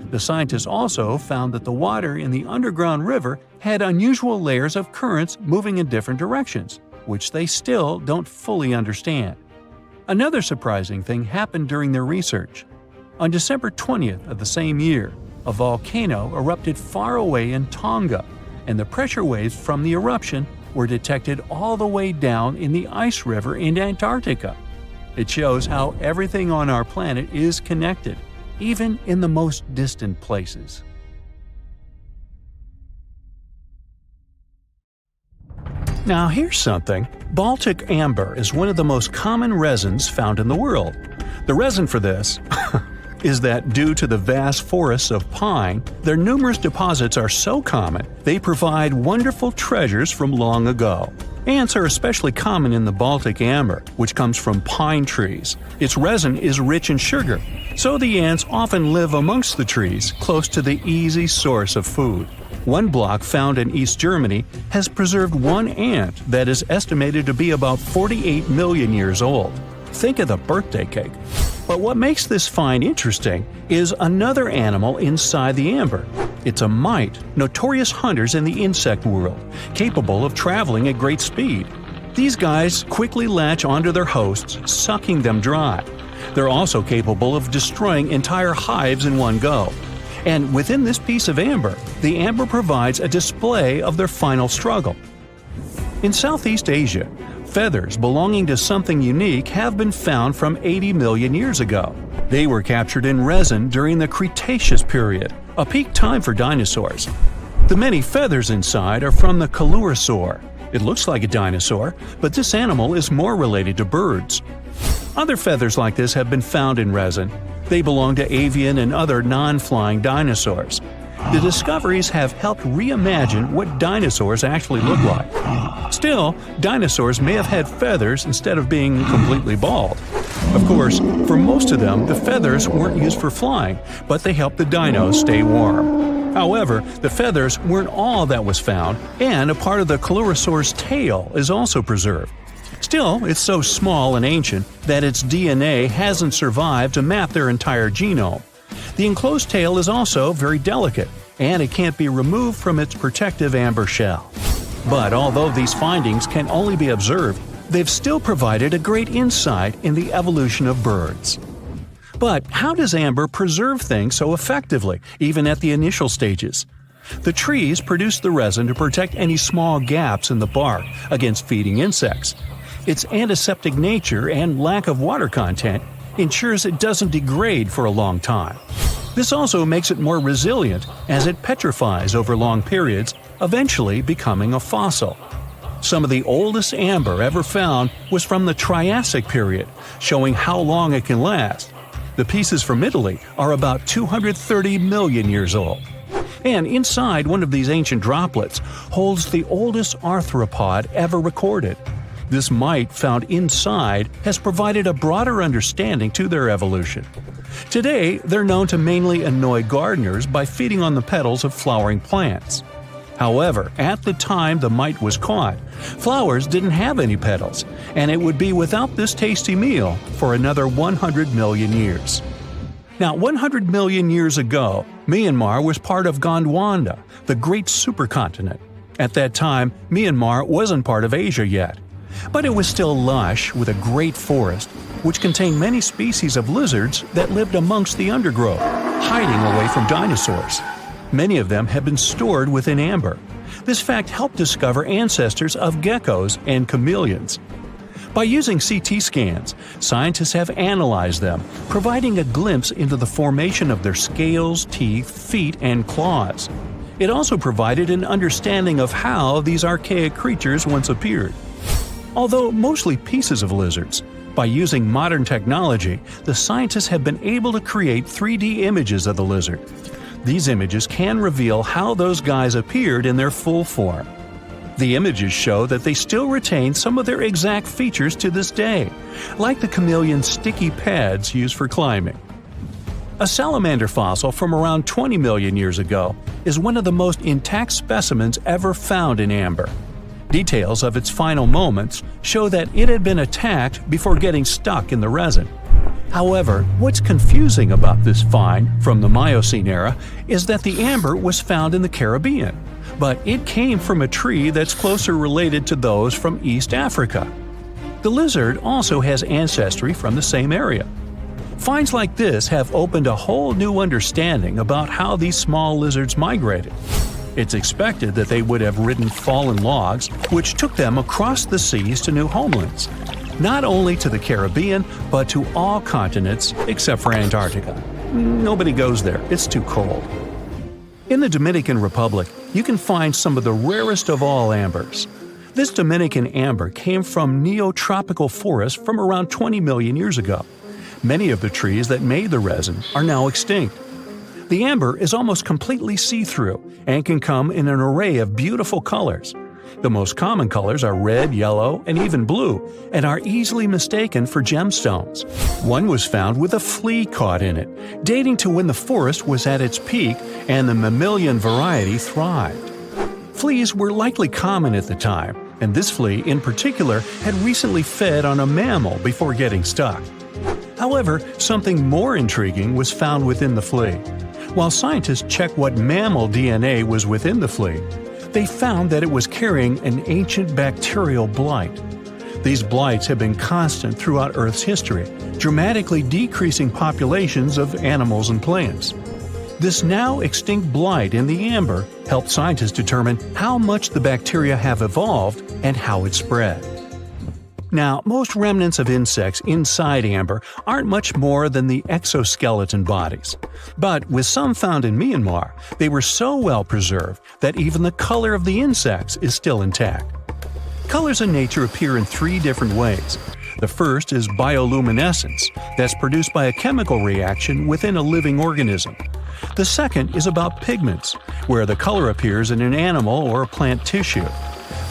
The scientists also found that the water in the underground river had unusual layers of currents moving in different directions, which they still don't fully understand. Another surprising thing happened during their research. On December 20th of the same year, a volcano erupted far away in Tonga, and the pressure waves from the eruption were detected all the way down in the ice river in Antarctica. It shows how everything on our planet is connected, even in the most distant places. Now here's something. Baltic amber is one of the most common resins found in the world. The reason for this is that due to the vast forests of pine, their numerous deposits are so common, they provide wonderful treasures from long ago. Ants are especially common in the Baltic amber, which comes from pine trees. Its resin is rich in sugar, so the ants often live amongst the trees, close to the easy source of food. One block found in East Germany has preserved one ant that is estimated to be about 48 million years old. Think of the birthday cake. But what makes this find interesting is another animal inside the amber. It's a mite, notorious hunters in the insect world, capable of traveling at great speed. These guys quickly latch onto their hosts, sucking them dry. They're also capable of destroying entire hives in one go. And within this piece of amber, the amber provides a display of their final struggle. In Southeast Asia, feathers belonging to something unique have been found from 80 million years ago. They were captured in resin during the Cretaceous period, a peak time for dinosaurs. The many feathers inside are from the coelurosaur. It looks like a dinosaur, but this animal is more related to birds. Other feathers like this have been found in resin. They belong to avian and other non-flying dinosaurs. The discoveries have helped reimagine what dinosaurs actually look like. Still, dinosaurs may have had feathers instead of being completely bald. Of course, for most of them, the feathers weren't used for flying, but they helped the dinos stay warm. However, the feathers weren't all that was found, and a part of the coelurosaur's tail is also preserved. Still, it's so small and ancient that its DNA hasn't survived to map their entire genome. The enclosed tail is also very delicate, and it can't be removed from its protective amber shell. But although these findings can only be observed, they've still provided a great insight in the evolution of birds. But how does amber preserve things so effectively, even at the initial stages? The trees produce the resin to protect any small gaps in the bark against feeding insects. Its antiseptic nature and lack of water content ensures it doesn't degrade for a long time. This also makes it more resilient as it petrifies over long periods, eventually becoming a fossil. Some of the oldest amber ever found was from the Triassic period, showing how long it can last. The pieces from Italy are about 230 million years old. And inside one of these ancient droplets holds the oldest arthropod ever recorded. This mite found inside has provided a broader understanding to their evolution. Today, they're known to mainly annoy gardeners by feeding on the petals of flowering plants. However, at the time the mite was caught, flowers didn't have any petals, and it would be without this tasty meal for another 100 million years. Now, 100 million years ago, Myanmar was part of Gondwana, the great supercontinent. At that time, Myanmar wasn't part of Asia yet. But it was still lush with a great forest, which contained many species of lizards that lived amongst the undergrowth, hiding away from dinosaurs. Many of them have been stored within amber. This fact helped discover ancestors of geckos and chameleons. By using CT scans, scientists have analyzed them, providing a glimpse into the formation of their scales, teeth, feet, and claws. It also provided an understanding of how these archaic creatures once appeared. Although mostly pieces of lizards, by using modern technology, the scientists have been able to create 3D images of the lizard. These images can reveal how those guys appeared in their full form. The images show that they still retain some of their exact features to this day, like the chameleon's sticky pads used for climbing. A salamander fossil from around 20 million years ago is one of the most intact specimens ever found in amber. Details of its final moments show that it had been attacked before getting stuck in the resin. However, what's confusing about this find from the Miocene era is that the amber was found in the Caribbean, but it came from a tree that's closer related to those from East Africa. The lizard also has ancestry from the same area. Finds like this have opened a whole new understanding about how these small lizards migrated. It's expected that they would have ridden fallen logs, which took them across the seas to new homelands, not only to the Caribbean, but to all continents except for Antarctica. Nobody goes there, it's too cold. In the Dominican Republic, you can find some of the rarest of all ambers. This Dominican amber came from neotropical forests from around 20 million years ago. Many of the trees that made the resin are now extinct. The amber is almost completely see-through and can come in an array of beautiful colors. The most common colors are red, yellow, and even blue, and are easily mistaken for gemstones. One was found with a flea caught in it, dating to when the forest was at its peak and the mammalian variety thrived. Fleas were likely common at the time, and this flea in particular had recently fed on a mammal before getting stuck. However, something more intriguing was found within the flea. While scientists checked what mammal DNA was within the flea, they found that it was carrying an ancient bacterial blight. These blights have been constant throughout Earth's history, dramatically decreasing populations of animals and plants. This now extinct blight in the amber helped scientists determine how much the bacteria have evolved and how it spread. Now, most remnants of insects inside amber aren't much more than the exoskeleton bodies. But with some found in Myanmar, they were so well preserved that even the color of the insects is still intact. Colors in nature appear in 3 different ways. The first is bioluminescence, that's produced by a chemical reaction within a living organism. The second is about pigments, where the color appears in an animal or plant tissue.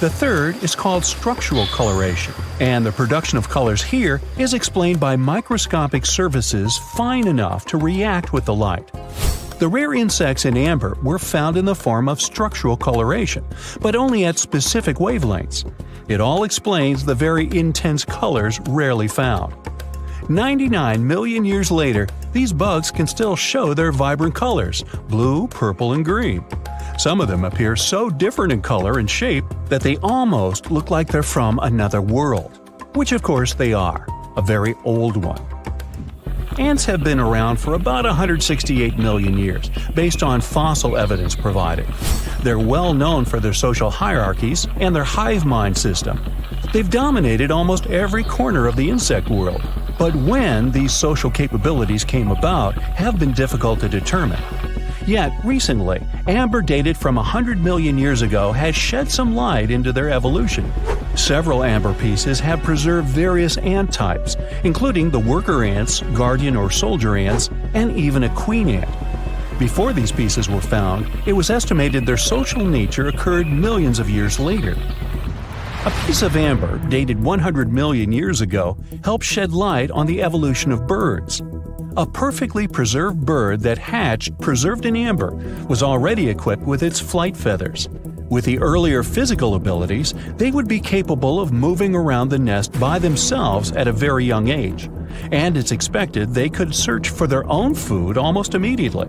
The third is called structural coloration, and the production of colors here is explained by microscopic surfaces fine enough to react with the light. The rare insects in amber were found in the form of structural coloration, but only at specific wavelengths. It all explains the very intense colors rarely found. 99 million years later, these bugs can still show their vibrant colors – blue, purple, and green. Some of them appear so different in color and shape that they almost look like they're from another world. Which of course they are, a very old one. Ants have been around for about 168 million years, based on fossil evidence provided. They're well known for their social hierarchies and their hive mind system. They've dominated almost every corner of the insect world, but when these social capabilities came about have been difficult to determine. Yet, recently, amber dated from 100 million years ago has shed some light into their evolution. Several amber pieces have preserved various ant types, including the worker ants, guardian or soldier ants, and even a queen ant. Before these pieces were found, it was estimated their social nature occurred millions of years later. A piece of amber, dated 100 million years ago, helped shed light on the evolution of birds. A perfectly preserved bird that hatched preserved in amber was already equipped with its flight feathers. With the earlier physical abilities, they would be capable of moving around the nest by themselves at a very young age, and it's expected they could search for their own food almost immediately.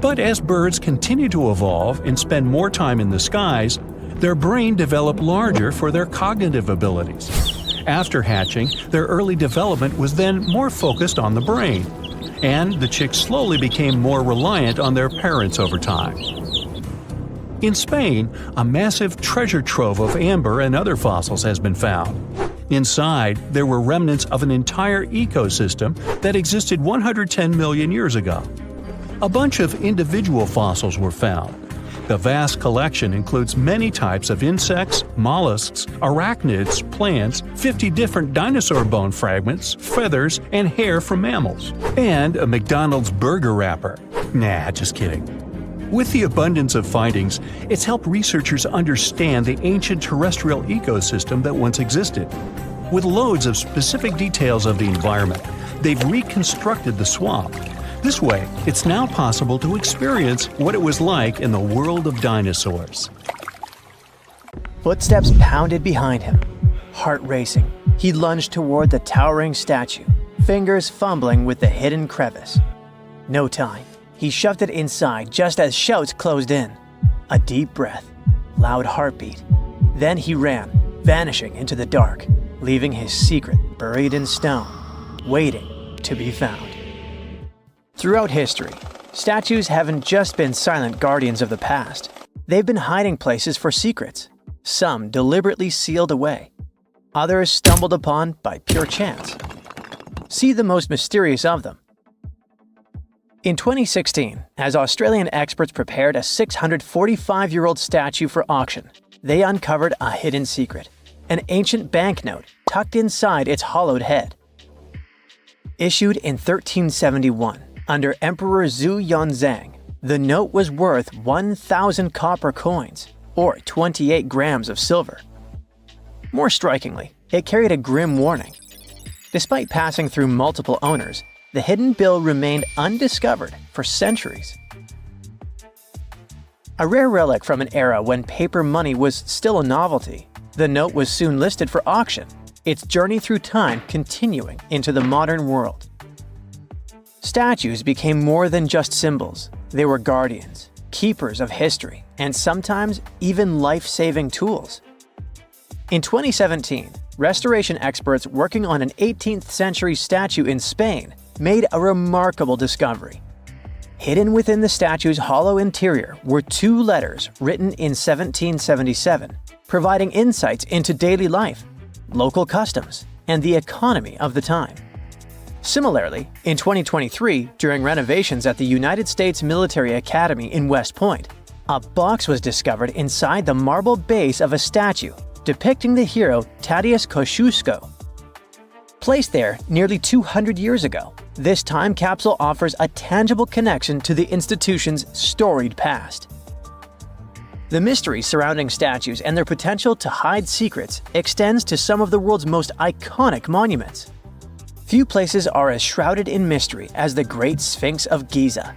But as birds continue to evolve and spend more time in the skies, their brain developed larger for their cognitive abilities. After hatching, their early development was then more focused on the brain, and the chicks slowly became more reliant on their parents over time. In Spain, a massive treasure trove of amber and other fossils has been found. Inside, there were remnants of an entire ecosystem that existed 110 million years ago. A bunch of individual fossils were found. The vast collection includes many types of insects, mollusks, arachnids, plants, 50 different dinosaur bone fragments, feathers, and hair from mammals, and a McDonald's burger wrapper. Nah, just kidding. With the abundance of findings, it's helped researchers understand the ancient terrestrial ecosystem that once existed. With loads of specific details of the environment, they've reconstructed the swamp. This way, it's now possible to experience what it was like in the world of dinosaurs. Footsteps pounded behind him. Heart racing, he lunged toward the towering statue, fingers fumbling with the hidden crevice. No time. He shoved it inside just as shouts closed in. A deep breath, loud heartbeat. Then he ran, vanishing into the dark, leaving his secret buried in stone, waiting to be found. Throughout history, statues haven't just been silent guardians of the past. They've been hiding places for secrets, some deliberately sealed away, others stumbled upon by pure chance. See the most mysterious of them. In 2016, as Australian experts prepared a 645-year-old statue for auction, they uncovered a hidden secret, an ancient banknote tucked inside its hollowed head. Issued in 1371, under Emperor Zhu Yunzang, the note was worth 1,000 copper coins, or 28 grams of silver. More strikingly, it carried a grim warning. Despite passing through multiple owners, the hidden bill remained undiscovered for centuries. A rare relic from an era when paper money was still a novelty, the note was soon listed for auction, its journey through time continuing into the modern world. Statues became more than just symbols. They were guardians, keepers of history, and sometimes even life-saving tools. In 2017, restoration experts working on an 18th century statue in Spain made a remarkable discovery. Hidden within the statue's hollow interior were 2 letters written in 1777, providing insights into daily life, local customs, and the economy of the time. Similarly, in 2023, during renovations at the United States Military Academy in West Point, a box was discovered inside the marble base of a statue depicting the hero Tadeusz Kościuszko. Placed there nearly 200 years ago, This time capsule offers a tangible connection to the institution's storied past. The mystery surrounding statues and their potential to hide secrets extends to some of the world's most iconic monuments. Few places are as shrouded in mystery as the Great Sphinx of Giza.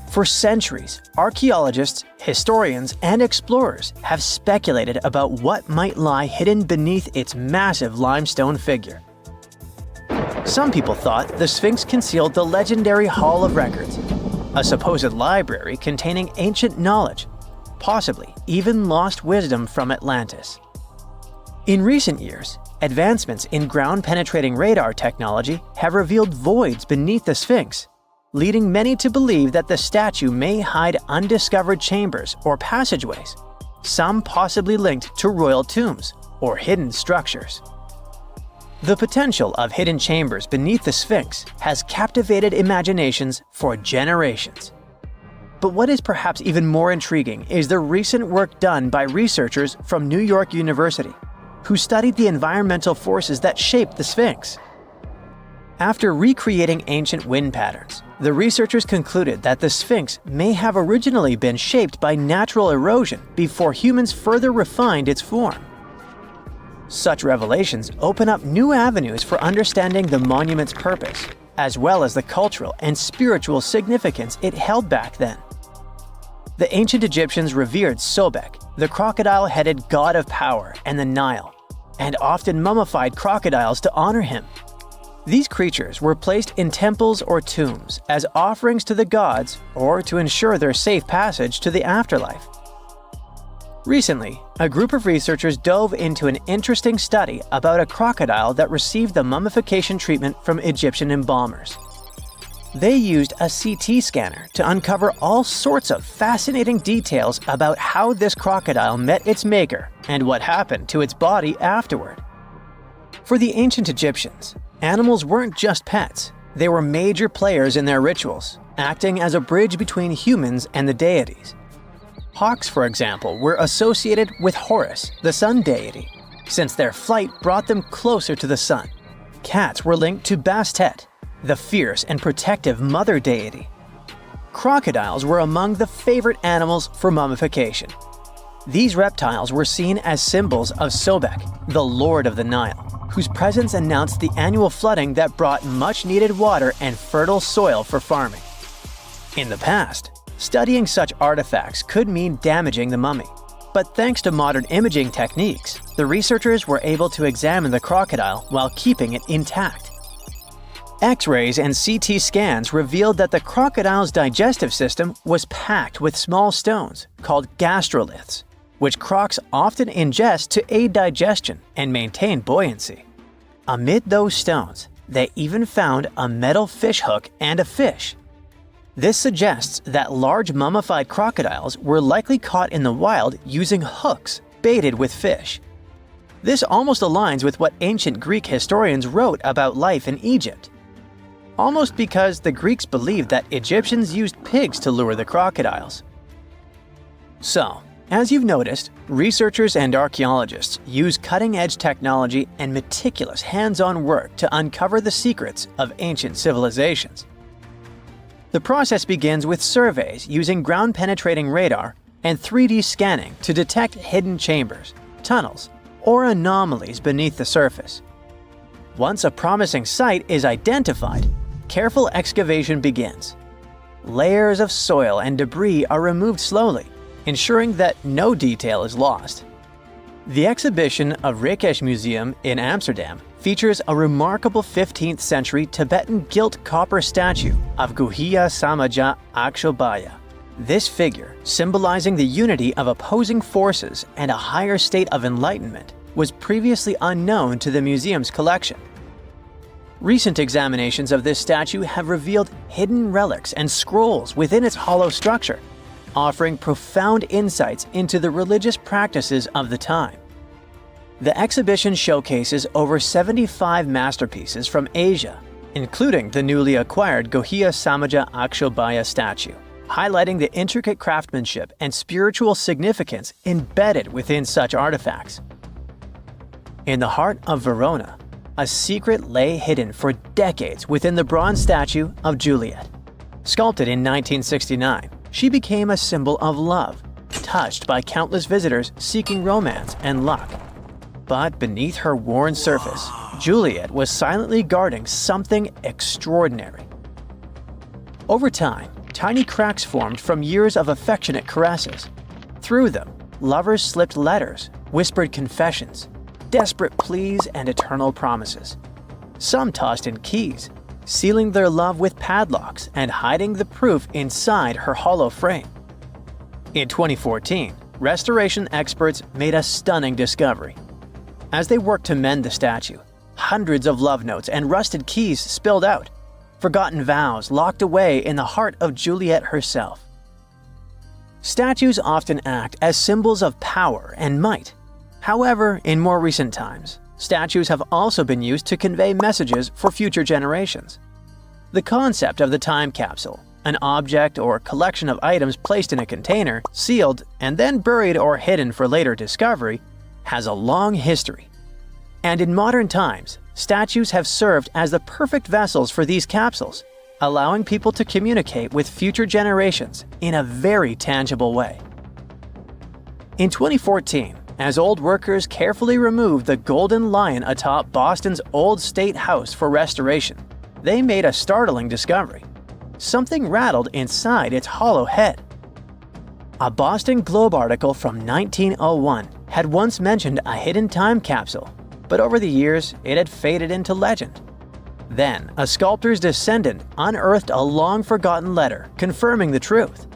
For centuries, archaeologists, historians, and explorers have speculated about what might lie hidden beneath its massive limestone figure. Some people thought the Sphinx concealed the legendary Hall of Records, a supposed library containing ancient knowledge, possibly even lost wisdom from Atlantis. In recent years, advancements in ground-penetrating radar technology have revealed voids beneath the Sphinx, leading many to believe that the statue may hide undiscovered chambers or passageways, some possibly linked to royal tombs or hidden structures. The potential of hidden chambers beneath the Sphinx has captivated imaginations for generations. But what is perhaps even more intriguing is the recent work done by researchers from New York University, who studied the environmental forces that shaped the Sphinx. After recreating ancient wind patterns, the researchers concluded that the Sphinx may have originally been shaped by natural erosion before humans further refined its form. Such revelations open up new avenues for understanding the monument's purpose, as well as the cultural and spiritual significance it held back then. The ancient Egyptians revered Sobek, the crocodile-headed god of power and the Nile, and often mummified crocodiles to honor him. These creatures were placed in temples or tombs as offerings to the gods or to ensure their safe passage to the afterlife. Recently, a group of researchers dove into an interesting study about a crocodile that received the mummification treatment from Egyptian embalmers. They used a CT scanner to uncover all sorts of fascinating details about how this crocodile met its maker and what happened to its body afterward. For the ancient Egyptians, animals weren't just pets, they were major players in their rituals, acting as a bridge between humans and the deities. Hawks, for example, were associated with Horus, the sun deity, since their flight brought them closer to the sun. Cats were linked to Bastet, the fierce and protective mother deity. Crocodiles were among the favorite animals for mummification. These reptiles were seen as symbols of Sobek, the lord of the Nile, whose presence announced the annual flooding that brought much-needed water and fertile soil for farming. In the past, studying such artifacts could mean damaging the mummy, but thanks to modern imaging techniques, the researchers were able to examine the crocodile while keeping it intact. X-rays and CT scans revealed that the crocodile's digestive system was packed with small stones called gastroliths, which crocs often ingest to aid digestion and maintain buoyancy. Amid those stones, they even found a metal fish hook and a fish. This suggests that large mummified crocodiles were likely caught in the wild using hooks baited with fish. This almost aligns with what ancient Greek historians wrote about life in Egypt. Almost because the Greeks believed that Egyptians used pigs to lure the crocodiles. So, as you've noticed, researchers and archaeologists use cutting-edge technology and meticulous hands-on work to uncover the secrets of ancient civilizations. The process begins with surveys using ground-penetrating radar and 3D scanning to detect hidden chambers, tunnels, or anomalies beneath the surface. Once a promising site is identified, careful excavation begins. Layers of soil and debris are removed slowly, ensuring that no detail is lost. The exhibition of Rijksmuseum in Amsterdam features a remarkable 15th century Tibetan gilt copper statue of Guhya Samaja Akshobhya. This figure, symbolizing the unity of opposing forces and a higher state of enlightenment, was previously unknown to the museum's collection. Recent examinations of this statue have revealed hidden relics and scrolls within its hollow structure, offering profound insights into the religious practices of the time. The exhibition showcases over 75 masterpieces from Asia, including the newly acquired Guhya Samaja Akshobhya statue, highlighting the intricate craftsmanship and spiritual significance embedded within such artifacts. In the heart of Verona, a secret lay hidden for decades within the bronze statue of Juliet. Sculpted in 1969, she became a symbol of love, touched by countless visitors seeking romance and luck. But beneath her worn surface, Juliet was silently guarding something extraordinary. Over time, tiny cracks formed from years of affectionate caresses. Through them, lovers slipped letters, whispered confessions, desperate pleas, and eternal promises. Some tossed in keys, sealing their love with padlocks and hiding the proof inside her hollow frame. In 2014, restoration experts made a stunning discovery. As they worked to mend the statue, hundreds of love notes and rusted keys spilled out, forgotten vows locked away in the heart of Juliet herself. Statues often act as symbols of power and might. However, in more recent times, statues have also been used to convey messages for future generations. The concept of the time capsule, an object or collection of items placed in a container, sealed, and then buried or hidden for later discovery, has a long history. And in modern times, statues have served as the perfect vessels for these capsules, allowing people to communicate with future generations in a very tangible way. In 2014, as old workers carefully removed the golden lion atop Boston's Old State House for restoration, they made a startling discovery. Something rattled inside its hollow head. A Boston Globe article from 1901 had once mentioned a hidden time capsule, but over the years it had faded into legend. Then, a sculptor's descendant unearthed a long-forgotten letter confirming the truth.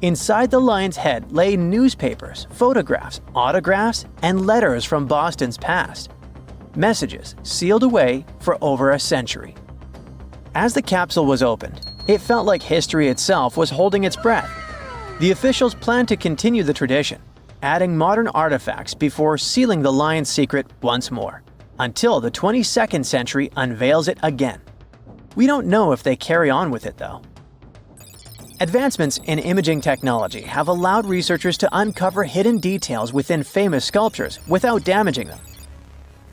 Inside the lion's head lay newspapers, photographs, autographs, and letters from Boston's past. Messages sealed away for over a century. As the capsule was opened, it felt like history itself was holding its breath. The officials planned to continue the tradition, adding modern artifacts before sealing the lion's secret once more, until the 22nd century unveils it again. We don't know if they carry on with it though. Advancements in imaging technology have allowed researchers to uncover hidden details within famous sculptures without damaging them.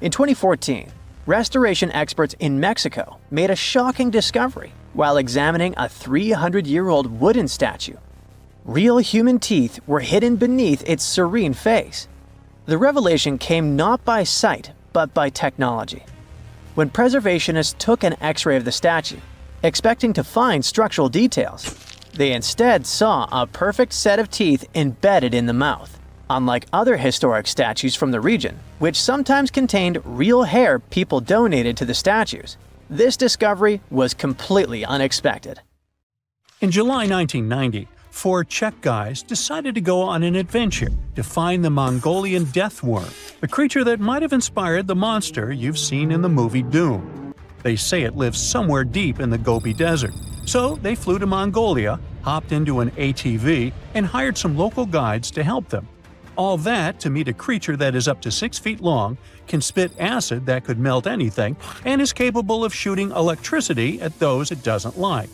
In 2014, restoration experts in Mexico made a shocking discovery while examining a 300-year-old wooden statue. Real human teeth were hidden beneath its serene face. The revelation came not by sight, but by technology. When preservationists took an X-ray of the statue, expecting to find structural details, they instead saw a perfect set of teeth embedded in the mouth. Unlike other historic statues from the region, which sometimes contained real hair people donated to the statues, this discovery was completely unexpected. In July 1990, 4 Czech guys decided to go on an adventure to find the Mongolian death worm, a creature that might have inspired the monster you've seen in the movie Doom. They say it lives somewhere deep in the Gobi Desert, so they flew to Mongolia, hopped into an ATV, and hired some local guides to help them. All that to meet a creature that is up to 6 feet long, can spit acid that could melt anything, and is capable of shooting electricity at those it doesn't like.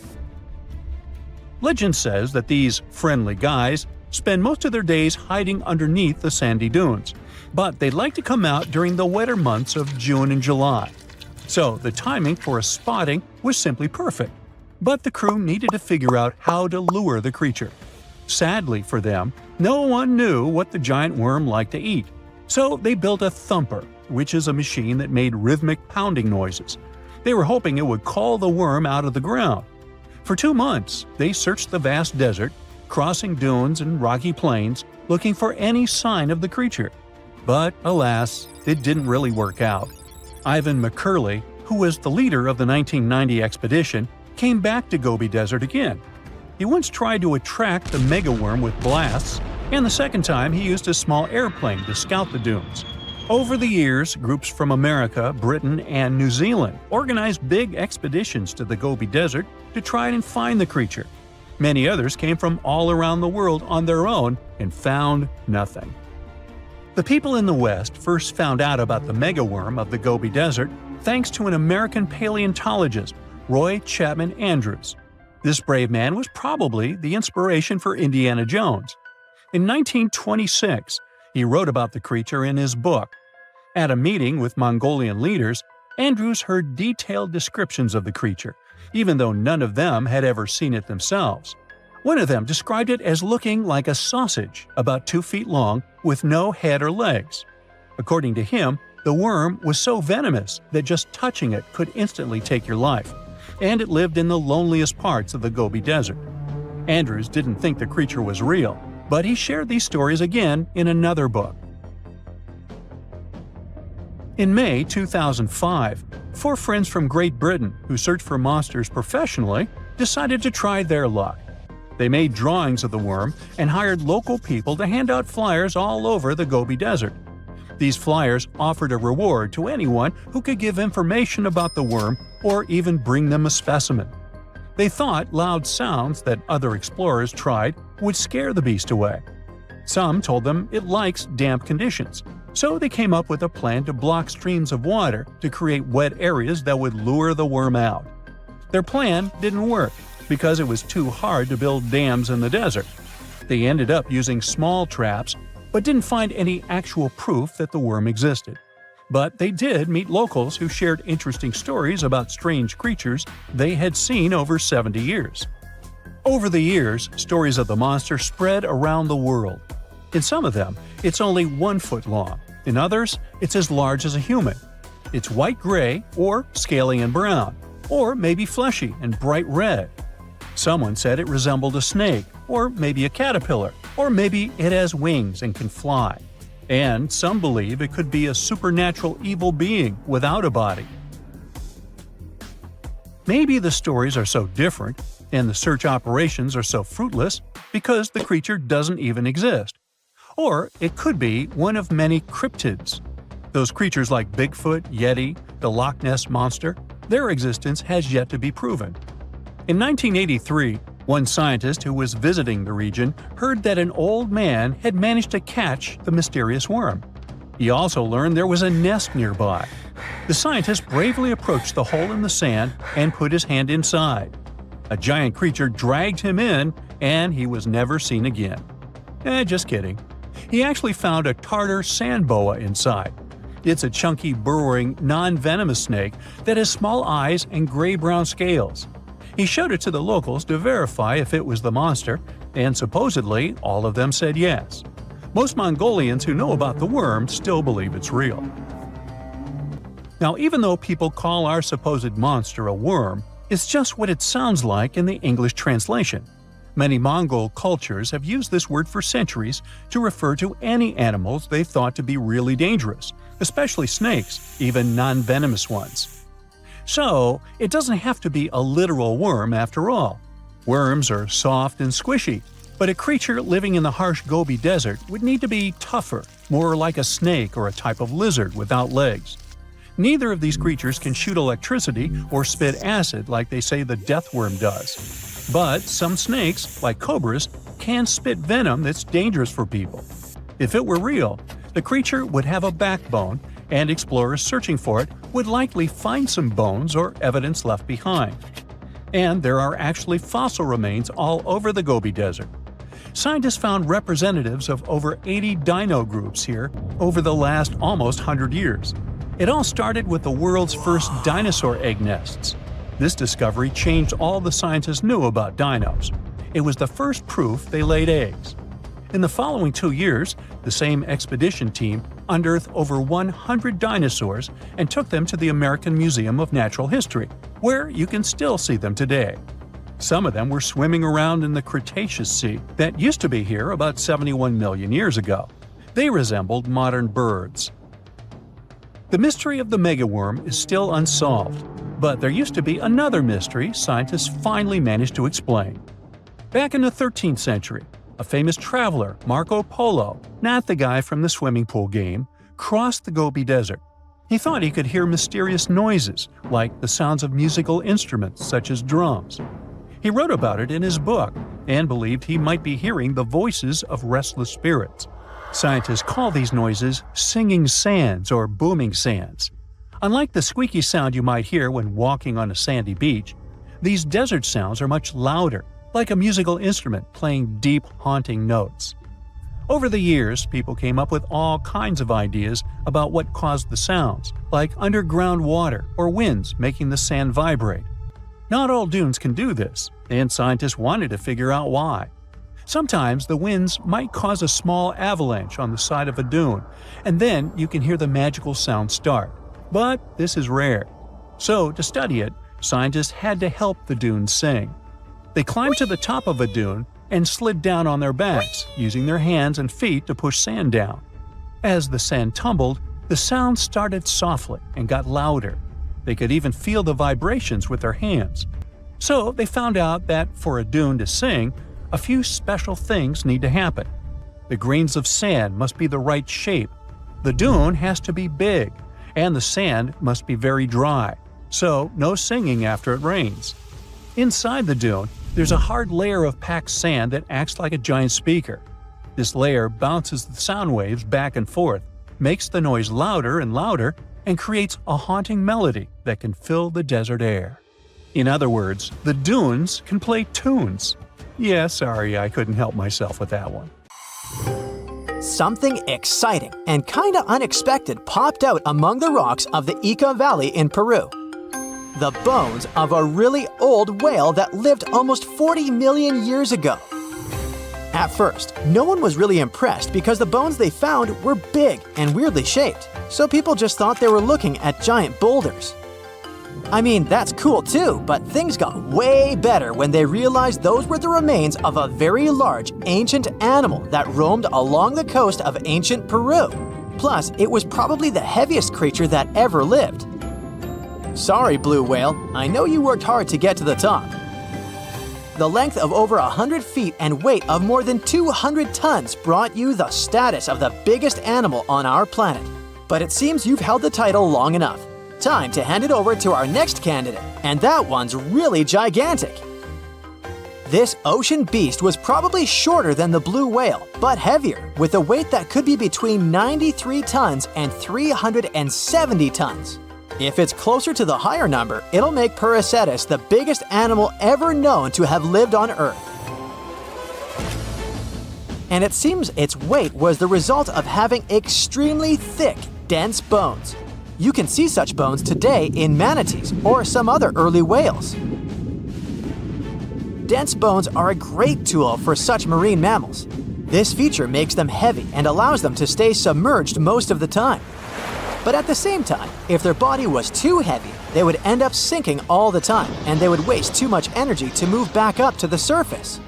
Legend says that these friendly guys spend most of their days hiding underneath the sandy dunes, but they'd like to come out during the wetter months of June and July. So the timing for a spotting was simply perfect. But the crew needed to figure out how to lure the creature. Sadly for them, no one knew what the giant worm liked to eat. So they built a thumper, which is a machine that made rhythmic pounding noises. They were hoping it would call the worm out of the ground. For 2 months, they searched the vast desert, crossing dunes and rocky plains, looking for any sign of the creature. But alas, it didn't really work out. Ivan McCurley, who was the leader of the 1990 expedition, came back to Gobi Desert again. He once tried to attract the megaworm with blasts, and the second time he used a small airplane to scout the dunes. Over the years, groups from America, Britain, and New Zealand organized big expeditions to the Gobi Desert to try and find the creature. Many others came from all around the world on their own and found nothing. The people in the West first found out about the megaworm of the Gobi Desert thanks to an American paleontologist, Roy Chapman Andrews. This brave man was probably the inspiration for Indiana Jones. In 1926, he wrote about the creature in his book. At a meeting with Mongolian leaders, Andrews heard detailed descriptions of the creature, even though none of them had ever seen it themselves. One of them described it as looking like a sausage, about 2 feet long, with no head or legs. According to him, the worm was so venomous that just touching it could instantly take your life, and it lived in the loneliest parts of the Gobi Desert. Andrews didn't think the creature was real, but he shared these stories again in another book. In May 2005, 4 friends from Great Britain who search for monsters professionally decided to try their luck. They made drawings of the worm and hired local people to hand out flyers all over the Gobi Desert. These flyers offered a reward to anyone who could give information about the worm or even bring them a specimen. They thought loud sounds that other explorers tried would scare the beast away. Some told them it likes damp conditions, so they came up with a plan to block streams of water to create wet areas that would lure the worm out. Their plan didn't work because it was too hard to build dams in the desert. They ended up using small traps, but didn't find any actual proof that the worm existed. But they did meet locals who shared interesting stories about strange creatures they had seen over 70 years. Over the years, stories of the monster spread around the world. In some of them, it's only 1 foot long. In others, it's as large as a human. It's white-gray or scaly and brown, or maybe fleshy and bright red. Someone said it resembled a snake, or maybe a caterpillar, or maybe it has wings and can fly. And some believe it could be a supernatural evil being without a body. Maybe the stories are so different, and the search operations are so fruitless, because the creature doesn't even exist. Or it could be one of many cryptids. Those creatures like Bigfoot, Yeti, the Loch Ness Monster, their existence has yet to be proven. In 1983, one scientist who was visiting the region heard that an old man had managed to catch the mysterious worm. He also learned there was a nest nearby. The scientist bravely approached the hole in the sand and put his hand inside. A giant creature dragged him in, and he was never seen again. Just kidding. He actually found a Tartar sand boa inside. It's a chunky, burrowing, non-venomous snake that has small eyes and gray-brown scales. He showed it to the locals to verify if it was the monster, and supposedly all of them said yes. Most Mongolians who know about the worm still believe it's real. Now, even though people call our supposed monster a worm, it's just what it sounds like in the English translation. Many Mongol cultures have used this word for centuries to refer to any animals they thought to be really dangerous, especially snakes, even non-venomous ones. So, it doesn't have to be a literal worm after all. Worms are soft and squishy, but a creature living in the harsh Gobi Desert would need to be tougher, more like a snake or a type of lizard without legs. Neither of these creatures can shoot electricity or spit acid like they say the death worm does. But some snakes, like cobras, can spit venom that's dangerous for people. If it were real, the creature would have a backbone, and explorers searching for it would likely find some bones or evidence left behind. And there are actually fossil remains all over the Gobi Desert. Scientists found representatives of over 80 dino groups here over the last almost 100 years. It all started with the world's first dinosaur egg nests. This discovery changed all the scientists knew about dinos. It was the first proof they laid eggs. In the following 2 years, the same expedition team unearthed over 100 dinosaurs and took them to the American Museum of Natural History, where you can still see them today. Some of them were swimming around in the Cretaceous Sea that used to be here about 71 million years ago. They resembled modern birds. The mystery of the megaworm is still unsolved, but there used to be another mystery scientists finally managed to explain. Back in the 13th century, a famous traveler, Marco Polo, not the guy from the swimming pool game, crossed the Gobi Desert. He thought he could hear mysterious noises, like the sounds of musical instruments such as drums. He wrote about it in his book and believed he might be hearing the voices of restless spirits. Scientists call these noises singing sands or booming sands. Unlike the squeaky sound you might hear when walking on a sandy beach, these desert sounds are much louder, like a musical instrument playing deep, haunting notes. Over the years, people came up with all kinds of ideas about what caused the sounds, like underground water or winds making the sand vibrate. Not all dunes can do this, and scientists wanted to figure out why. Sometimes the winds might cause a small avalanche on the side of a dune, and then you can hear the magical sound start. But this is rare. So, to study it, scientists had to help the dunes sing. They climbed to the top of a dune and slid down on their backs, using their hands and feet to push sand down. As the sand tumbled, the sound started softly and got louder. They could even feel the vibrations with their hands. So they found out that for a dune to sing, a few special things need to happen. The grains of sand must be the right shape. The dune has to be big, and the sand must be very dry, so no singing after it rains. Inside the dune, there's a hard layer of packed sand that acts like a giant speaker. This layer bounces the sound waves back and forth, makes the noise louder and louder, and creates a haunting melody that can fill the desert air. In other words, the dunes can play tunes. Yeah, sorry, I couldn't help myself with that one. Something exciting and kinda unexpected popped out among the rocks of the Ica Valley in Peru. The bones of a really old whale that lived almost 40 million years ago. At first, no one was really impressed because the bones they found were big and weirdly shaped, so people just thought they were looking at giant boulders. I mean, that's cool too, but things got way better when they realized those were the remains of a very large ancient animal that roamed along the coast of ancient Peru. Plus, it was probably the heaviest creature that ever lived. Sorry, blue whale, I know you worked hard to get to the top. The length of over 100 feet and weight of more than 200 tons brought you the status of the biggest animal on our planet. But it seems you've held the title long enough. Time to hand it over to our next candidate, and that one's really gigantic. This ocean beast was probably shorter than the blue whale, but heavier, with a weight that could be between 93 tons and 370 tons. If it's closer to the higher number, it'll make Perseus the biggest animal ever known to have lived on Earth. And it seems its weight was the result of having extremely thick, dense bones. You can see such bones today in manatees or some other early whales. Dense bones are a great tool for such marine mammals. This feature makes them heavy and allows them to stay submerged most of the time. But at the same time, if their body was too heavy, they would end up sinking all the time, and they would waste too much energy to move back up to the surface.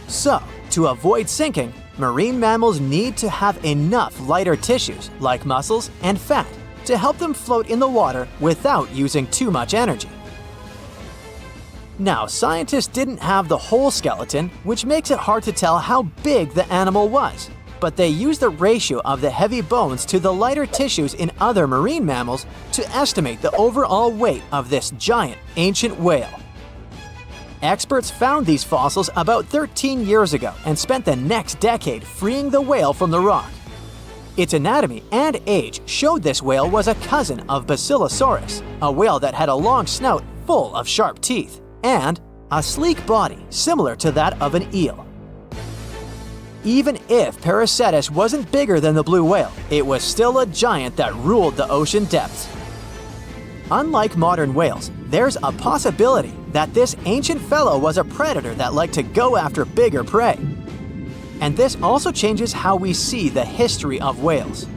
So, to avoid sinking, marine mammals need to have enough lighter tissues, like muscles and fat, to help them float in the water without using too much energy. Now, scientists didn't have the whole skeleton, which makes it hard to tell how big the animal was. But they used the ratio of the heavy bones to the lighter tissues in other marine mammals to estimate the overall weight of this giant ancient whale. Experts found these fossils about 13 years ago and spent the next decade freeing the whale from the rock. Its anatomy and age showed this whale was a cousin of Basilosaurus, a whale that had a long snout full of sharp teeth, and a sleek body similar to that of an eel. Even if Perseus wasn't bigger than the blue whale, it was still a giant that ruled the ocean depths. Unlike modern whales, there's a possibility that this ancient fellow was a predator that liked to go after bigger prey. And this also changes how we see the history of whales.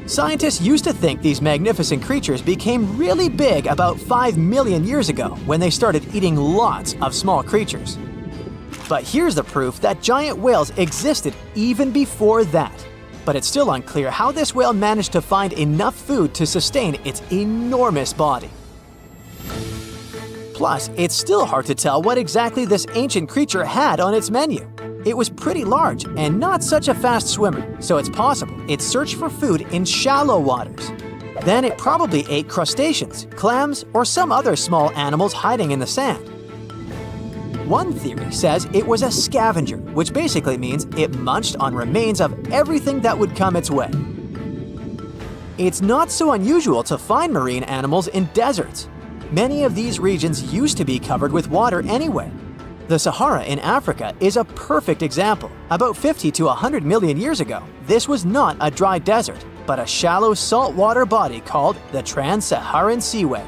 Scientists used to think these magnificent creatures became really big about 5 million years ago when they started eating lots of small creatures. But here's the proof that giant whales existed even before that. But it's still unclear how this whale managed to find enough food to sustain its enormous body. Plus, it's still hard to tell what exactly this ancient creature had on its menu. It was pretty large and not such a fast swimmer, so it's possible it searched for food in shallow waters. Then it probably ate crustaceans, clams, or some other small animals hiding in the sand. One theory says it was a scavenger, which basically means it munched on remains of everything that would come its way. It's not so unusual to find marine animals in deserts. Many of these regions used to be covered with water anyway. The Sahara in Africa is a perfect example. About 50 to 100 million years ago, this was not a dry desert, but a shallow saltwater body called the Trans-Saharan Seaway.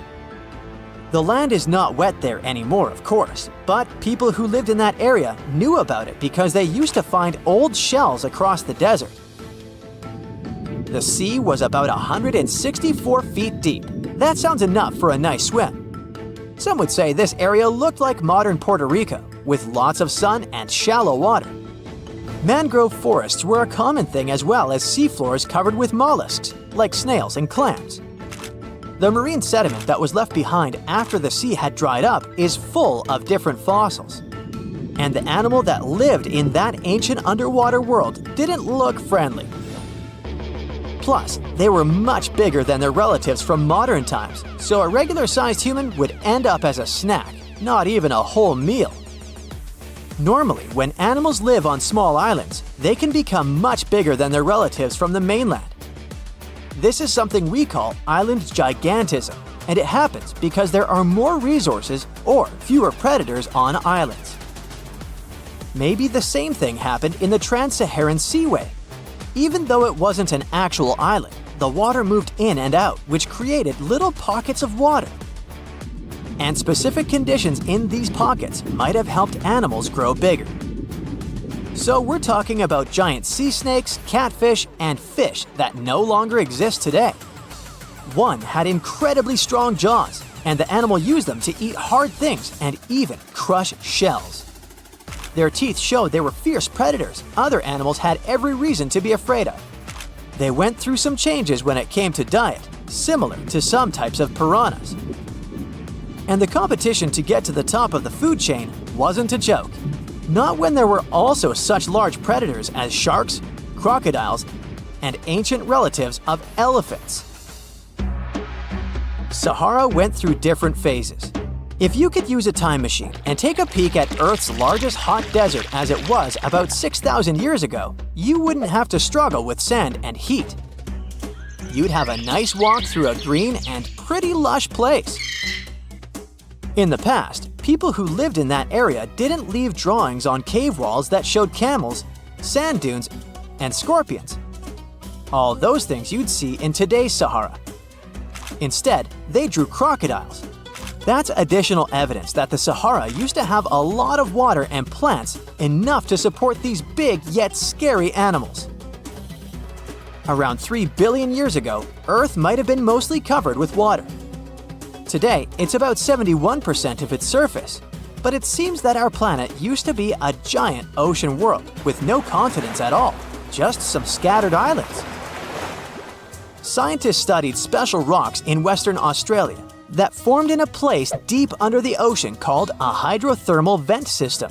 The land is not wet there anymore, of course, but people who lived in that area knew about it because they used to find old shells across the desert. The sea was about 164 feet deep. That sounds enough for a nice swim. Some would say this area looked like modern Puerto Rico, with lots of sun and shallow water. Mangrove forests were a common thing, as well as seafloors covered with mollusks, like snails and clams. The marine sediment that was left behind after the sea had dried up is full of different fossils. And the animal that lived in that ancient underwater world didn't look friendly. Plus, they were much bigger than their relatives from modern times, so a regular-sized human would end up as a snack, not even a whole meal. Normally, when animals live on small islands, they can become much bigger than their relatives from the mainland. This is something we call island gigantism, and it happens because there are more resources or fewer predators on islands. Maybe the same thing happened in the Trans-Saharan Seaway. Even though it wasn't an actual island, the water moved in and out, which created little pockets of water. And specific conditions in these pockets might have helped animals grow bigger. So we're talking about giant sea snakes, catfish, and fish that no longer exist today. One had incredibly strong jaws, and the animal used them to eat hard things and even crush shells. Their teeth showed they were fierce predators other animals had every reason to be afraid of. They went through some changes when it came to diet, similar to some types of piranhas. And the competition to get to the top of the food chain wasn't a joke. Not when there were also such large predators as sharks, crocodiles, and ancient relatives of elephants. Sahara went through different phases. If you could use a time machine and take a peek at Earth's largest hot desert as it was about 6,000 years ago, you wouldn't have to struggle with sand and heat. You'd have a nice walk through a green and pretty lush place. In the past, people who lived in that area didn't leave drawings on cave walls that showed camels, sand dunes, and scorpions. All those things you'd see in today's Sahara. Instead, they drew crocodiles. That's additional evidence that the Sahara used to have a lot of water and plants, enough to support these big yet scary animals. Around 3 billion years ago, Earth might have been mostly covered with water. Today, it's about 71% of its surface, but it seems that our planet used to be a giant ocean world with no continents at all, just some scattered islands. Scientists studied special rocks in Western Australia that formed in a place deep under the ocean called a hydrothermal vent system.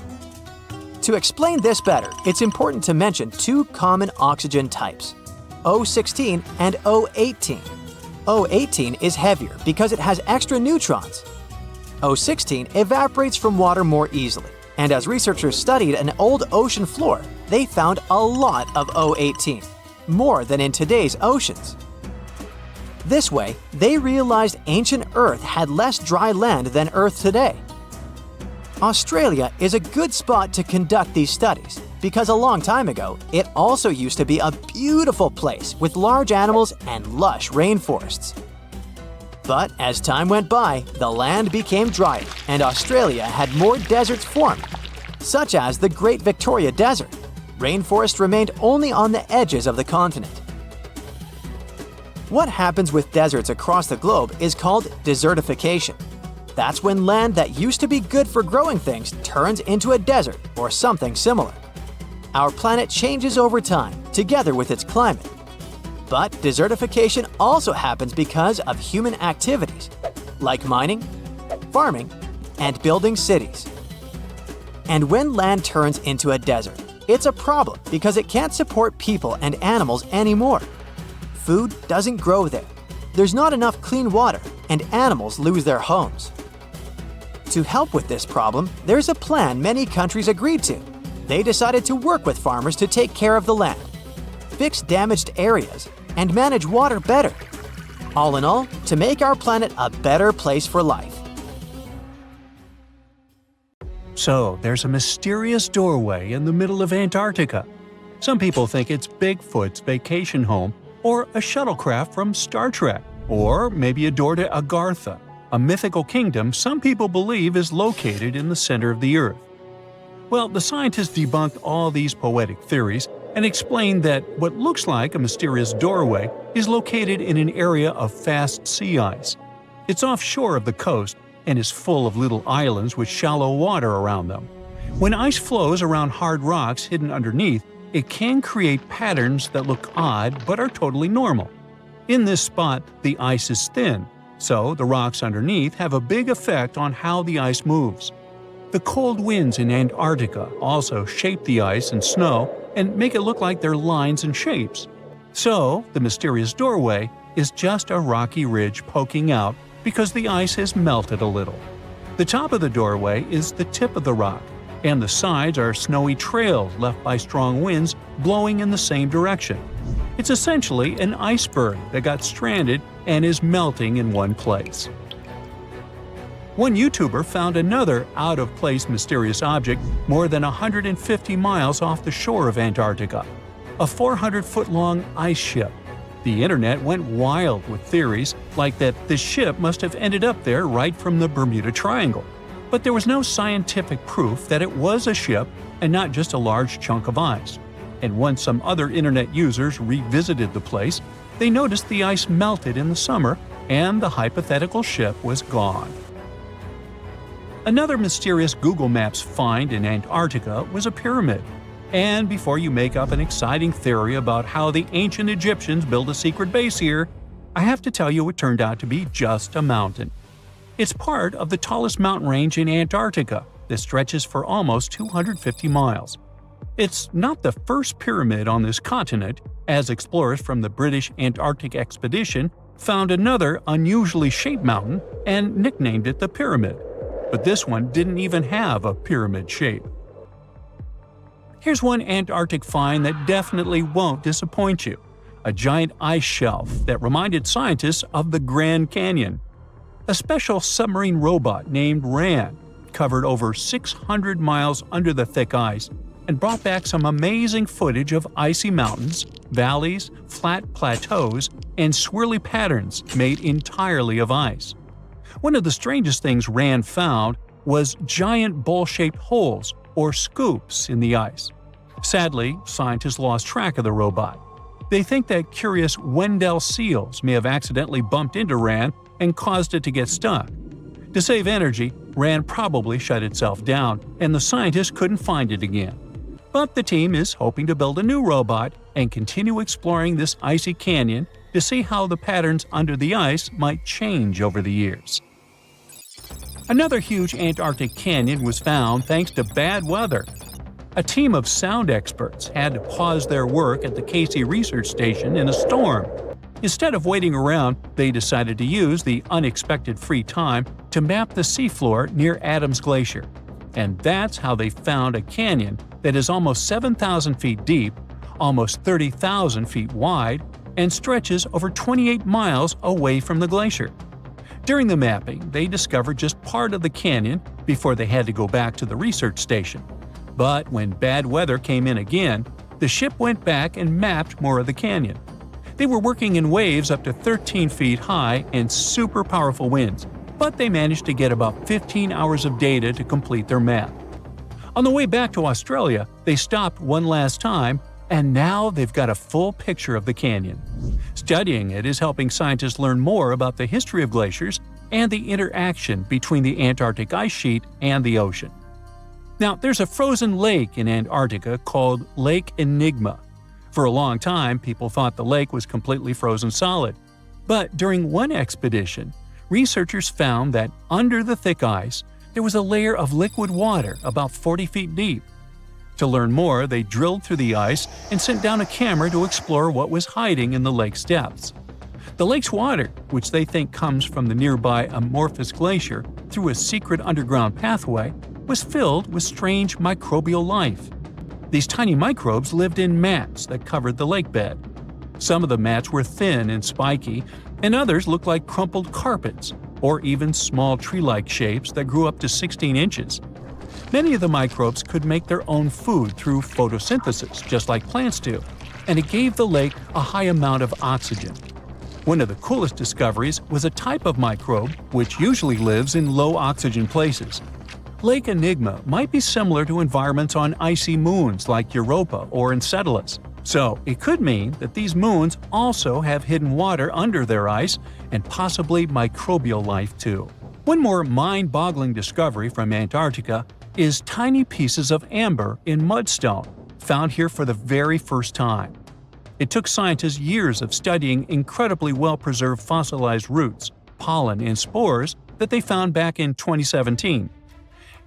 To explain this better, it's important to mention two common oxygen types, O16 and O18. O18 is heavier because it has extra neutrons. O16 evaporates from water more easily, and as researchers studied an old ocean floor, they found a lot of O18, more than in today's oceans. This way, they realized ancient Earth had less dry land than Earth today. Australia is a good spot to conduct these studies because a long time ago, it also used to be a beautiful place with large animals and lush rainforests. But as time went by, the land became drier and Australia had more deserts formed, such as the Great Victoria Desert. Rainforest remained only on the edges of the continent. What happens with deserts across the globe is called desertification. That's when land that used to be good for growing things turns into a desert or something similar. Our planet changes over time, together with its climate. But desertification also happens because of human activities, like mining, farming, and building cities. And when land turns into a desert, it's a problem because it can't support people and animals anymore. Food doesn't grow there. There's not enough clean water, and animals lose their homes. To help with this problem, there's a plan many countries agreed to. They decided to work with farmers to take care of the land, fix damaged areas, and manage water better. All in all, to make our planet a better place for life. So, there's a mysterious doorway in the middle of Antarctica. Some people think it's Bigfoot's vacation home, or a shuttlecraft from Star Trek, or maybe a door to Agartha, a mythical kingdom some people believe is located in the center of the Earth. Well, the scientists debunked all these poetic theories and explained that what looks like a mysterious doorway is located in an area of fast sea ice. It's offshore of the coast and is full of little islands with shallow water around them. When ice flows around hard rocks hidden underneath, it can create patterns that look odd but are totally normal. In this spot, the ice is thin, so the rocks underneath have a big effect on how the ice moves. The cold winds in Antarctica also shape the ice and snow and make it look like they're lines and shapes. So, the mysterious doorway is just a rocky ridge poking out because the ice has melted a little. The top of the doorway is the tip of the rock, and the sides are snowy trails left by strong winds blowing in the same direction. It's essentially an iceberg that got stranded and is melting in one place. One YouTuber found another out-of-place mysterious object more than 150 miles off the shore of Antarctica, a 400-foot-long ice ship. The internet went wild with theories like that the ship must have ended up there right from the Bermuda Triangle. But there was no scientific proof that it was a ship and not just a large chunk of ice. And once some other internet users revisited the place, they noticed the ice melted in the summer and the hypothetical ship was gone. Another mysterious Google Maps find in Antarctica was a pyramid. And before you make up an exciting theory about how the ancient Egyptians built a secret base here, I have to tell you it turned out to be just a mountain. It's part of the tallest mountain range in Antarctica that stretches for almost 250 miles. It's not the first pyramid on this continent, as explorers from the British Antarctic expedition found another unusually shaped mountain and nicknamed it the Pyramid. But this one didn't even have a pyramid shape. Here's one Antarctic find that definitely won't disappoint you: a giant ice shelf that reminded scientists of the Grand Canyon. A special submarine robot named RAN covered over 600 miles under the thick ice and brought back some amazing footage of icy mountains, valleys, flat plateaus, and swirly patterns made entirely of ice. One of the strangest things RAN found was giant bowl-shaped holes or scoops in the ice. Sadly, scientists lost track of the robot. They think that curious Wendell seals may have accidentally bumped into RAN and caused it to get stuck. To save energy, RAN probably shut itself down, and the scientists couldn't find it again. But the team is hoping to build a new robot and continue exploring this icy canyon to see how the patterns under the ice might change over the years. Another huge Antarctic canyon was found thanks to bad weather. A team of sound experts had to pause their work at the Casey Research Station in a storm. Instead of waiting around, they decided to use the unexpected free time to map the seafloor near Adams Glacier. And that's how they found a canyon that is almost 7,000 feet deep, almost 30,000 feet wide, and stretches over 28 miles away from the glacier. During the mapping, they discovered just part of the canyon before they had to go back to the research station. But when bad weather came in again, the ship went back and mapped more of the canyon. They were working in waves up to 13 feet high and super powerful winds, but they managed to get about 15 hours of data to complete their map. On the way back to Australia, they stopped one last time, and now they've got a full picture of the canyon. Studying it is helping scientists learn more about the history of glaciers and the interaction between the Antarctic ice sheet and the ocean. Now, there's a frozen lake in Antarctica called Lake Enigma. For a long time, people thought the lake was completely frozen solid. But during one expedition, researchers found that under the thick ice, there was a layer of liquid water about 40 feet deep. To learn more, they drilled through the ice and sent down a camera to explore what was hiding in the lake's depths. The lake's water, which they think comes from the nearby Amorphous Glacier through a secret underground pathway, was filled with strange microbial life. These tiny microbes lived in mats that covered the lake bed. Some of the mats were thin and spiky, and others looked like crumpled carpets, or even small tree-like shapes that grew up to 16 inches. Many of the microbes could make their own food through photosynthesis, just like plants do, and it gave the lake a high amount of oxygen. One of the coolest discoveries was a type of microbe which usually lives in low-oxygen places. Lake Enigma might be similar to environments on icy moons like Europa or Enceladus, so it could mean that these moons also have hidden water under their ice and possibly microbial life too. One more mind-boggling discovery from Antarctica is tiny pieces of amber in mudstone, found here for the very first time. It took scientists years of studying incredibly well-preserved fossilized roots, pollen, and spores that they found back in 2017.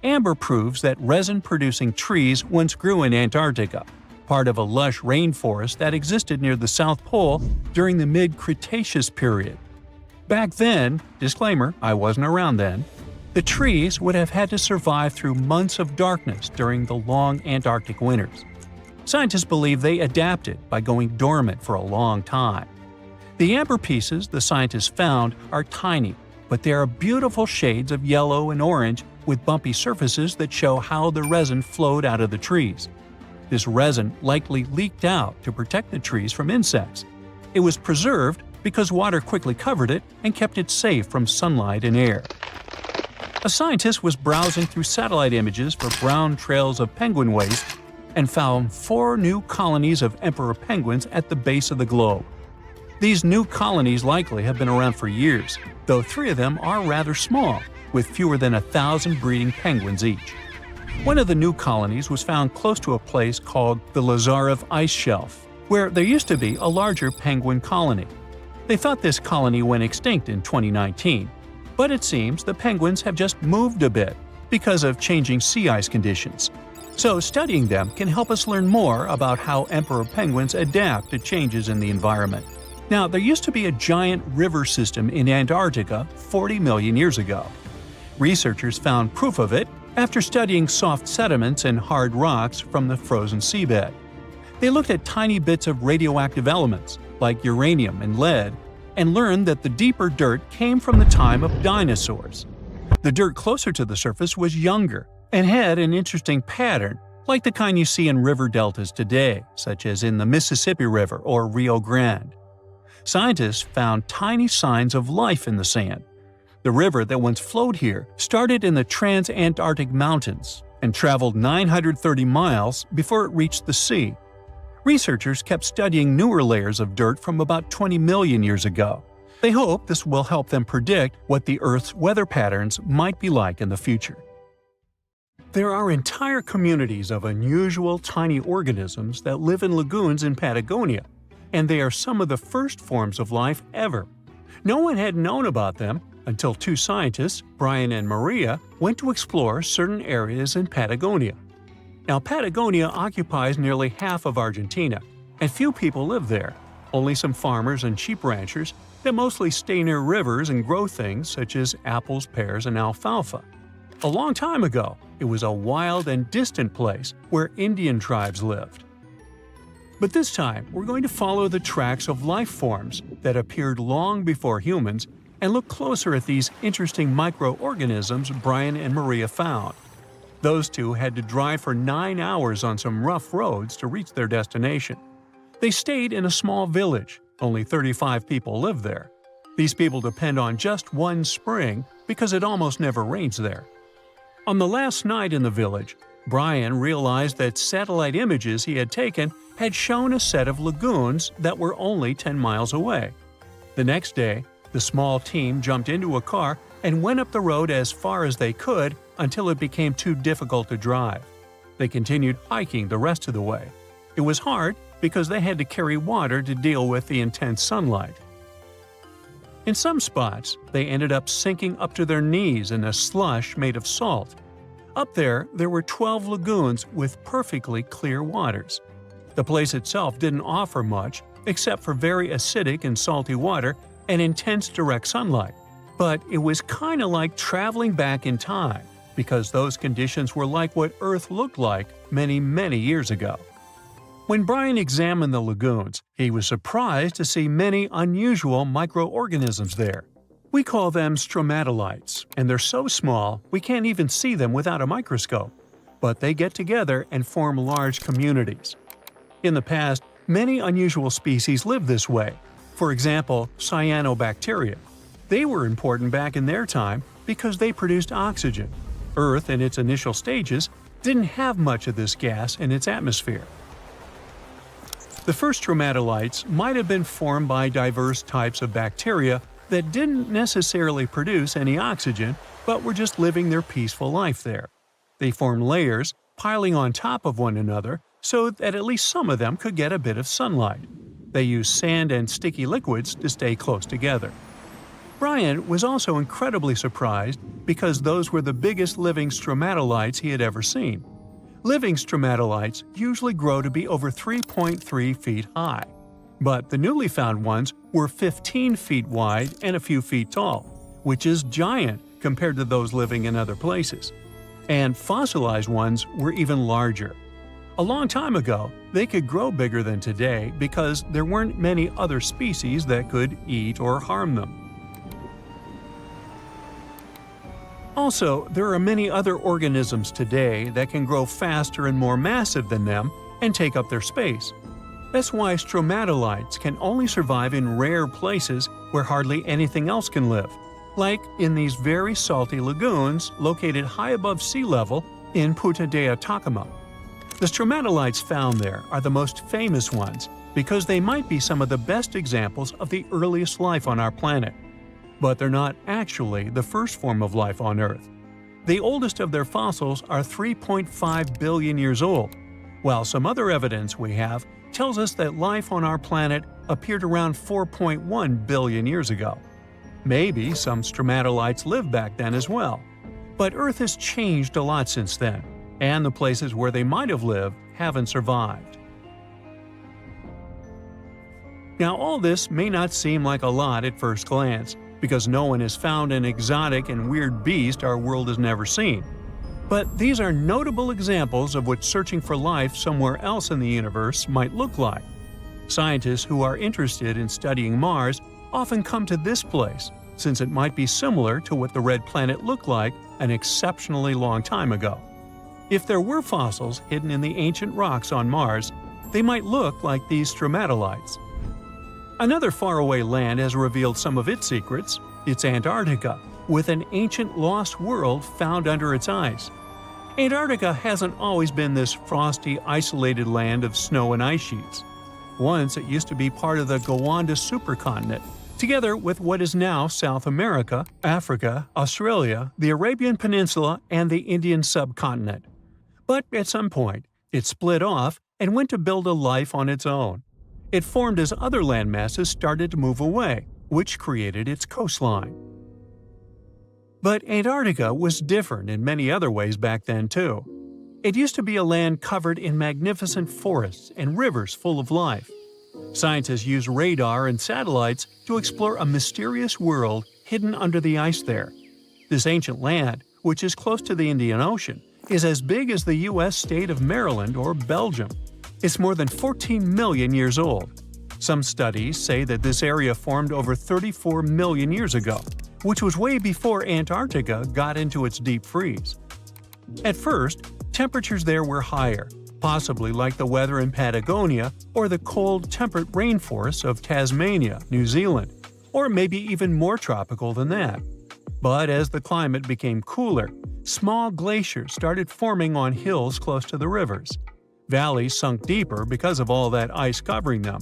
Amber proves that resin-producing trees once grew in Antarctica, part of a lush rainforest that existed near the South Pole during the mid-Cretaceous period. Back then, disclaimer, I wasn't around then, the trees would have had to survive through months of darkness during the long Antarctic winters. Scientists believe they adapted by going dormant for a long time. The amber pieces the scientists found are tiny, but they are beautiful shades of yellow and orange with bumpy surfaces that show how the resin flowed out of the trees. This resin likely leaked out to protect the trees from insects. It was preserved because water quickly covered it and kept it safe from sunlight and air. A scientist was browsing through satellite images for brown trails of penguin waste and found 4 new colonies of emperor penguins at the base of the globe. These new colonies likely have been around for years, though 3 of them are rather small, with fewer than 1,000 breeding penguins each. One of the new colonies was found close to a place called the Lazarev Ice Shelf, where there used to be a larger penguin colony. They thought this colony went extinct in 2019, but it seems the penguins have just moved a bit because of changing sea ice conditions. So studying them can help us learn more about how emperor penguins adapt to changes in the environment. Now, there used to be a giant river system in Antarctica 40 million years ago. Researchers found proof of it after studying soft sediments and hard rocks from the frozen seabed. They looked at tiny bits of radioactive elements, like uranium and lead, and learned that the deeper dirt came from the time of dinosaurs. The dirt closer to the surface was younger and had an interesting pattern, like the kind you see in river deltas today, such as in the Mississippi River or Rio Grande. Scientists found tiny signs of life in the sand. The river that once flowed here started in the Trans-Antarctic Mountains and traveled 930 miles before it reached the sea. Researchers kept studying newer layers of dirt from about 20 million years ago. They hope this will help them predict what the Earth's weather patterns might be like in the future. There are entire communities of unusual tiny organisms that live in lagoons in Patagonia, and they are some of the first forms of life ever. No one had known about them until 2 scientists, Brian and Maria, went to explore certain areas in Patagonia. Now, Patagonia occupies nearly half of Argentina, and few people live there, only some farmers and sheep ranchers that mostly stay near rivers and grow things such as apples, pears, and alfalfa. A long time ago, it was a wild and distant place where Indian tribes lived. But this time, we're going to follow the tracks of life forms that appeared long before humans and look closer at these interesting microorganisms Brian and Maria found. Those 2 had to drive for 9 hours on some rough roads to reach their destination. They stayed in a small village. Only 35 people live there. These people depend on just one spring because it almost never rains there. On the last night in the village, Brian realized that satellite images he had taken had shown a set of lagoons that were only 10 miles away. The next day, the small team jumped into a car and went up the road as far as they could until it became too difficult to drive. They continued hiking the rest of the way. It was hard because they had to carry water to deal with the intense sunlight. In some spots, they ended up sinking up to their knees in a slush made of salt. Up there were 12 lagoons with perfectly clear waters. The place itself didn't offer much except for very acidic and salty water and intense direct sunlight. But it was kind of like traveling back in time, because those conditions were like what Earth looked like many, many years ago. When Brian examined the lagoons, he was surprised to see many unusual microorganisms there. We call them stromatolites, and they're so small we can't even see them without a microscope. but they get together and form large communities. In the past, many unusual species lived this way. For example, cyanobacteria. They were important back in their time because they produced oxygen. Earth, in its initial stages, didn't have much of this gas in its atmosphere. The first stromatolites might have been formed by diverse types of bacteria that didn't necessarily produce any oxygen, but were just living their peaceful life there. They formed layers, piling on top of one another, so that at least some of them could get a bit of sunlight. They used sand and sticky liquids to stay close together. Brian was also incredibly surprised because those were the biggest living stromatolites he had ever seen. Living stromatolites usually grow to be over 3.3 feet high, but the newly found ones were 15 feet wide and a few feet tall, which is giant compared to those living in other places. And fossilized ones were even larger. A long time ago, they could grow bigger than today because there weren't many other species that could eat or harm them. Also, there are many other organisms today that can grow faster and more massive than them and take up their space. That's why stromatolites can only survive in rare places where hardly anything else can live, like in these very salty lagoons located high above sea level in Punta de Atacama. The stromatolites found there are the most famous ones because they might be some of the best examples of the earliest life on our planet. But they're not actually the first form of life on Earth. The oldest of their fossils are 3.5 billion years old, while some other evidence we have tells us that life on our planet appeared around 4.1 billion years ago. Maybe some stromatolites lived back then as well. But Earth has changed a lot since then, and the places where they might have lived haven't survived. Now, all this may not seem like a lot at first glance, because no one has found an exotic and weird beast our world has never seen. But these are notable examples of what searching for life somewhere else in the universe might look like. Scientists who are interested in studying Mars often come to this place, since it might be similar to what the red planet looked like an exceptionally long time ago. If there were fossils hidden in the ancient rocks on Mars, they might look like these stromatolites. Another faraway land has revealed some of its secrets. It's Antarctica, with an ancient lost world found under its ice. Antarctica hasn't always been this frosty, isolated land of snow and ice sheets. Once it used to be part of the Gondwana supercontinent, together with what is now South America, Africa, Australia, the Arabian Peninsula, and the Indian subcontinent. But at some point, it split off and went to build a life on its own. It formed as other landmasses started to move away, which created its coastline. But Antarctica was different in many other ways back then too. It used to be a land covered in magnificent forests and rivers full of life. Scientists use radar and satellites to explore a mysterious world hidden under the ice there. This ancient land, which is close to the Indian Ocean, is as big as the U.S. state of Maryland or Belgium. It's more than 14 million years old. Some studies say that this area formed over 34 million years ago, which was way before Antarctica got into its deep freeze. At first, temperatures there were higher, possibly like the weather in Patagonia or the cold, temperate rainforests of Tasmania, New Zealand, or maybe even more tropical than that. But as the climate became cooler, small glaciers started forming on hills close to the rivers. Valleys sunk deeper because of all that ice covering them.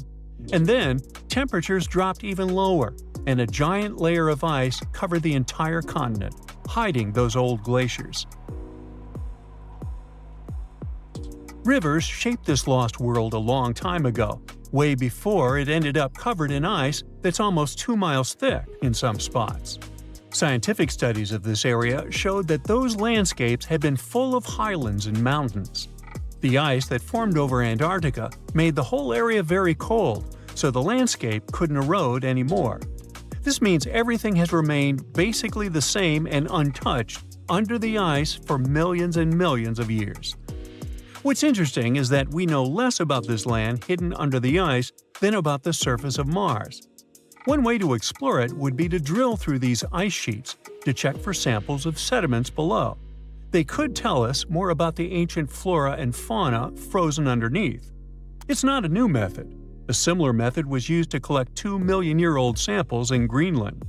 And then, temperatures dropped even lower, and a giant layer of ice covered the entire continent, hiding those old glaciers. Rivers shaped this lost world a long time ago, way before it ended up covered in ice that's almost 2 miles thick in some spots. Scientific studies of this area showed that those landscapes had been full of highlands and mountains. The ice that formed over Antarctica made the whole area very cold, so the landscape couldn't erode anymore. This means everything has remained basically the same and untouched under the ice for millions and millions of years. What's interesting is that we know less about this land hidden under the ice than about the surface of Mars. One way to explore it would be to drill through these ice sheets to check for samples of sediments below. They could tell us more about the ancient flora and fauna frozen underneath. It's not a new method. A similar method was used to collect 2-million-year-old samples in Greenland.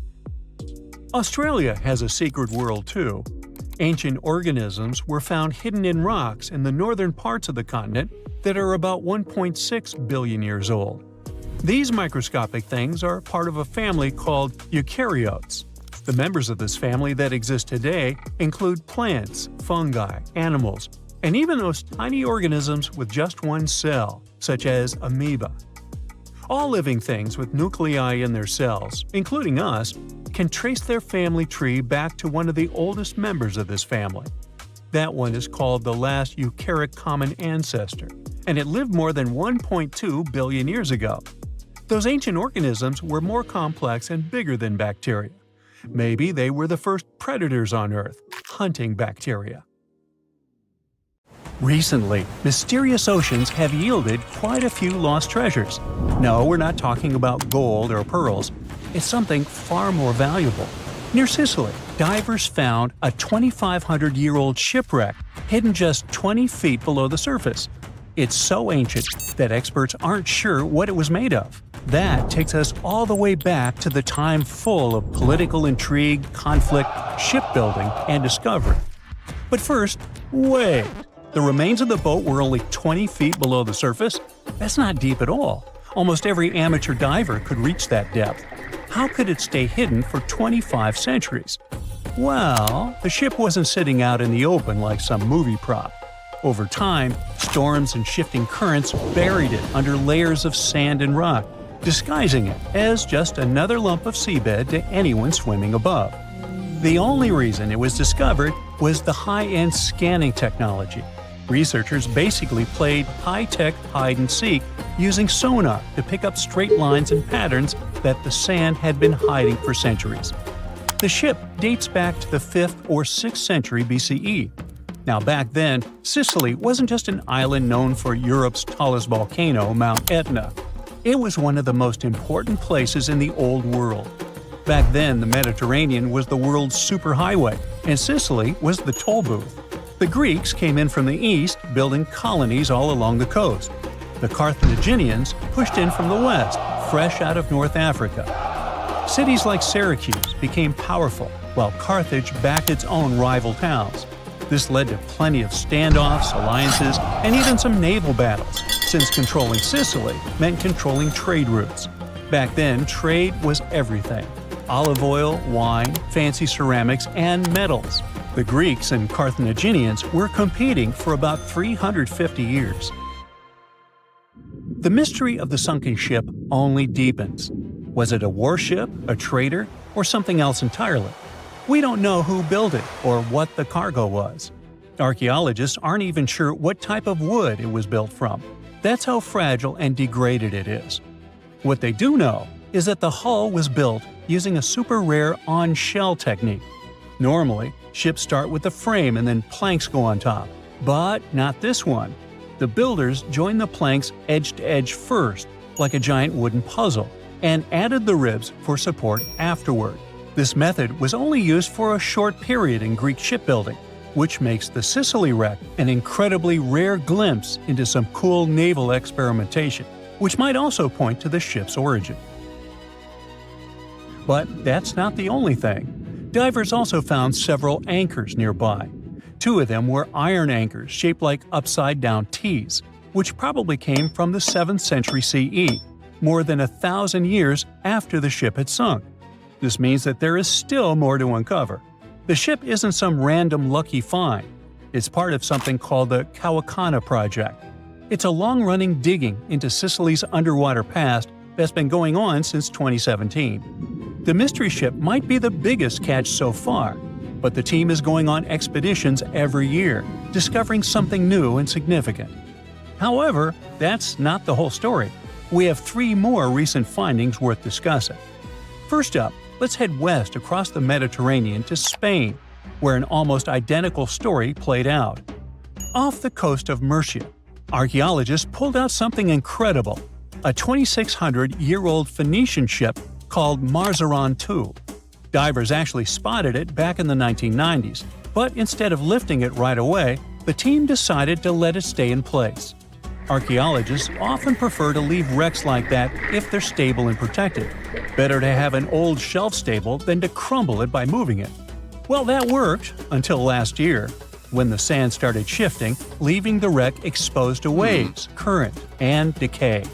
Australia has a secret world too. Ancient organisms were found hidden in rocks in the northern parts of the continent that are about 1.6 billion years old. These microscopic things are part of a family called eukaryotes. The members of this family that exist today include plants, fungi, animals, and even those tiny organisms with just one cell, such as amoeba. All living things with nuclei in their cells, including us, can trace their family tree back to one of the oldest members of this family. That one is called the last eukaryotic common ancestor, and it lived more than 1.2 billion years ago. Those ancient organisms were more complex and bigger than bacteria. Maybe they were the first predators on Earth, hunting bacteria. Recently, mysterious oceans have yielded quite a few lost treasures. No, we're not talking about gold or pearls. It's something far more valuable. Near Sicily, divers found a 2,500-year-old shipwreck hidden just 20 feet below the surface. It's so ancient that experts aren't sure what it was made of. That takes us all the way back to the time full of political intrigue, conflict, shipbuilding, and discovery. But first, wait. The remains of the boat were only 20 feet below the surface? That's not deep at all. Almost every amateur diver could reach that depth. How could it stay hidden for 25 centuries? Well, the ship wasn't sitting out in the open like some movie prop. Over time, storms and shifting currents buried it under layers of sand and rock, disguising it as just another lump of seabed to anyone swimming above. The only reason it was discovered was the high-end scanning technology. Researchers basically played high-tech hide-and-seek using sonar to pick up straight lines and patterns that the sand had been hiding for centuries. The ship dates back to the 5th or 6th century BCE. Now back then, Sicily wasn't just an island known for Europe's tallest volcano, Mount Etna. It was one of the most important places in the Old World. Back then, the Mediterranean was the world's superhighway, and Sicily was the toll booth. The Greeks came in from the east, building colonies all along the coast. The Carthaginians pushed in from the west, fresh out of North Africa. Cities like Syracuse became powerful, while Carthage backed its own rival towns. This led to plenty of standoffs, alliances, and even some naval battles, since controlling Sicily meant controlling trade routes. Back then, trade was everything: olive oil, wine, fancy ceramics, and metals. The Greeks and Carthaginians were competing for about 350 years. The mystery of the sunken ship only deepens. Was it a warship, a trader, or something else entirely? We don't know who built it or what the cargo was. Archaeologists aren't even sure what type of wood it was built from. That's how fragile and degraded it is. What they do know is that the hull was built using a super rare on-shell technique. Normally, ships start with a frame and then planks go on top. But not this one. The builders joined the planks edge to edge first, like a giant wooden puzzle, and added the ribs for support afterward. This method was only used for a short period in Greek shipbuilding, which makes the Sicily wreck an incredibly rare glimpse into some cool naval experimentation, which might also point to the ship's origin. But that's not the only thing. Divers also found several anchors nearby. 2 of them were iron anchors shaped like upside-down T's, which probably came from the 7th century CE, more than 1,000 years after the ship had sunk. This means that there is still more to uncover. The ship isn't some random lucky find. It's part of something called the Kawakana Project. It's a long-running digging into Sicily's underwater past that's been going on since 2017. The mystery ship might be the biggest catch so far, but the team is going on expeditions every year, discovering something new and significant. However, that's not the whole story. We have 3 more recent findings worth discussing. First up, let's head west across the Mediterranean to Spain, where an almost identical story played out. Off the coast of Murcia, archaeologists pulled out something incredible: a 2,600-year-old Phoenician ship called Marzaron II. Divers actually spotted it back in the 1990s, But instead of lifting it right away, the team decided to let it stay in place. Archaeologists often prefer to leave wrecks like that if they're stable and protected. Better to have an old shelf stable than to crumble it by moving it. Well, that worked until last year, when the sand started shifting, leaving the wreck exposed to waves, current, and decay.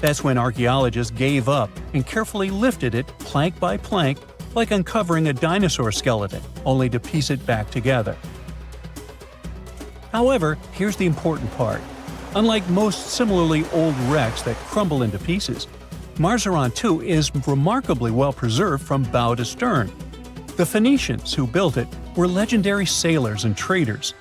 That's when archaeologists gave up and carefully lifted it plank by plank, like uncovering a dinosaur skeleton, only to piece it back together. However, here's the important part. Unlike most similarly old wrecks that crumble into pieces, Marzaron II is remarkably well preserved from bow to stern. The Phoenicians who built it were legendary sailors and traders.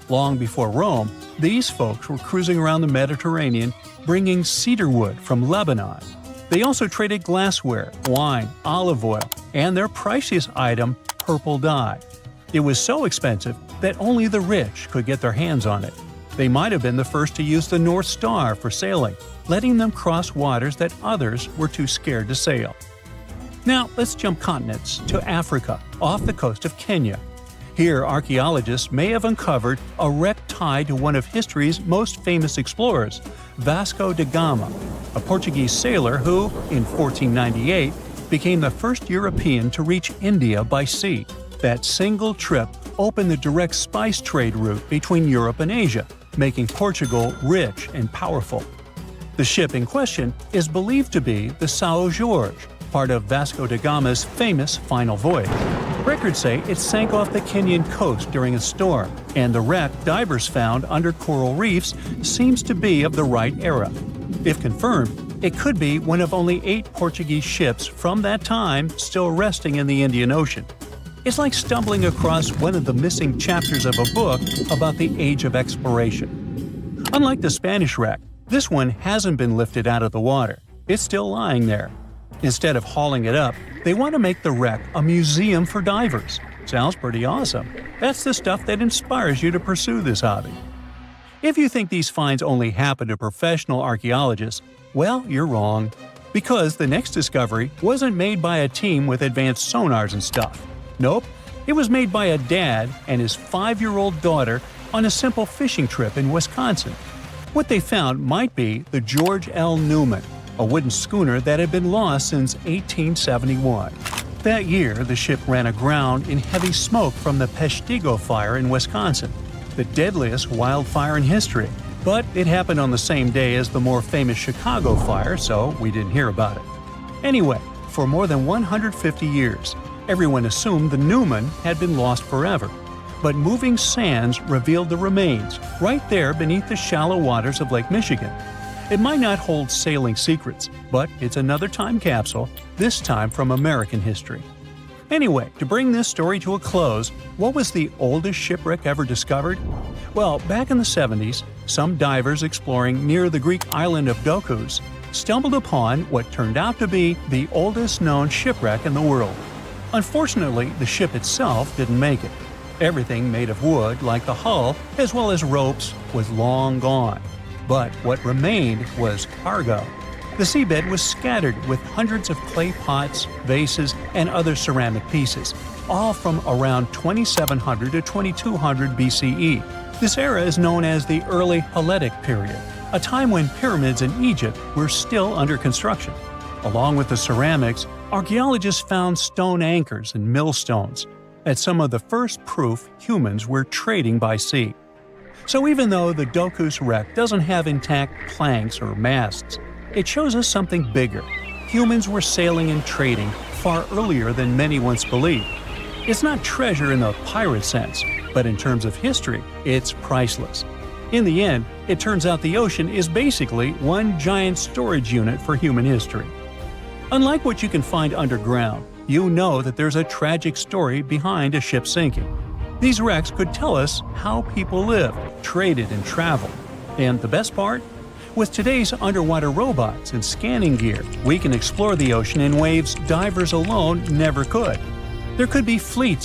Long before Rome, these folks were cruising around the Mediterranean bringing cedar wood from Lebanon. They also traded glassware, wine, olive oil, and their priciest item, purple dye. It was so expensive that only the rich could get their hands on it. They might have been the first to use the North Star for sailing, letting them cross waters that others were too scared to sail. Now, let's jump continents to Africa, off the coast of Kenya. Here, archaeologists may have uncovered a wreck tied to one of history's most famous explorers, Vasco da Gama, a Portuguese sailor who, in 1498, became the first European to reach India by sea. That single trip opened the direct spice trade route between Europe and Asia, making Portugal rich and powerful. The ship in question is believed to be the São Jorge, part of Vasco da Gama's famous final voyage. Records say it sank off the Kenyan coast during a storm, and the wreck divers found under coral reefs seems to be of the right era. If confirmed, it could be one of only 8 Portuguese ships from that time still resting in the Indian Ocean. It's like stumbling across one of the missing chapters of a book about the age of exploration. Unlike the Spanish wreck, this one hasn't been lifted out of the water. It's still lying there. Instead of hauling it up, they want to make the wreck a museum for divers. Sounds pretty awesome. That's the stuff that inspires you to pursue this hobby. If you think these finds only happen to professional archaeologists, well, you're wrong. Because the next discovery wasn't made by a team with advanced sonars and stuff. Nope, it was made by a dad and his 5-year-old daughter on a simple fishing trip in Wisconsin. What they found might be the George L. Newman, a wooden schooner that had been lost since 1871. That year, the ship ran aground in heavy smoke from the Peshtigo fire in Wisconsin, the deadliest wildfire in history. But it happened on the same day as the more famous Chicago fire, so we didn't hear about it. Anyway, for more than 150 years, everyone assumed the Newman had been lost forever. But moving sands revealed the remains right there beneath the shallow waters of Lake Michigan. It might not hold sailing secrets, but it's another time capsule, this time from American history. Anyway, to bring this story to a close, what was the oldest shipwreck ever discovered? Well, back in the 70s, some divers exploring near the Greek island of Dokos stumbled upon what turned out to be the oldest known shipwreck in the world. Unfortunately, the ship itself didn't make it. Everything made of wood, like the hull, as well as ropes, was long gone. But what remained was cargo. The seabed was scattered with hundreds of clay pots, vases, and other ceramic pieces, all from around 2700 to 2200 BCE. This era is known as the Early Helletic period, a time when pyramids in Egypt were still under construction. Along with the ceramics, archaeologists found stone anchors and millstones. That's some of the first proof humans were trading by sea. So even though the Dokos wreck doesn't have intact planks or masts, it shows us something bigger. Humans were sailing and trading far earlier than many once believed. It's not treasure in the pirate sense, but in terms of history, it's priceless. In the end, it turns out the ocean is basically one giant storage unit for human history. Unlike what you can find underground, you know that there's a tragic story behind a ship sinking. These wrecks could tell us how people lived, traded, and traveled. And the best part? With today's underwater robots and scanning gear, we can explore the ocean in ways divers alone never could. There could be fleets